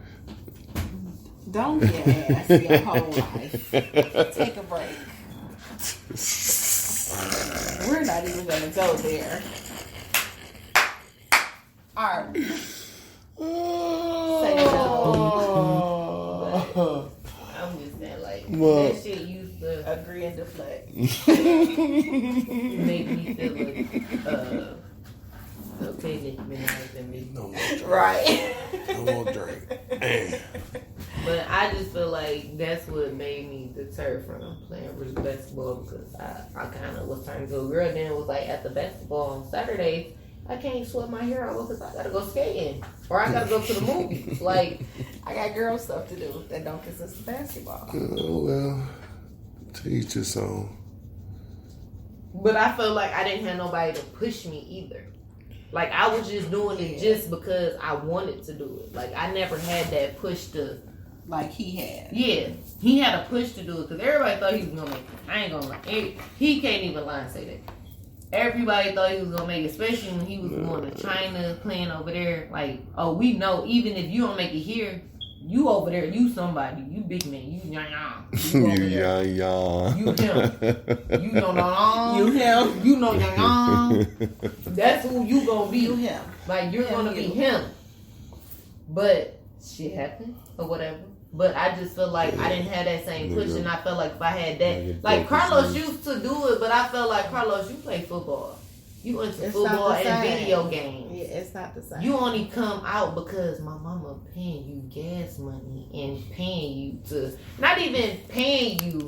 get ass your whole life. Take a break. We're not even gonna go there. Alright. Say no. I'm just saying, like Well- that shit used to Agree and deflect. make me feel like okay, Nicki Minaj and me. No more drink. Right. No more drink. Man. But I just feel like that's what made me deter from playing basketball because I kind of was turning to a girl. Then it was like at the basketball on Saturdays, I can't sweat my hair out because I gotta go skating or I gotta go to the movies. Like I got girl stuff to do that don't consist of basketball. Oh well, to each his own. But I felt like I didn't have nobody to push me either. Like I was just doing it just because I wanted to do it. Like I never had that push to. Like he had. Yeah, he had a push to do it because everybody thought he was gonna make it. I ain't gonna lie. He can't even lie and say that. Everybody thought he was gonna make it, especially when he was going to China, playing over there. Like, oh, we know even if you don't make it here, You over there, you somebody, you big man, you yang. You over there. Yang. You him. You know You him. You know yang. That's who you gonna be. You him. Like you're Him, gonna be you. him. But shit happened or whatever. But I just feel like I didn't have that same push, and I felt like if I had that, like Carlos used to do it, but I felt like Carlos, you play football. You into football and video games. Yeah, it's not the same. You only come out because my mama paying you gas money and paying you to, not even paying you,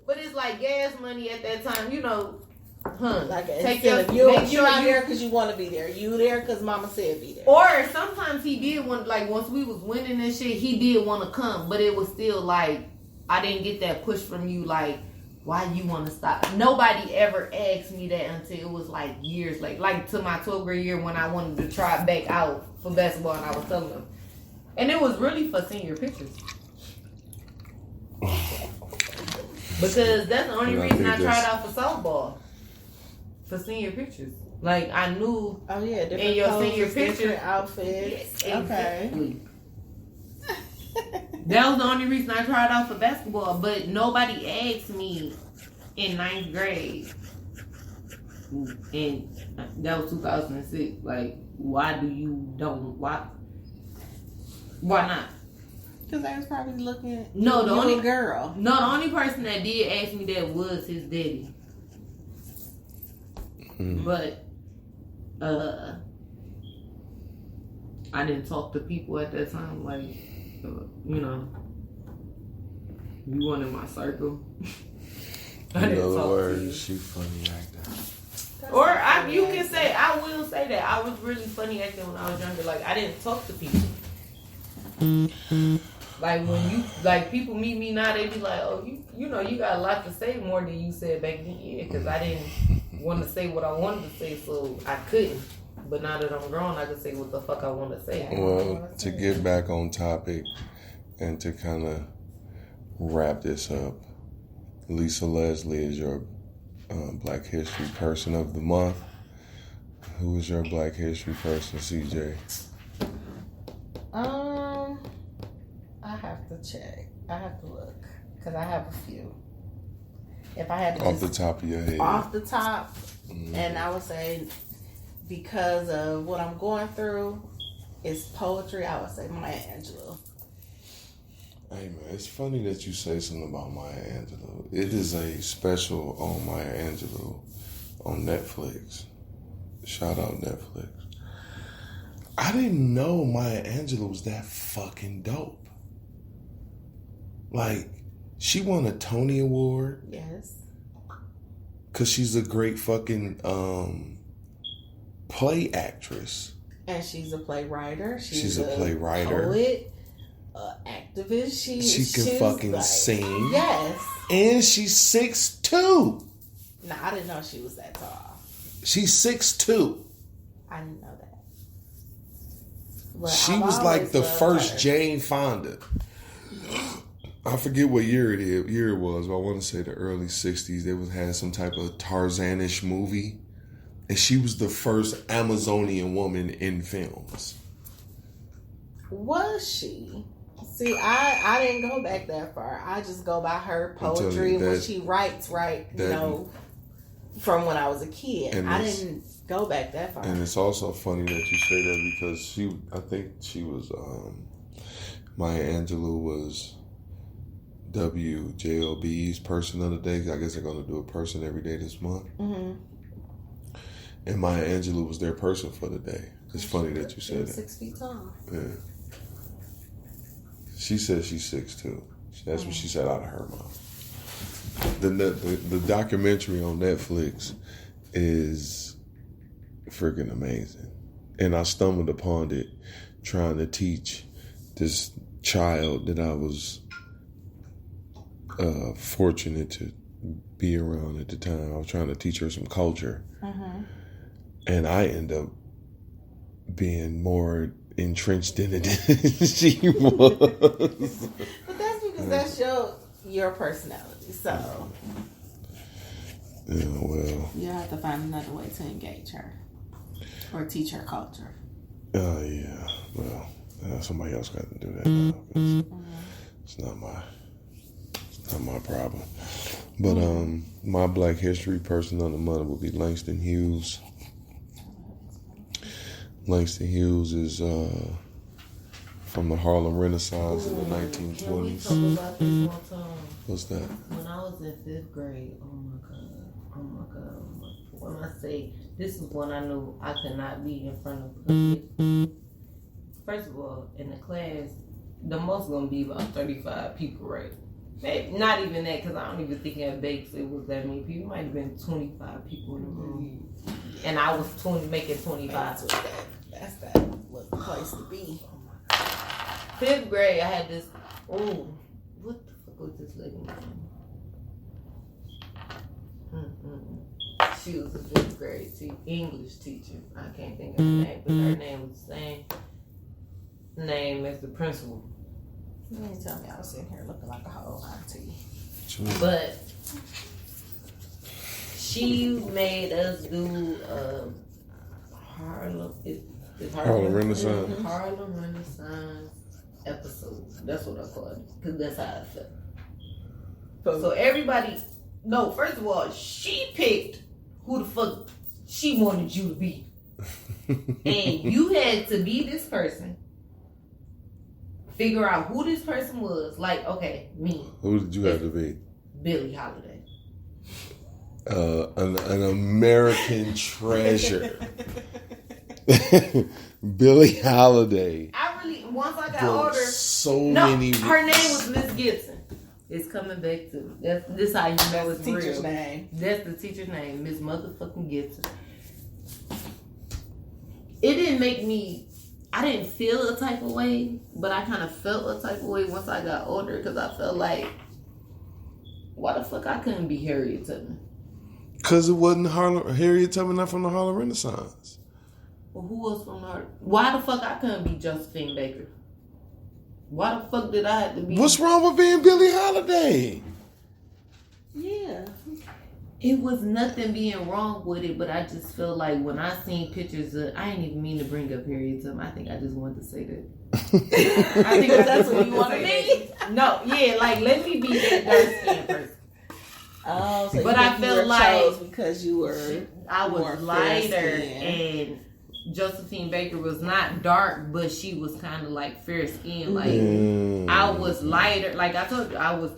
but it's like gas money at that time, you know, like take instead your, of make you're sure not you, there because you want to be there. You there because mama said be there. or sometimes he did want, like once we was winning and shit, he did want to come, but it was still like, I didn't get that push from you, like, why you want to stop? Nobody ever asked me that until it was like years, like to my 12th grade year when I wanted to try back out for basketball, and I was telling them, and it was really for senior pictures, because that's the only reason I tried out for softball, for senior pictures. Like I knew, oh yeah, different in your poses, senior picture different outfits. Yeah, okay. exactly. That was the only reason I tried out for basketball, but nobody asked me in 9th grade, and that was 2006. Like, why not? Because I was probably looking. No, the only girl. No, the only person that did ask me that was his daddy. But I didn't talk to people at that time. Like, you know, you weren't in my circle. In other words, she funny acting. Or you can say, I will say that I was really funny acting when I was younger. Like I didn't talk to people. Like when you, like people meet me now, they be like, oh, you know, you got a lot to say more than you said back then. Yeah, because I didn't want to say what I wanted to say, so I couldn't. But now that I'm grown, I can say what the fuck I want to say. Well, to get back on topic and to kind of wrap this up, Lisa Leslie is your Black History Person of the Month. Who is your Black History Person, CJ? I have to check. I have to look because I have a few. If I had to off the top of your head, off the top, and I would say because of what I'm going through, it's poetry. I would say Maya Angelou. Hey man, it's funny that you say something about Maya Angelou. It is a special on Maya Angelou on Netflix. Shout out Netflix. I didn't know Maya Angelou was that fucking dope. Like, she won a Tony Award. Yes. Cause she's a great fucking play actress. And she's a playwright. She's a playwriter. Poet. Activist. She can fucking like, sing. Yes. And she's 6'2". Nah, I didn't know she was that tall. She's 6'2". I didn't know that. But she was like the first her. Jane Fonda. I forget what year it was, but I want to say the early 60s. They had some type of Tarzanish movie. And she was the first Amazonian woman in films. Was she? See, I didn't go back that far. I just go by her poetry and what she writes, you know, from when I was a kid. I didn't go back that far. And it's also funny that you say that because I think she was, Maya Angelou was WJLB's Person of the Day. I guess they're going to do a person every day this month. Mm-hmm. And Maya Angelou was their person for the day. It's funny that you said that. 6 feet tall. Yeah. She said she's 6'2". That's what she said out of her mouth. The documentary on Netflix is freaking amazing. And I stumbled upon it trying to teach this child that I was fortunate to be around at the time. I was trying to teach her some culture. Mm-hmm. And I end up being more entrenched in it than she was. But that's because that's your personality. So yeah, well, you have to find another way to engage her or teach her culture. Oh yeah, well, Somebody else got to do that now. It's not my problem. But my Black History person of the month would be Langston Hughes. Langston Hughes is from the Harlem Renaissance in the 1920s. What's that? When I was in 5th grade, oh my god. When I say this is when I knew I could not be in front of kids. First of all, in the class, the most gonna be about 35 people, right? Maybe not even that, because I don't even think at Bakes it was that many people. It might have been 25 people in the room, and I was making 25. That's that place to be. 5th grade, I had this. Oh, what the fuck was this lady name? She was a 5th grade English teacher. I can't think of her name, but her name was the same name as the principal. You didn't tell me I was sitting here looking like a whole auntie. But she made us do Harlem Renaissance. Harlem Renaissance episode. That's what I call it, because that's how I felt. So everybody, no, first of all, she picked who the fuck she wanted you to be. And you had to be this person. Figure out who this person was. Like, okay, me. Who did you have to be? Billie Holiday. An American treasure. Billie Holiday. Once I got older. Many. Her name was Miss Gibson. It's coming back to this how you know it's teacher's real. Name. That's the teacher's name, Miss Motherfucking Gibson. It didn't make me. I didn't feel a type of way, but I kind of felt a type of way once I got older, because I felt like, why the fuck I couldn't be Harriet Tubman? Because it wasn't Harriet Tubman, not from the Harlem Renaissance. Well, who was from her? Why the fuck I couldn't be Josephine Baker? Why the fuck did I have to be? What's wrong with being Billie Holiday? Yeah. It was nothing being wrong with it, but I just feel like when I seen pictures of, I didn't even mean to bring up Harriet Tubman. I think I just wanted to say that. I think that's what you want to be. No, yeah, like let me be that dark skinned person. Oh, so but I feel like because you were, I was lighter, and Josephine Baker was not dark, but she was kind of like fair skinned. Like I was lighter. Like I told you, I was.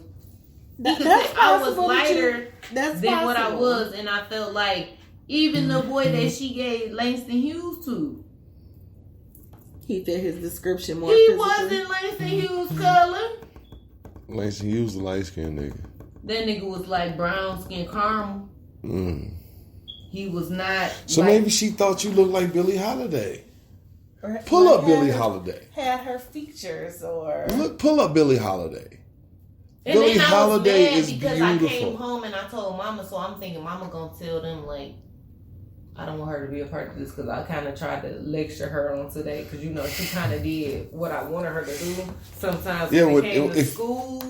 I was lighter than what I was, and I felt like even the boy that she gave Langston Hughes to, he fit his description more. He wasn't Langston Hughes color. Langston Hughes, the light skinned nigga. That nigga was like brown skin caramel. He was not. So maybe she thought you looked like Billie Holiday. Pull up Billie Holiday. Had her features or pull up Billie Holiday. And Billie then Holiday is because beautiful. I came home and I told Mama, so I'm thinking Mama gonna tell them like, I don't want her to be a part of this, because I kind of tried to lecture her on today, because you know she kind of did what I wanted her to do. Sometimes when it came to school,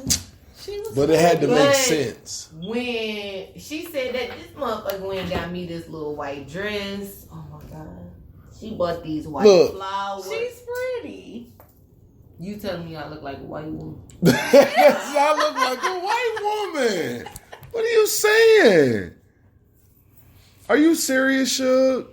but it had to make sense. When she said that this motherfucker went and got me this little white dress, oh my god, she bought these white flowers. She's pretty. You telling me I look like a white woman? Yes, I look like a white woman. What are you saying? Are you serious, Suge?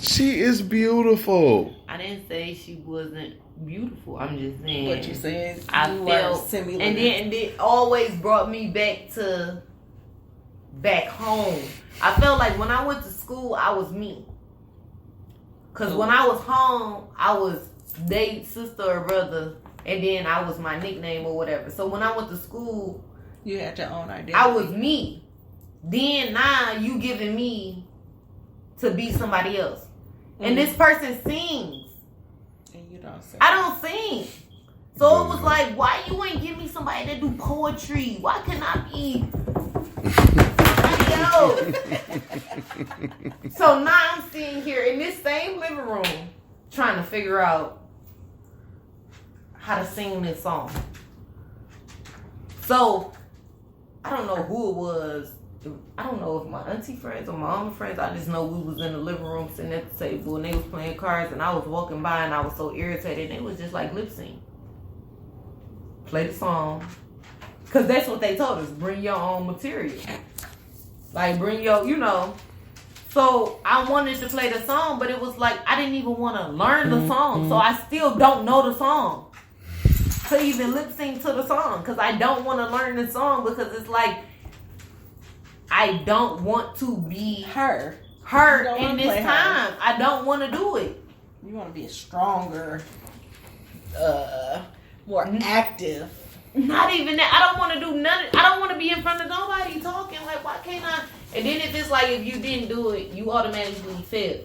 She is beautiful. I didn't say she wasn't beautiful. I'm just saying. What you said? I felt similar. And then it always brought me back home. I felt like when I went to school, I was me. Because when I was home, I was their sister or brother, and then I was my nickname or whatever. So when I went to school, you had your own identity. I was me. Then now you giving me to be somebody else. And this person sings. And you don't sing. I don't sing. So it was like, why you ain't give me somebody that do poetry? Why can't I be... So now I'm sitting here in this same living room trying to figure out how to sing this song. So I don't know who it was I don't know if my auntie friends or my mama friends. I just know we was in the living room sitting at the table and they was playing cards and I was walking by and I was so irritated and they was just like lip sync. Play the song. Cause that's what they told us. Bring your own material. Like bring your, you know. So I wanted to play the song, but it was like I didn't even want to learn the song. So I still don't know the song. To even lip sync to the song. Cause I don't want to learn the song because it's like I don't want to be her in this time. I don't want to do it. You want to be a stronger, more active. Not even that. I don't want to do nothing. I don't want to be in front of nobody talking. Like, why can't I? And then if it's like, if you didn't do it, you automatically fail.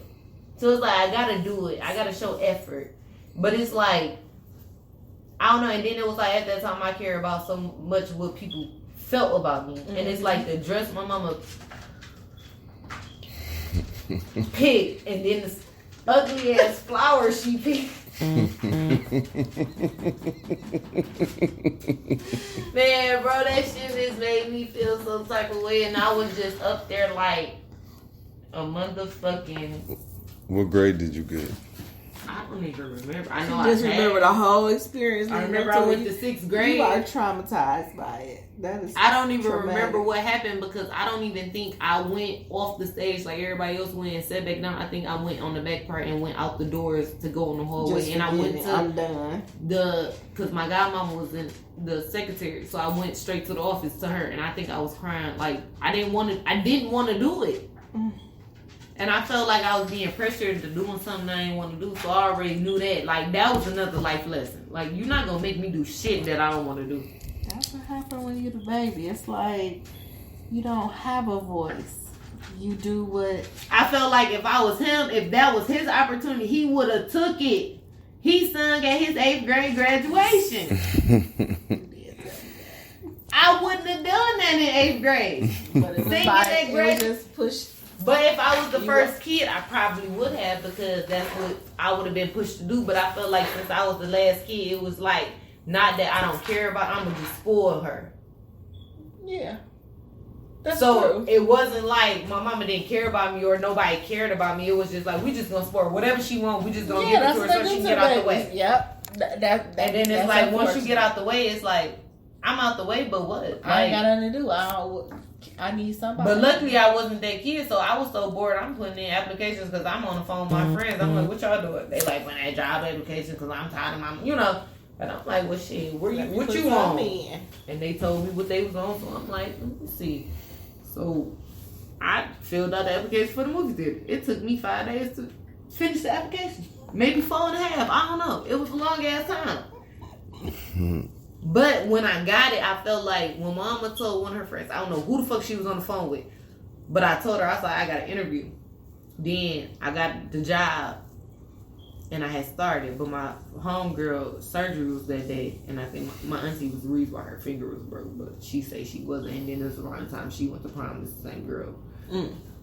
So it's like, I got to do it. I got to show effort. But it's like, I don't know. And then it was like, at that time, I care about so much what people felt about me. And it's like the dress my mama picked. And then the ugly ass flowers she picked. Man, bro, that shit just made me feel some type of way, and I was just up there like a motherfucking. What grade did you get? I don't even remember. I know I just remember the whole experience. I remember I went to 6th grade. You are traumatized by it. That is. I don't even remember what happened because I don't even think I went off the stage like everybody else went and sat back down. I think I went on the back part and went out the doors to go on the hallway. And I went to I'm done. because my godmama was in the secretary, so I went straight to the office to her, and I think I was crying. Like I didn't want to do it. And I felt like I was being pressured to doing something I didn't want to do, so I already knew that. Like, that was another life lesson. Like, you're not going to make me do shit that I don't want to do. That's what happened when you're the baby. It's like, you don't have a voice. You do what... I felt like if I was him, if that was his opportunity, he would have took it. He sung at his 8th grade graduation. I wouldn't have done that in 8th grade. But it was like, it was just pushed... But if I was the first kid, I probably would have because that's what I would have been pushed to do. But I felt like since I was the last kid, it was like, not that I don't care about, I'm going to just spoil her. Yeah. That's so true. It wasn't like my mama didn't care about me or nobody cared about me. It was just like, we just going to spoil her. Whatever she wants, we just going to give it to her so she can get out the way. Yep. And then it's like, once you get out the way, it's like, I'm out the way, but what? I ain't got nothing to do. I need somebody. But luckily, I wasn't that kid, so I was so bored. I'm putting in applications because I'm on the phone with my friends. I'm like, what y'all doing? They like, when that job application because I'm tired of my, you know. And I'm like, well, shit, what you on? And they told me what they was on, so I'm like, let me see. So I filled out the application for the movie theater. It took me 5 days to finish the application. Maybe 4.5. I don't know. It was a long ass time. But when I got it, I felt like when Mama told one of her friends, I don't know who the fuck she was on the phone with, but I told her, I was like, I got an interview. Then I got the job and I had started, but my homegirl surgery was that day, and I think my auntie was the reason why her finger was broke, but she said she wasn't, and then it was around the time she went to prom with the same girl.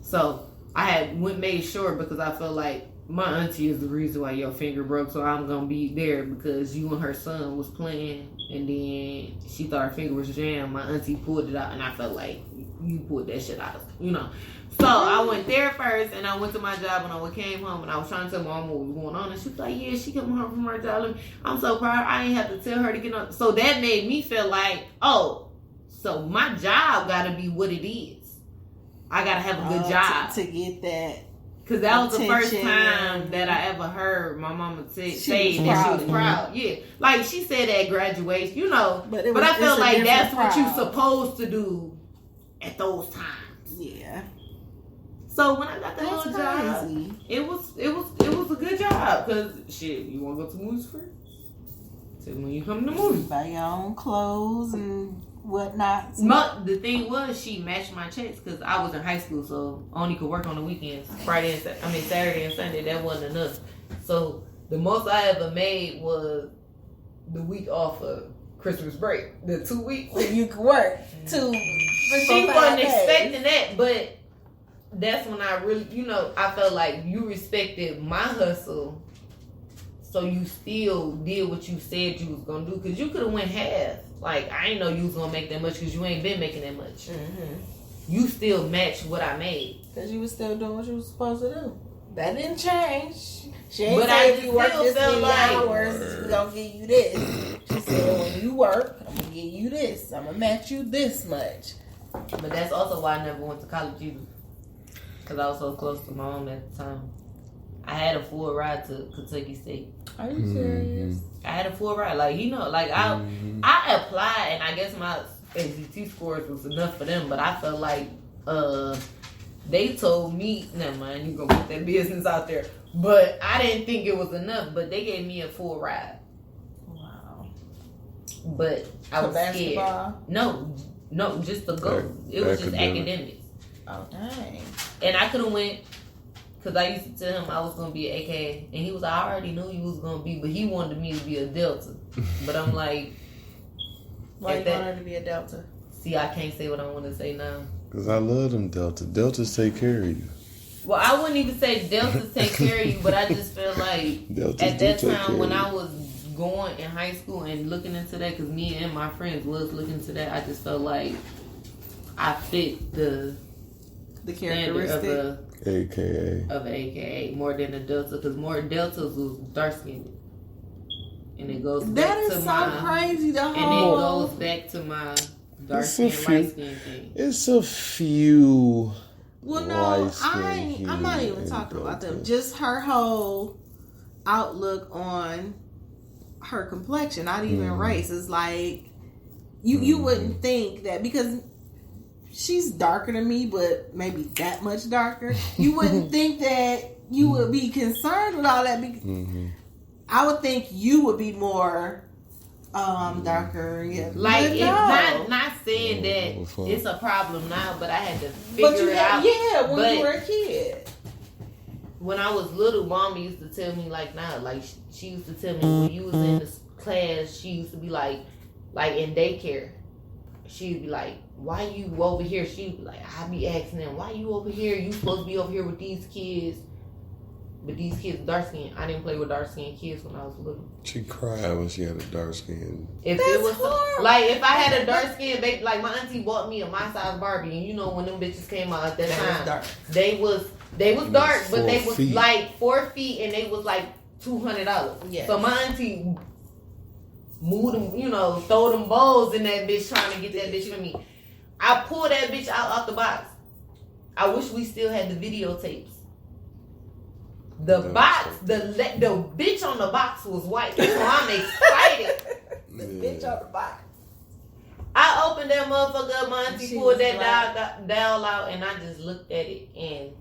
So I had made sure because I felt like my auntie is the reason why your finger broke, so I'm gonna be there because you and her son was playing, and then she thought her finger was jammed. My auntie pulled it out, and I felt like you pulled that shit out, you know. So I went there first, and I went to my job, and I came home, and I was trying to tell my mom what was going on, and she was like, "Yeah, she coming home from her job. I'm so proud. I ain't have to tell her to get on." So that made me feel like, oh, so my job gotta be what it is. I gotta have a good job to get that. Because that was the first time that I ever heard my mama say that she was proud. Yeah. Like, she said at graduation, you know. But I felt like that's what you're supposed to do at those times. Yeah. So when I got that little job, it was a good job. Because, shit, you want to go to the movies first? So when you come to the movies. Buy your own clothes and whatnot. The thing was, she matched my checks because I was in high school, so I only could work on the weekends. Saturday and Sunday, that wasn't enough. So the most I ever made was the week off of Christmas break. The 2 weeks. So you could work 2. She wasn't expecting that, but that's when I really, you know, I felt like you respected my hustle, so you still did what you said you was gonna do. Because you could have went half. Like, I ain't know you was gonna make that much because you ain't been making that much. you still match what I made. Because you was still doing what you was supposed to do. That didn't change. She ain't But say I if you work still this feel many like- hours, we gonna give you this. She said, when you work, I'm gonna give you this. I'm gonna match you this much. But that's also why I never went to college either. Because I was so close to my mom at the time. I had a full ride to Kentucky State. Are you serious? I had a full ride. Like, you know, like I applied and I guess my ACT scores was enough for them, but I felt like they told me, never mind, you gonna put that business out there. But I didn't think it was enough, but they gave me a full ride. Wow. But I was basketball? scared. No, just to go. It was just academics. Oh, dang. And I could have went, because I used to tell him I was going to be an AK. And he was like, I already knew you was going to be, but he wanted me to be a Delta. But I'm like... Why you wanted to be a Delta? See, I can't say what I want to say now. Because I love them Delta. Deltas take care of you. Well, I wouldn't even say Deltas take care of you, but I just feel like Deltas at that do take time care when of I was going in high school and looking into that, because me and my friends was looking into that, I just felt like I fit the characteristic of AKA more than a Delta, because more Deltas was dark skinned. And it goes back that to is my, so crazy. and it goes back to my dark skin, light skin thing. It's a few. Well, no, I'm not even talking about them. Just her whole outlook on her complexion, not even race. It's like you wouldn't think that because she's darker than me, but maybe that much darker. You wouldn't think that you would be concerned with all that. I would think you would be more darker. Yeah, like but it's no. not saying that it's a problem now, but I had to figure it out. Yeah, when you were a kid. When I was little, Mama used to tell me like now, like she used to tell me when you was in this class, she used to be like in daycare, she'd be like, "Why you over here?" She'd be like, "I be asking them, why you over here? You supposed to be over here with these kids." But these kids dark skin. I didn't play with dark skinned kids when I was little. She cried when she had a dark skin. If it was like if I had a dark skin baby, like my auntie bought me a my size Barbie, and you know when them bitches came out at that time, they was dark, but they was like 4 feet, and they was like $200. Yeah. So my auntie moved them, throw them bowls in that bitch trying to get that bitch for me. I pulled that bitch out the box. I wish we still had the videotapes. The box, the bitch on the box was white, so I'm excited. The bitch on the box. I opened that motherfucker up, my auntie pulled that dial out, and I just looked at it, and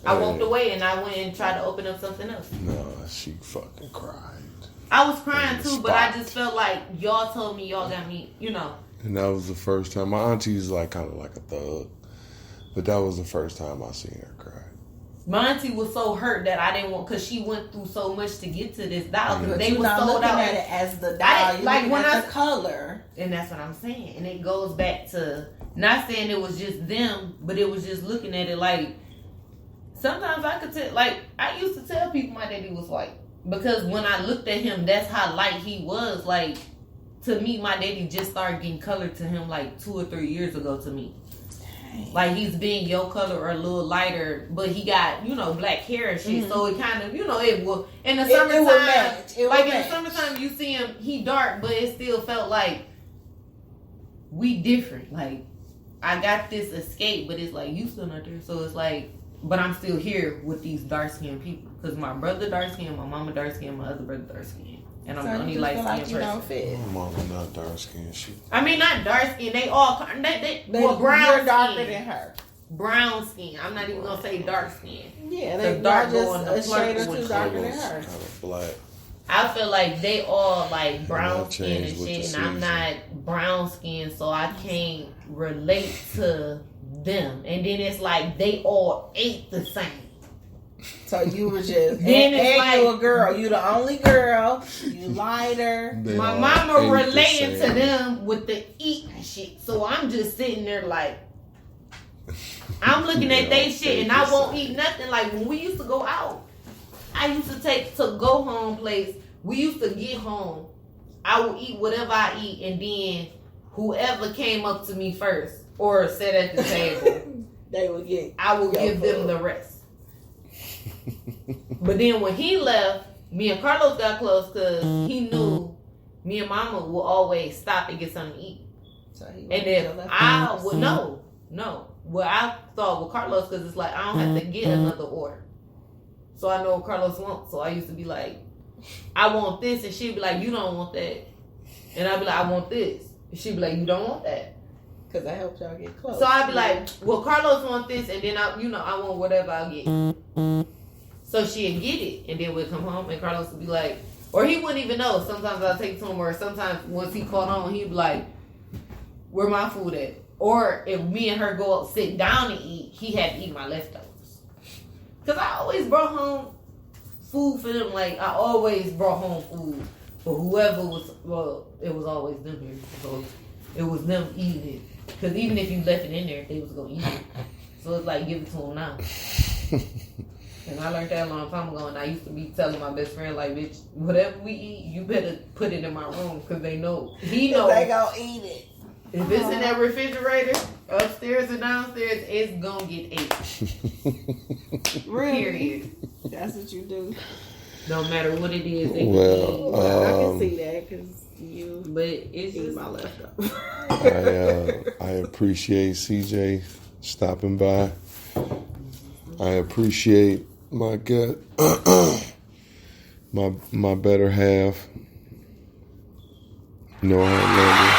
I walked away, and I went and tried to open up something else. No, she fucking cried. I was crying too, but I just felt like y'all told me y'all got me, And that was the first time. My auntie's like kind of like a thug, but that was the first time I seen her cry. My auntie was so hurt that I didn't want, because she went through so much to get to this doll. But they you're were not sold looking out. at it as the doll. You're looking at the color. And that's what I'm saying. And it goes back to, not saying it was just them, but it was just looking at it like, sometimes I could tell, like, I used to tell people my daddy was white. Because when I looked at him, that's how light he was. Like, to me, my daddy just started getting color to him like 2 or 3 years ago to me. Like, he's been your color or a little lighter, but he got, black hair and shit. Mm-hmm. So it kind of, it will. In the summertime, the summertime, you see him, he dark, but it still felt like we different. Like, I got this escape, but it's like, you still not there. So it's like, but I'm still here with these dark skinned people. Because my brother dark skinned, my mama dark skinned, my other brother dark skinned. And I'm the only light skinned person. Don't fit. My mama not dark skinned. I mean, not dark skin. They all well, brown. You're darker than her. Brown skin. I'm not even gonna say dark skin. Yeah, they dark just a shade or two darker than her. Kind of black. I feel like they all like brown skin and shit, and I'm not brown skin, so I can't relate to them. And then it's like they all ate the same. So you were just then it's like, you a girl. You the only girl. You lighter. My mama relating to them with the eating shit. So I'm just sitting there like, I'm looking at they shit and I won't eat nothing. Like when we used to go out, I used to take to go home place. We used to get home. I would eat whatever I eat, and then whoever came up to me first, or sit at the table, I will give them the rest. But then when he left, me and Carlos got close because he knew me and Mama will always stop and get something to eat. So and if I would no. Well, I thought with Carlos because it's like I don't have to get another order, so I know what Carlos wants. So I used to be like, I want this, and she'd be like, you don't want that, and I'd be like, I want this, and she'd be like, you don't want that, because I helped y'all get close. So I'd be like, well, Carlos want this, and then I want whatever I'll get. So she'd get it, and then we'd come home, and Carlos would be like, or he wouldn't even know. Sometimes I'll take it to him, or sometimes once he caught on, he'd be like, where my food at? Or if me and her go up, sit down and eat, he had to eat my leftovers. Because I always brought home food for them. Like, I always brought home food for whoever was, well, it was always them here. So it was them eating it. Because even if you left it in there, they was going to eat it. So it's like, give it to them now. And I learned that a long time ago. And I used to be telling my best friend, like, bitch, whatever we eat, you better put it in my room. Because they know. He knows. They going to eat it. If it's in that refrigerator, upstairs or downstairs, it's gonna get ate. Really? Period. That's what you do. No matter what it is. I can see that because you. But it's just my leftovers. I appreciate CJ stopping by. I appreciate my gut, my better half. No, I love you.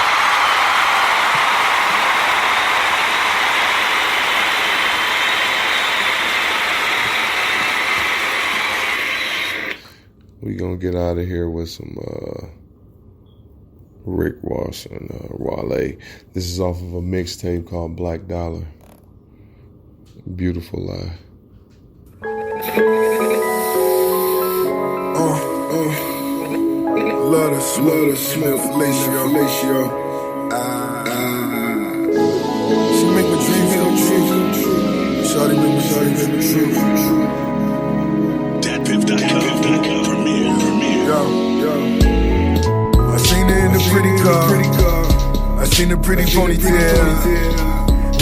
We gonna get out of here with some Rick Ross and Wale. This is off of a mixtape called Black Dollar. Beautiful Lie. Love the Smith, Lacio. She make my dreams come true. Shawty make me true. DatPiff.com. Yo. I seen her in the pretty car. I seen the pretty ponytail.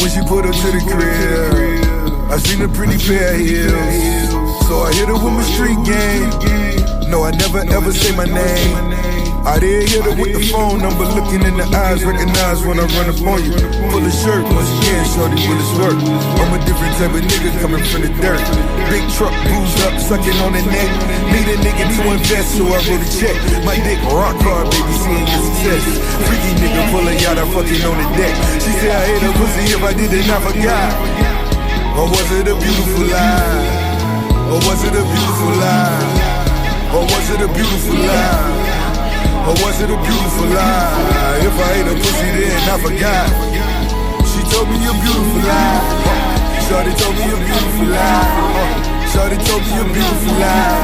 When she put her to the crib, I seen a pretty pair of heels. So I hit her with my street game. No, I never ever say my name. I did hit her with the phone number, looking in the eyes, recognize when I run up on you. Pull a shirt, once again, shorty, will it's work. I'm a different type of nigga coming from the dirt. Big truck, bruised up, sucking on the neck. Need a nigga to invest, so I wrote a check. My dick rock hard, baby, seeing your success. Freaky nigga pulling out, I fucking on the deck. She said I hit her pussy if I did it, I forgot. Or was it a beautiful lie? Or was it a beautiful lie? Or was it a beautiful lie? Or was it a beautiful lie? If I ate a pussy then I forgot. She told me a beautiful lie. Shawty told me a beautiful lie. Shawty told me a beautiful lie.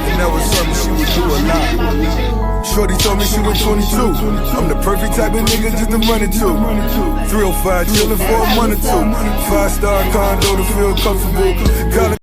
And that was something she would do a lot. Shorty told me she was 22. I'm the perfect type of nigga just to run into. 305 chillin' for a month or two. 5-star condo to feel comfortable.